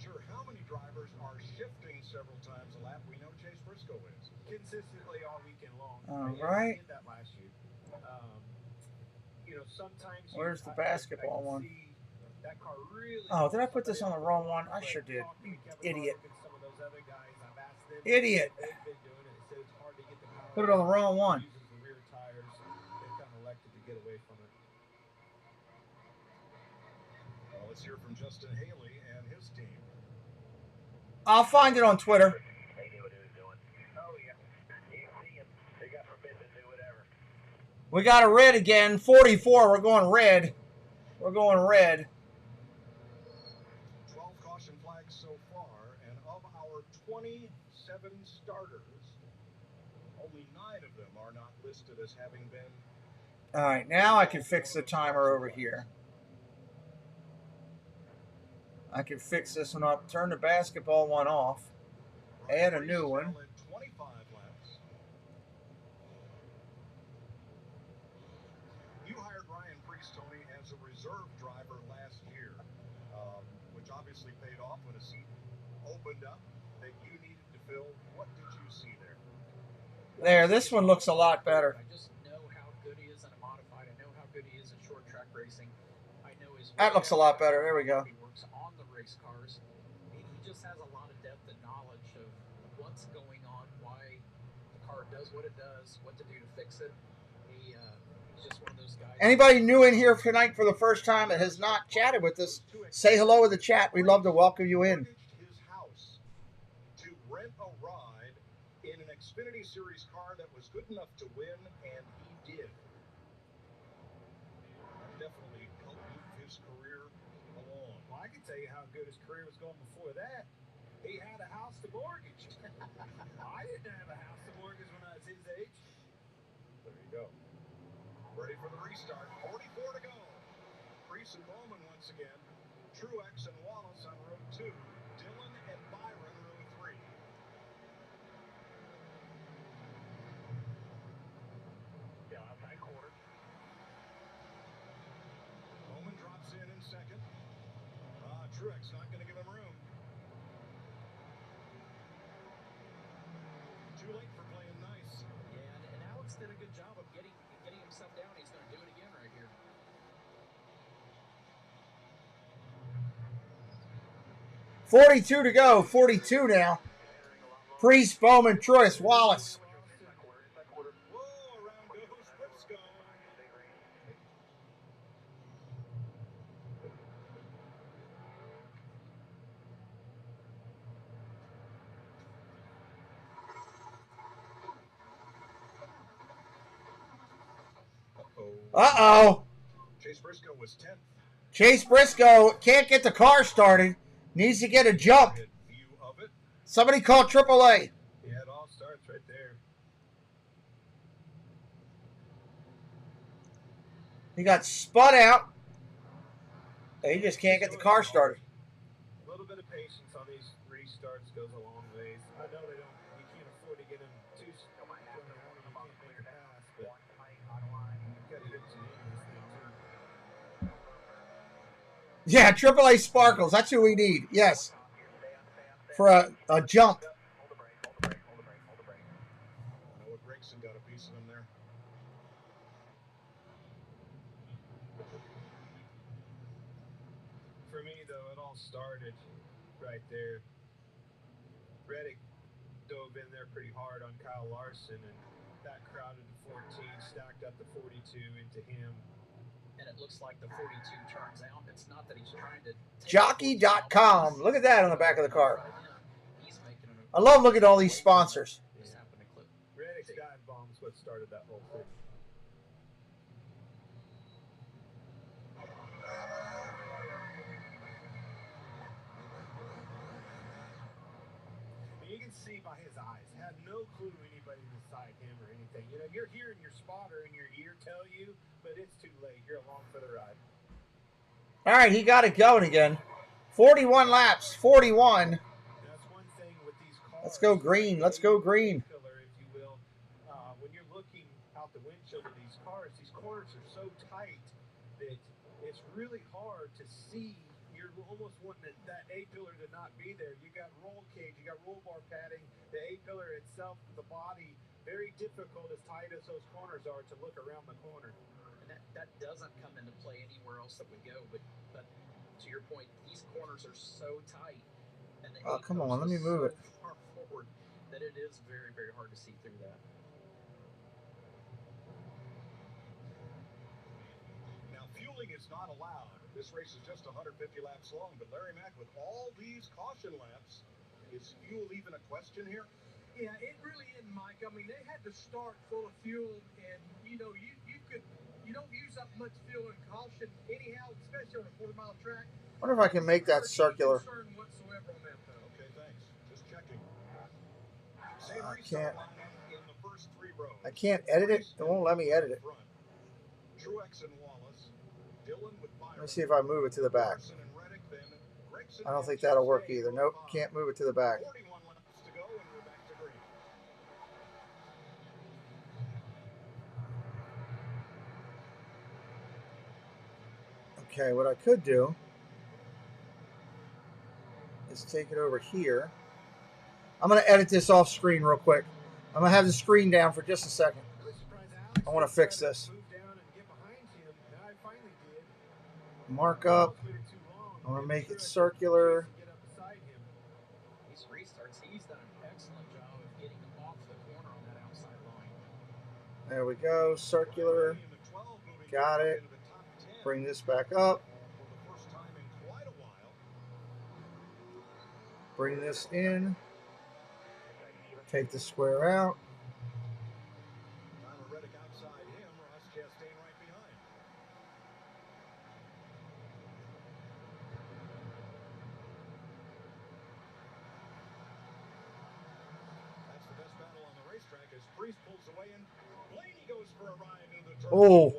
Sure how many drivers are shifting several times a lap. We know Chase Briscoe is. Consistently all weekend long. All right. I did that last year. You know, sometimes where's the basketball one? That car really Did I put this on the wrong one? I sure did. You idiot. Idiot. Put it on the wrong one. Well, let's hear from Justin Haley and his team. I'll find it on Twitter. They knew what he was doing. Oh, yeah. You see him. They got forbidden to do whatever. We got a red again. 44. We're going red. We're going red. 12 caution flags so far, and of our 27 starters, only 9 of them are not listed as having been. All right, now I can fix the timer over here. I can fix this one up, turn the basketball one off, add a new one. You hired Ryan Priest, Tony, as a reserve driver last year, which obviously paid off when a seat opened up that you needed to fill. What did you see there? There, this one looks a lot better. I just know how good he is in good he is at short track racing. I know his That looks a lot better. There we go. he works on the race cars. He just has a lot of depth and knowledge of what's going on, why the car does what it does, what to do to fix it. He's just one of those guys. Anybody new in here tonight for the first time that has not chatted with us, say hello in the chat. We'd love to welcome you in. His house to rent a ride in an Xfinity Series car that was good enough to win, and he did. Definitely helped move his career along. Well, I can tell you how good his career was going before that. He had a house to mortgage. I didn't have a house to mortgage when I was his age. There you go. Ready for the restart. 44 to go. Priest and Bowman once again. Truex and Wallace on row 2. Dillon and Byron row 3. Yeah, outside quarter. Bowman drops in second. Truex not going to give him room. Too late for playing nice. Yeah, and Alex did a good job of getting himself down. He's going to do it again right here. $42 to go. 42 now. Priest, Bowman, Troyes, Wallace. Whoa, around goes Briscoe. Uh-oh. Chase Briscoe was 10th. Chase Briscoe can't get the car started. Needs to get a jump. View of it. Somebody call AAA. Yeah, it all starts right there. He got spun out. And he just can't get the car started. A little bit of patience on these restarts goes a long ways. I know they don't. You can't afford to get him too. You can't make a pass, but you got to get some in this thing too. Yeah, AAA Sparkles. That's who we need. Yes. For a jump. I know what Gregson got a piece of him there. For me, though, it all started right there. Reddick dove in there pretty hard on Kyle Larson, and that crowded the 14, stacked up the 42 into him. And it looks like the 42 turns out. It's not that he's trying to... Jockey.com. Look at that on the back of the car. I love looking at all these sponsors. Reddick's dive bomb's what started that whole thing. You can see by his eyes, had no clue anybody beside him or anything. You know, you're hearing your spotter in your ear tell you, but it's too late. You're along for the ride. All right, he got it going again. 41 laps. 41. That's one thing with these cars. Let's go green. Let's go green. If you will, when you're looking out the windshield of these cars, these corners are so tight that it's really hard to see. You're almost wanting that A-pillar to not be there. You got roll cage, you got roll bar padding. The A-pillar itself, the body, very difficult as tight as those corners are to look around the corner. And that doesn't come into play anywhere else that we go. But to your point, these corners are so tight. And the Come on, let me move it. so far forward that it is very, very hard to see through that. Now, fueling is not allowed. This race is just 150 laps long, but Larry Mack, with all these caution laps, is fuel even a question here? Yeah, it really isn't, Mike. I mean, they had to start full of fuel, and, you know, you don't use up much fuel in caution anyhow, especially on a 4-mile track. I wonder if I can make that circular. Whatsoever on that, though. Okay, thanks. Just checking. I can't. I can't edit it. It won't let me edit it. Truex and Wallace, Dillon with Byron. Let me see if I move it to the back. I don't think that'll work either. Nope, can't move it to the back. 41 laps to go, and we're back to green. Okay, what I could do is take it over here. I'm going to edit this off screen real quick. I'm going to have the screen down for just a second. I want to fix this. Move down and get behind him. Now finally did. Mark up. I'm going to make it circular. These restarts, he's done an excellent job of getting them off the corner on that outside line. There we go. Circular. Got it. Bring this back up. Bring this in. Take the square out. Oh.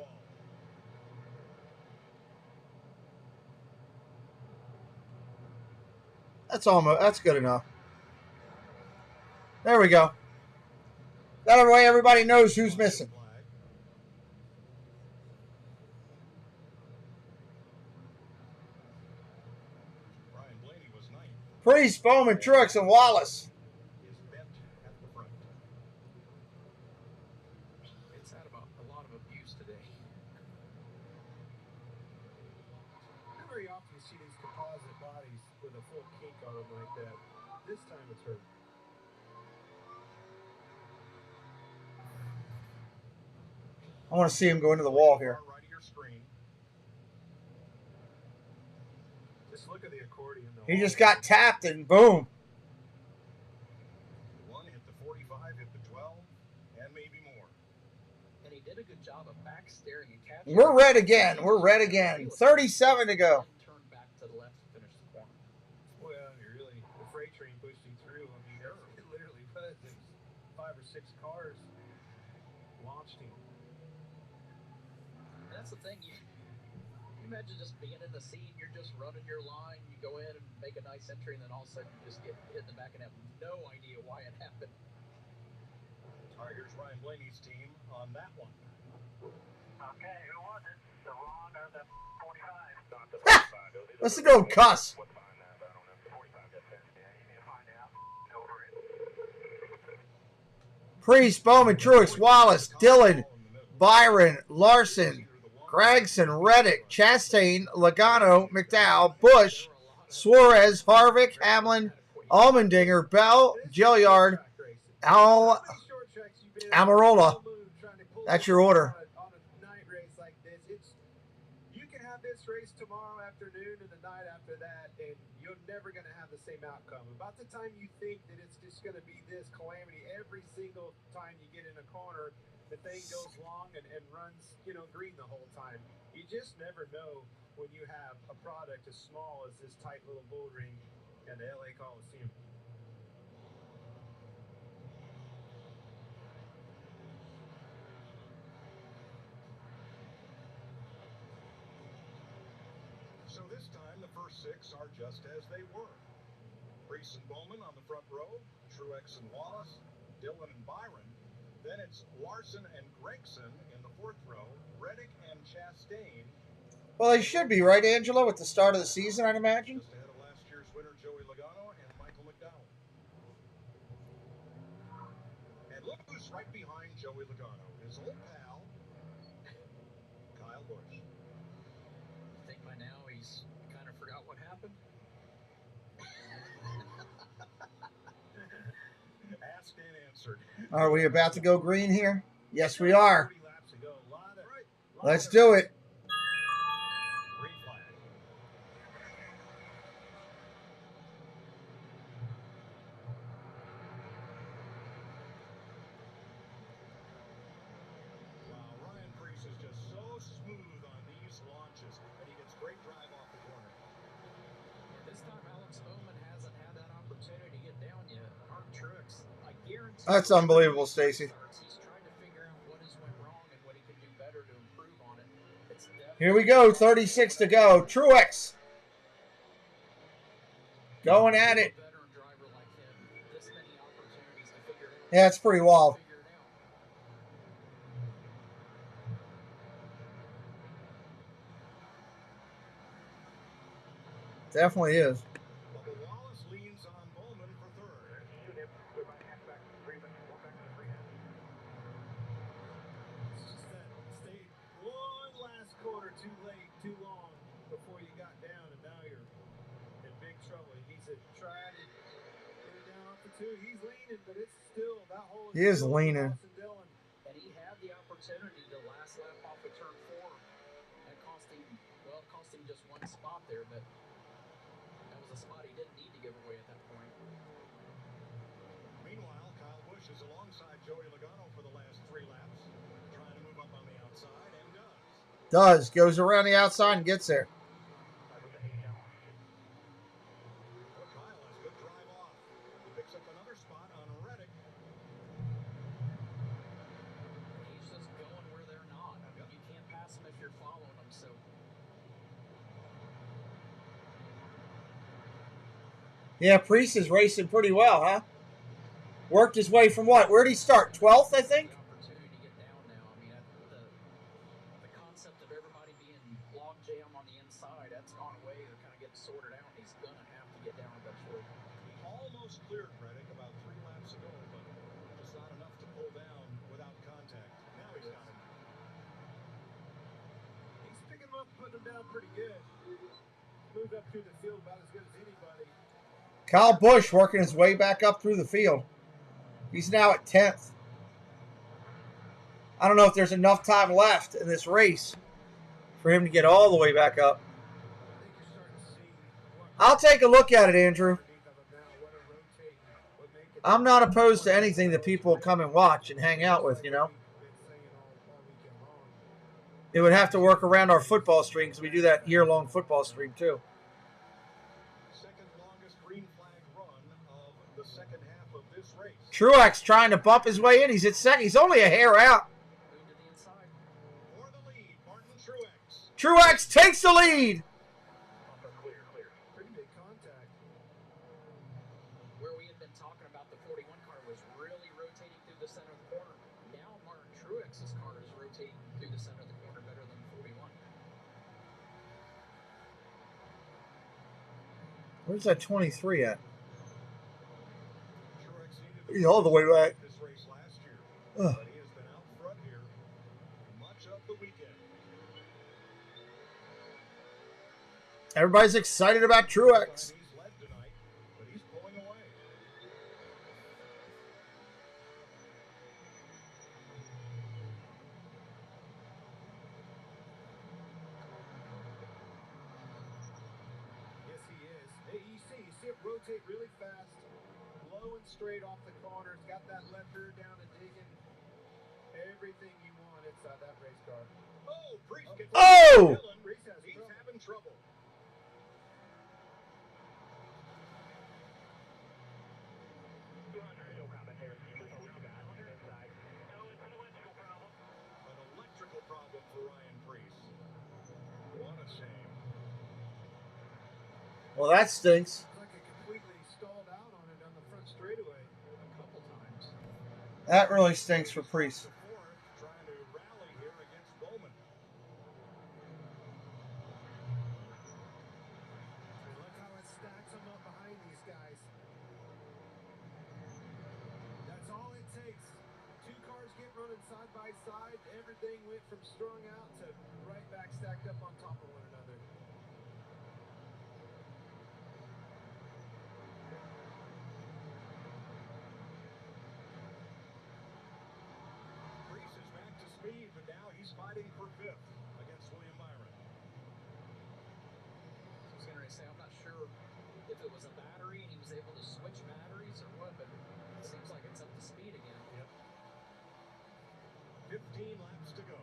That's good enough. There we go. That way everybody knows who's missing. Priest, Bowman, Truex, and Wallace. It's had a lot of abuse today. Not very often you see these composite bodies with a full kink on them like that. This time it's hurt. I want to see him go into the wall here. Just look at the accordion. He just got tapped and boom. One hit the 45, hit the 12, and maybe more. And he did a good job of back steering and catching. We're red again. We're red again. 37 to go. Turn back to the left to finish the corner. Well, really, the freight train pushed him through. I mean, it literally was. It was 5 or 6 cars launched him. And that's the thing. You imagine just being in the scene. You're just running your line. You go in and make a nice entry, and then all of a sudden you just get hit in the back and have no idea why it happened. All right, here's Ryan Blaney's team on that one. Okay, who was it? The Ron or the 45? Not the 45. Listen to him cuss. What's behind that? I don't know. The 45 gets in. Yeah, you need to find out. Over it. Priest, Bowman, Truex, Wallace, Dillon, Byron, Larson, Gregson, Reddick, Chastain, Logano, McDowell, Busch, Suarez, Harvick, Hamlin, Allmendinger, Bell, Gilliard, Almirola. That's your order. On a night race like this, you can have this race tomorrow afternoon and the night after that, and you're never going to have the same outcome. About the time you think that it's just going to be this calamity every single time you get in a corner, the thing goes long and runs, green the whole time. You just never know when you have a product as small as this tight little bull ring at the LA Coliseum. So this time, the first 6 are just as they were. Priest and Bowman on the front row, Truex and Wallace, Dillon and Byron. Then it's Larson and Gregson in the 4th row, Reddick and Chastain. Well, they should be, right, Angela, with the start of the season, I'd imagine? Just ahead of last year's winner, Joey Logano and Michael McDowell. And look who's right behind Joey Logano, his old pal, Kyle Busch. I think by now he's kind of forgot what happened. Asked and answered. Are we about to go green here? Yes, we are. Let's do it. Green flag. Wow, Ryan Priest is just so smooth on these launches, and he gets great drive off the corner. This time Alex Bowman hasn't had that opportunity to get down yet. Mark Truex, I guarantee. That's unbelievable, Stacy. He's trying to figure out what has went wrong and what he can do better to improve on it. Here we go, 36 to go. Truex. Going at it. Yeah, it's pretty wild. Definitely is. Bubba Wallace leans on Bowman for 3rd. It's just that stayed one last quarter too try to get it down off the 2. He's leaning, but it's still that hole. He is leaning. And he had the opportunity to last lap off of turn 4. That cost him, well, it cost him just one spot there, but that was a spot he didn't need to give away at that point. Meanwhile, Kyle Busch is alongside Joey Logano for the last 3 laps, trying to move up on the outside, and does. Goes around the outside and gets there. Kyle has good drive off. He picks up another spot on Reddick. He's just going where they're not. I mean, you can't pass them if you're following them, so. Yeah, Priest is racing pretty well, huh? Worked his way from what? Where'd he start? 12th, I think? The opportunity to get down now. I mean, the concept of everybody being log jam on the inside, that's gone away. They're kind of getting sorted out. He's going to have to get down eventually. He almost cleared Reddick about 3 laps ago, but just not enough to pull down without contact. Now he's got him. He's picking him up, putting him down pretty good. Moved up through the field about as good as anybody. Kyle Busch working his way back up through the field. He's now at 10th. I don't know if there's enough time left in this race for him to get all the way back up. I'll take a look at it, Andrew. I'm not opposed to anything that people come and watch and hang out with, you know. It would have to work around our football stream because we do that year-long football stream too. Second longest green flag run of the second half of this race. Truex trying to bump his way in. He's at second. He's only a hair out. For the lead, Martin Truex. Truex takes the lead. Clear. Pretty big contact. Where we had been talking about the 41 car was really rotating through the center of the corner. Now Martin Truex's car is rotating through the center of the corner better than 41. Where's that 23 at? He's all the way back. This race last year, but he has been out front here much of the weekend. Everybody's excited about Truex. He's led tonight, but he's pulling away. Yes, he is. Hey, you see it rotate really fast, low and straight off the corners. Got that left rear down and digging. Everything you want inside that race car. Oh, Priest gets Oh! Priest has He's trouble. having trouble. An electrical problem for Ryan Priest. What a shame. Well, that stinks. Looks like it completely stalled out on it on the front straightaway a couple times. That really stinks for Priest. Trying to rally here against Bowman. Look how it stacks them up behind these guys. That's all it takes. 2 cars get running side by side. Everything went from strung out to right back stacked up on top of one another. Priest is back to speed, but now he's fighting for 5th against William Byron. I was going to say, I'm not sure if it was a battery and he was able to switch batteries or what, but it seems like it's up to speed again. Yep. 15 laps to go.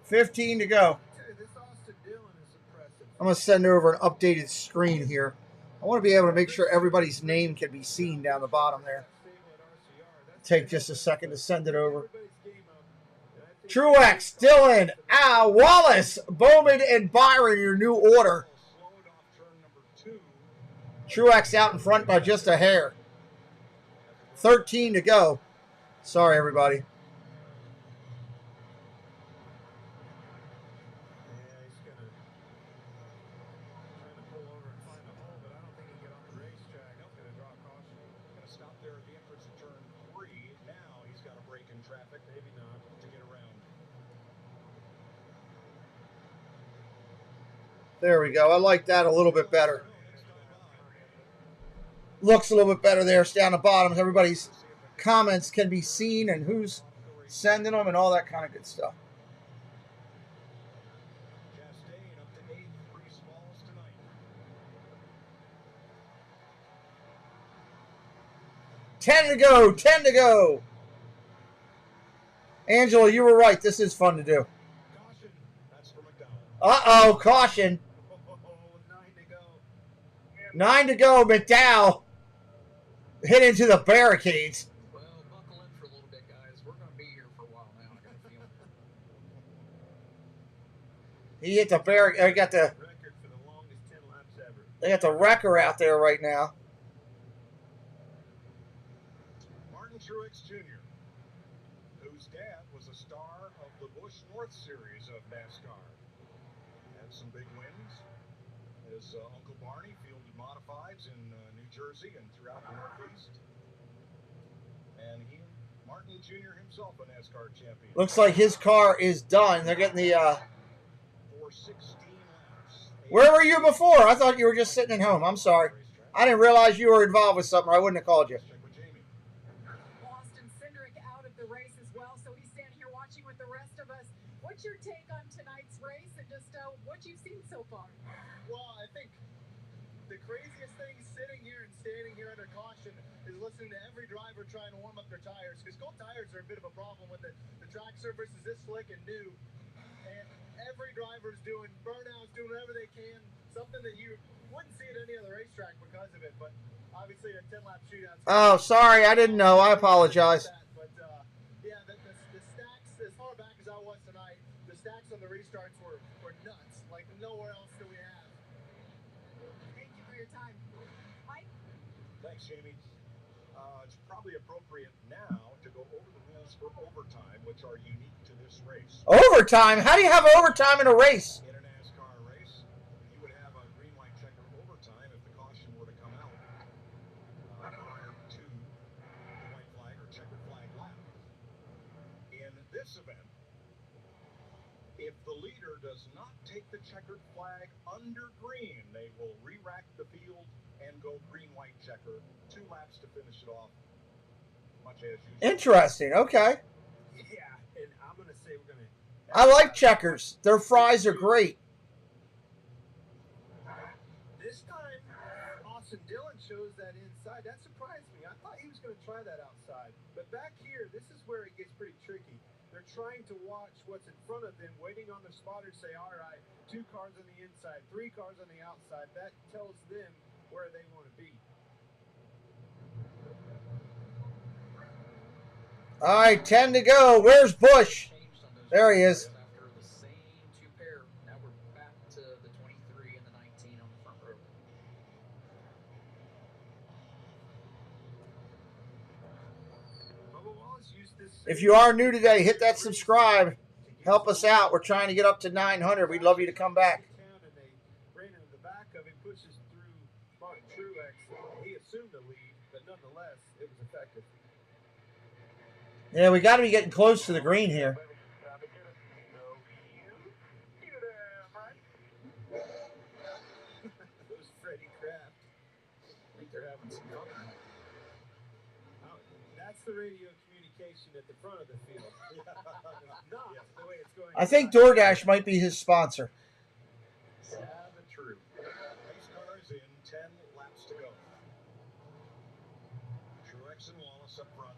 15 to go. This Austin Dillon is impressive. I'm going to send over an updated screen here. I want to be able to make sure everybody's name can be seen down the bottom there. Take just a second to send it over. Truex, Dillon, Wallace, Bowman, and Byron, your new order. Truex out in front by just a hair. 13 to go. Sorry, everybody. There we go. I like that a little bit better. looks a little bit better there. It's down the bottom. Everybody's comments can be seen and who's sending them and all that kind of good stuff. Chastain up to 8th, 3 smalls tonight. Ten to go. 10 to go. Angela, you were right. This is fun to do. Caution. That's for McDowell. Uh-oh, caution. 9 to go. McDowell hit into the barricades. Well, buckle in for a little bit, guys. We're going to be here for a while now. I got a feeling. He hit the barricade. They got the Record for the longest 10 laps ever. They got the wrecker out there right now. Martin Truex Jr., whose dad was a star of the Busch North Series of NASCAR. Had some big wins. His Uncle Barney fielded modifieds in New Jersey and throughout the Northeast. And Martin Jr. himself, a NASCAR champion. Looks like his car is done. They're getting the... For 16 laps. Where were you before? I thought you were just sitting at home. I'm sorry. I didn't realize you were involved with something. I wouldn't have called you. Austin Cindric out of the race as well, so he's standing here watching with the rest of us. What's your take on tonight's race and just what you've seen so far? Well, I think the craziest thing sitting here and standing here under caution is listening to every driver trying to warm up their tires, because cold tires are a bit of a problem when the track surface is this slick and new. And every driver's doing burnouts, doing whatever they can, something that you wouldn't see at any other racetrack because of it. But obviously, a 10-lap shootout. Oh, sorry. I didn't know. I apologize. But yeah, the stacks, as far back as I was tonight, the stacks on the restarts were nuts. Like nowhere else do we have. Thank you for your time. Mike? Thanks, Jamie. It's probably appropriate now to go over the rules for overtime, which are unique to this race. Overtime? How do you have overtime in a race? In a NASCAR race, you would have a green, white, checker overtime if the caution were to come out prior to the white flag or checkered flag lap. In this event, if the leader does not take the checkered flag under green, they will re-rack the field and go green, white, checker. 2 laps to finish it off, much as usual. Interesting. Okay. Yeah, and I'm going to say we're going to... I like checkers. Their fries are great. This time, Austin Dillon shows that inside. That surprised me. I thought he was going to try that outside. But back here, this is where it gets pretty tricky. They're trying to watch what's in front of them, waiting on their spotter to say, all right, 2 cars on the inside, 3 cars on the outside. That tells them where they want to be. All right, 10 to go. Where's Busch? There he is. After the same 2 pair, now we're back to the 23 and the 19 on the front row. If you are new today, hit that subscribe. Help us out. We're trying to get up to 900. We'd love you to come back. And they ran into the back of him, pushes through Martin Truex. He assumed the lead, but nonetheless, it was effective. Yeah, we got to be getting close to the green here. Those Freddie Kraft. I think they're having some fun. That's the radio communication at the front of the field. Not the way it's going. I think DoorDash might be his sponsor. True. Race cars in 10 laps to go. Truex and Wallace up front.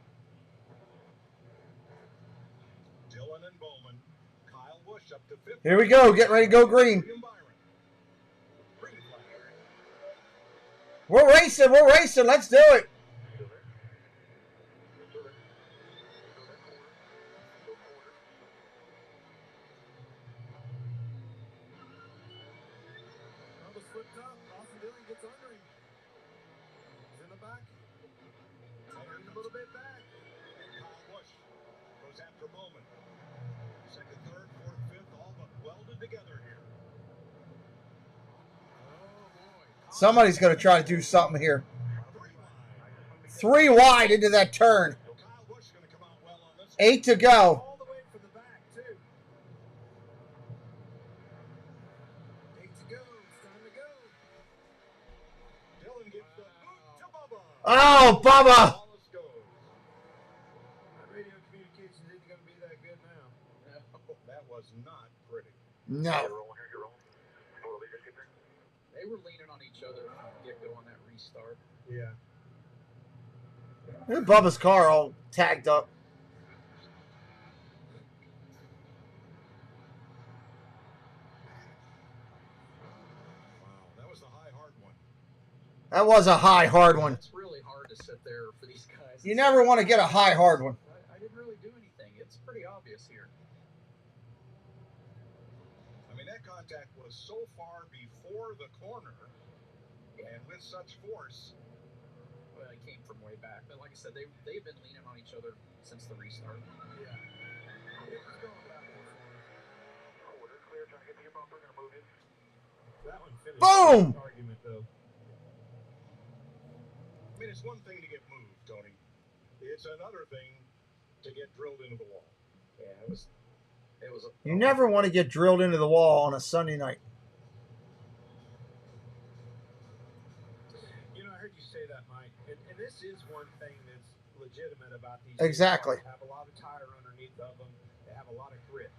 Dillon and Bowman. Kyle Busch up to 5th. Here we go. Get ready to go green. We're racing. We're racing. Let's do it. Flipped up. Austin Dillon gets under him. He's in the back. Turning a little bit back. Kyle Busch goes after Bowman. 2nd, 3rd, 4th, 5th, all but welded together here. Somebody's going to try to do something here. 3 wide into that turn. 8 to go. All the way from the back, too. 8 to go. It's time to go. Dillon gives the boot to Bubba. Oh, Bubba! Radio communications isn't going to be that good now. No, that was not pretty. No. They were leaning on each other from the get-go on that restart. Yeah. Look at Bubba's car all tagged up. Wow, that was the high, hard one. That was a high, hard one. It's really hard to sit there for these guys. You never want to get a high, hard one. I didn't really do anything. It's pretty obvious here. I mean, that contact was so far before the corner, and with such force. Well, it came from way back. But like I said, they've been leaning on each other since the restart. Yeah. It was going back and forth. Order clear, trying to get to your bumper, gonna move in. That one finished. Boom! Argument, though. I mean, it's one thing to get moved, Tony. It's another thing to get drilled into the wall. Yeah, it was You never want to get drilled into the wall on a Sunday night. You know, I heard you say that, Mike. And this is one thing that's legitimate about these. Exactly. They have a lot of tire underneath of them. They have a lot of grip.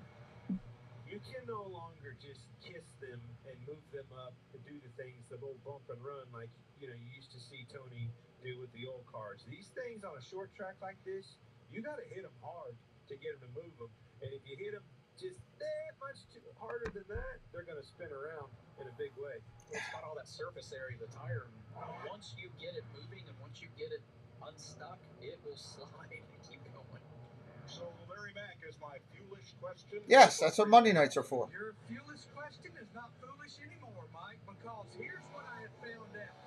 You can no longer just kiss them and move them up to do the things, the little bump and run like, you know, you used to see Tony do with the old cars. These things on a short track like this, you got to hit them hard to get them to move them. And if you hit them just that much harder than that, they're going to spin around in a big way. It's got all that surface area of the tire. Once you get it moving and once you get it unstuck, it will slide and keep going. So, Larry Mack is my foolish question. Yes, that's what Monday nights are for. Your foolish question is not foolish anymore, Mike, because here's what I have found out.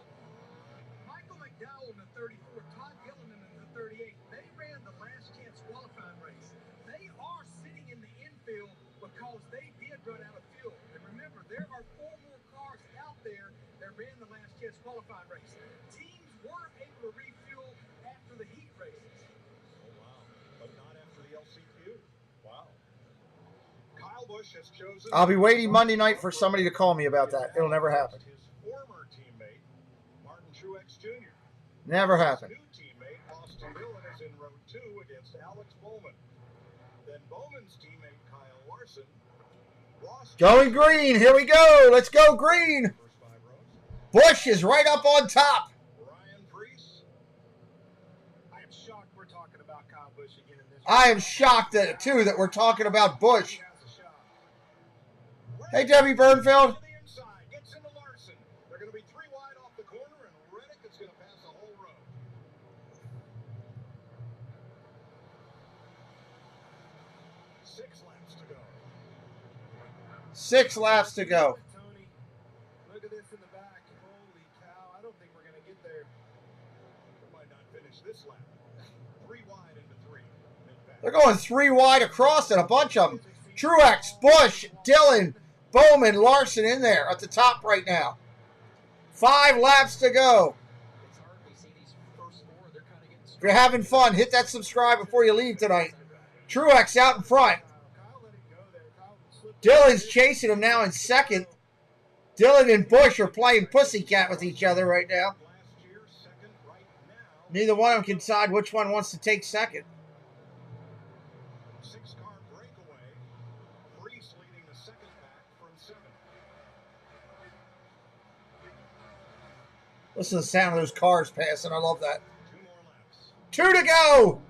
Michael McDowell in the 34, Todd Gilliland in the 38, they ran the last chance qualifying race. They are sitting in the infield because they did run out of fuel. And remember, there are 4 more cars out there that ran the last chance qualifying race. Teams were able to refuel after the heat races. Oh, wow. But not after the LCQ. Wow. Kyle Busch has chosen... I'll be waiting Monday night for somebody to call me about that. It'll never happen. His former teammate, Martin Truex Jr. Never happen. His new teammate, Austin Dillon, is in row 2 against Alex Bowman. Then Bowman's teammate, Kyle Larson. Ross Going green. Here we go. Let's go green. Busch is right up on top. Ryan Preece. I am shocked we're talking about Kyle Busch again in this. I am shocked that, too, that we're talking about Busch. Hey, Debbie Burnfield. Gets into Larson. They're going to be 3 wide off the corner, and Reddick is going to pass the whole row. 6 laps to go. 6 laps to go. Tony, look at this in the back. Holy cow. I don't think we're going to get there. We might not finish this lap. 3 wide into 3. They're going 3 wide across it, a bunch of them. Truex, Busch, Dillon, Bowman, Larson in there at the top right now. 5 laps to go. If you're having fun, hit that subscribe before you leave tonight. Truex out in front. Dillon's chasing him now in second. Dillon and Busch are playing pussycat with each other right now. Neither one of them can decide which one wants to take second. 6-car breakaway. Preece leading the second pack from 7. Listen to the sound of those cars passing. I love that. 2 to go.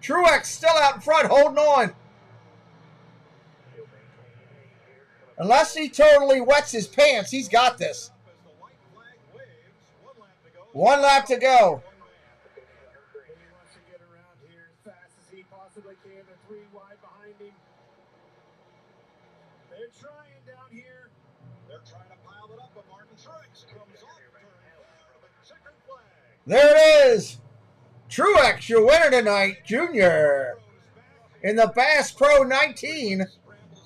Truex still out in front, holding on. Unless he totally wets his pants, he's got this. 1 lap to go. He wants to get around here as fast as he possibly can. They're 3 wide behind him. They're trying down here. They're trying to pile it up, but Martin Truex comes off turn 4 with a checkered flag. There it is. Truex, your winner tonight, Junior. In the Bass Pro 19.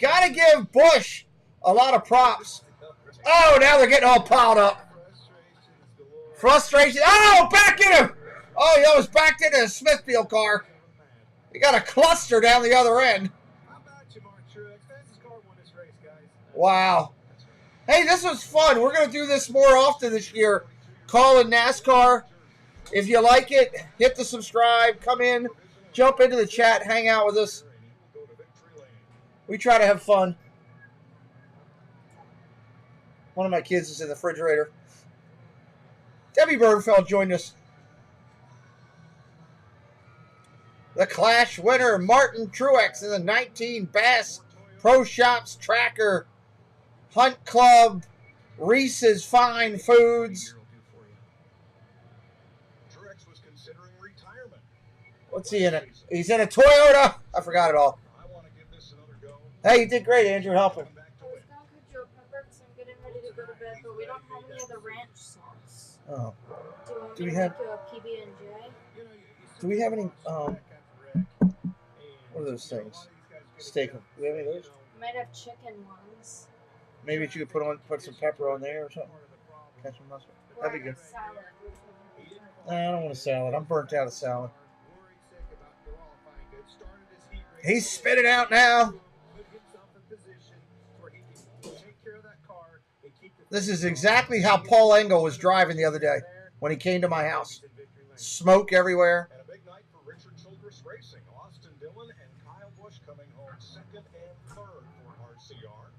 Got to give Busch a lot of props. Oh, now they're getting all piled up. Frustration. Oh, back in him. Oh, he almost backed into a Smithfield car. He got a cluster down the other end. Wow. Hey, this was fun. We're going to do this more often this year. Calling NASCAR. If you like it, hit the subscribe, come in, jump into the chat, hang out with us. We try to have fun. One of my kids is in the refrigerator. Debbie Bernfeld joined us. The Clash winner, Martin Truex in the 19 Bass Pro Shops Tracker Hunt Club Reese's Fine Foods. Truex was considering retirement. What's he in it? He's in a Toyota. I forgot it all. I want to give this another go. Hey, you did great, Andrew. Helping. I was gonna cut you a pepper because I'm getting ready to go to bed, but we don't have any of the ranch sauce. Oh. Do we have a PB&J? Do we have any? What are those things? Steak. Do we have any of those? We might have chicken ones. Maybe you could put some pepper on there or something. Catch some mustard. That'd be good. Salad. I don't want a salad. I'm burnt out of salad. He's spitting out now. This is exactly how Paul Engel was driving the other day when he came to my house. Smoke everywhere. And a big night for Richard Childress Racing. Austin Dillon and Kyle Busch coming home second and third for RCR.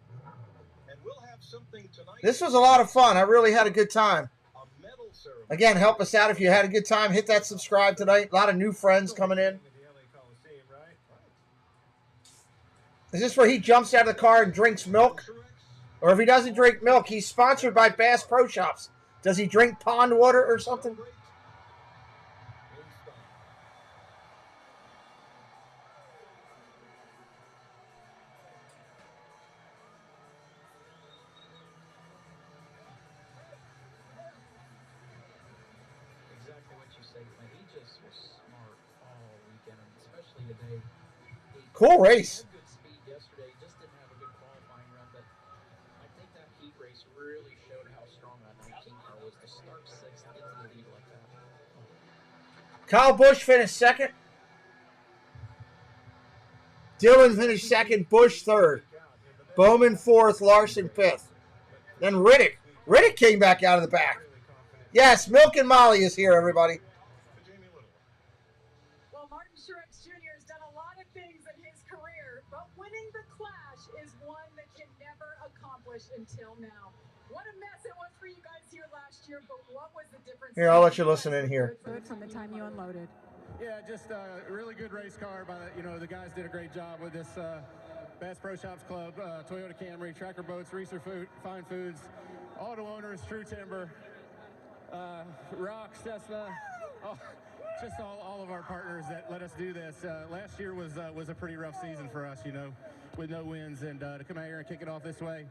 And we'll have something tonight. This was a lot of fun. I really had a good time. A medal ceremony. Again, help us out if you had a good time. Hit that subscribe tonight. A lot of new friends coming in. Is this where he jumps out of the car and drinks milk? Or if he doesn't drink milk, he's sponsored by Bass Pro Shops. Does he drink pond water or something? Exactly what you say, man. He just was smart all weekend, and especially today. Cool race. Good speed yesterday, just didn't have a good qualifying run, but I think that heat race really showed how strong that 19 car was to start sixth and get to the lead like that. Kyle Busch finished second. Dillon finished second. Busch third. Bowman fourth. Larson fifth. Then Riddick. Riddick came back out of the back. Yes, Milk and Molly is here, everybody. Well, Martin Truex Jr. has done a lot of things in his career, but winning the Clash is one that can never accomplish until now. What a mess it was for you guys here last year, but what was the difference? Here, I'll let you listen in here. Good from the time you unloaded. Yeah, just a really good race car. The guys did a great job with this Bass Pro Shops Club, Toyota Camry, Tracker Boats, Reese's Fine Foods, Auto Owners, True Timber, Rock, Cessna, just all of our partners that let us do this. Last year was a pretty rough season for us, with no wins, and to come out here and kick it off this way,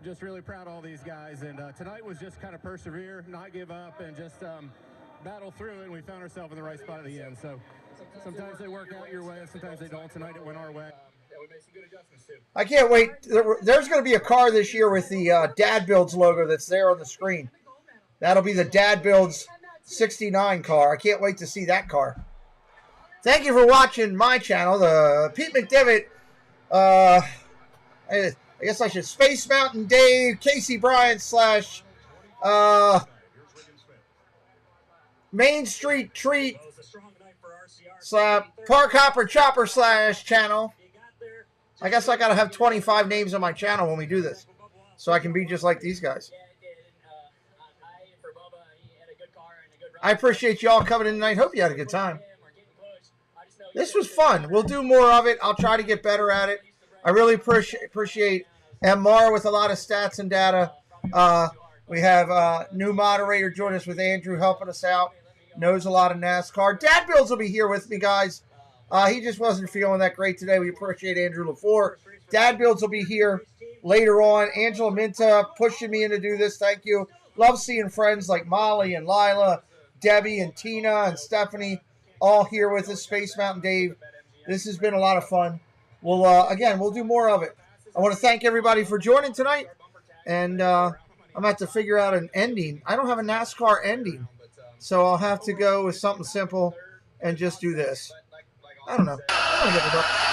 just really proud of all these guys. And tonight was just kind of persevere, not give up, and just battle through it, and we found ourselves in the right spot at the end. So sometimes they work out your way, and sometimes they don't. Tonight it went our way. We made some good adjustments too. I can't wait. There's going to be a car this year with the Dad Builds logo that's there on the screen. That'll be the Dad Builds 69 car. I can't wait to see that car. Thank you for watching my channel, the Pete McDevitt. I guess I should Space Mountain Dave, Casey Bryant / Main Street Treat / Park Hopper Chopper / channel. I guess I got to have 25 names on my channel when we do this, so I can be just like these guys. I appreciate you all coming in tonight. Hope you had a good time. This was fun. We'll do more of it. I'll try to get better at it. I really appreciate MR with a lot of stats and data. We have new moderator join us with Andrew helping us out. Knows a lot of NASCAR. Dad Builds will be here with me, guys. He just wasn't feeling that great today. We appreciate Andrew LaFleur. Dad Builds will be here later on. Angela Minta pushing me in to do this. Thank you. Love seeing friends like Molly and Lila, Debbie and Tina and Stephanie all here with us. Space Mountain Dave. This has been a lot of fun. Again, we'll do more of it. I want to thank everybody for joining tonight. And I'm going to have to figure out an ending. I don't have a NASCAR ending. So I'll have to go with something simple and just do this. I don't know. I don't give a fuck.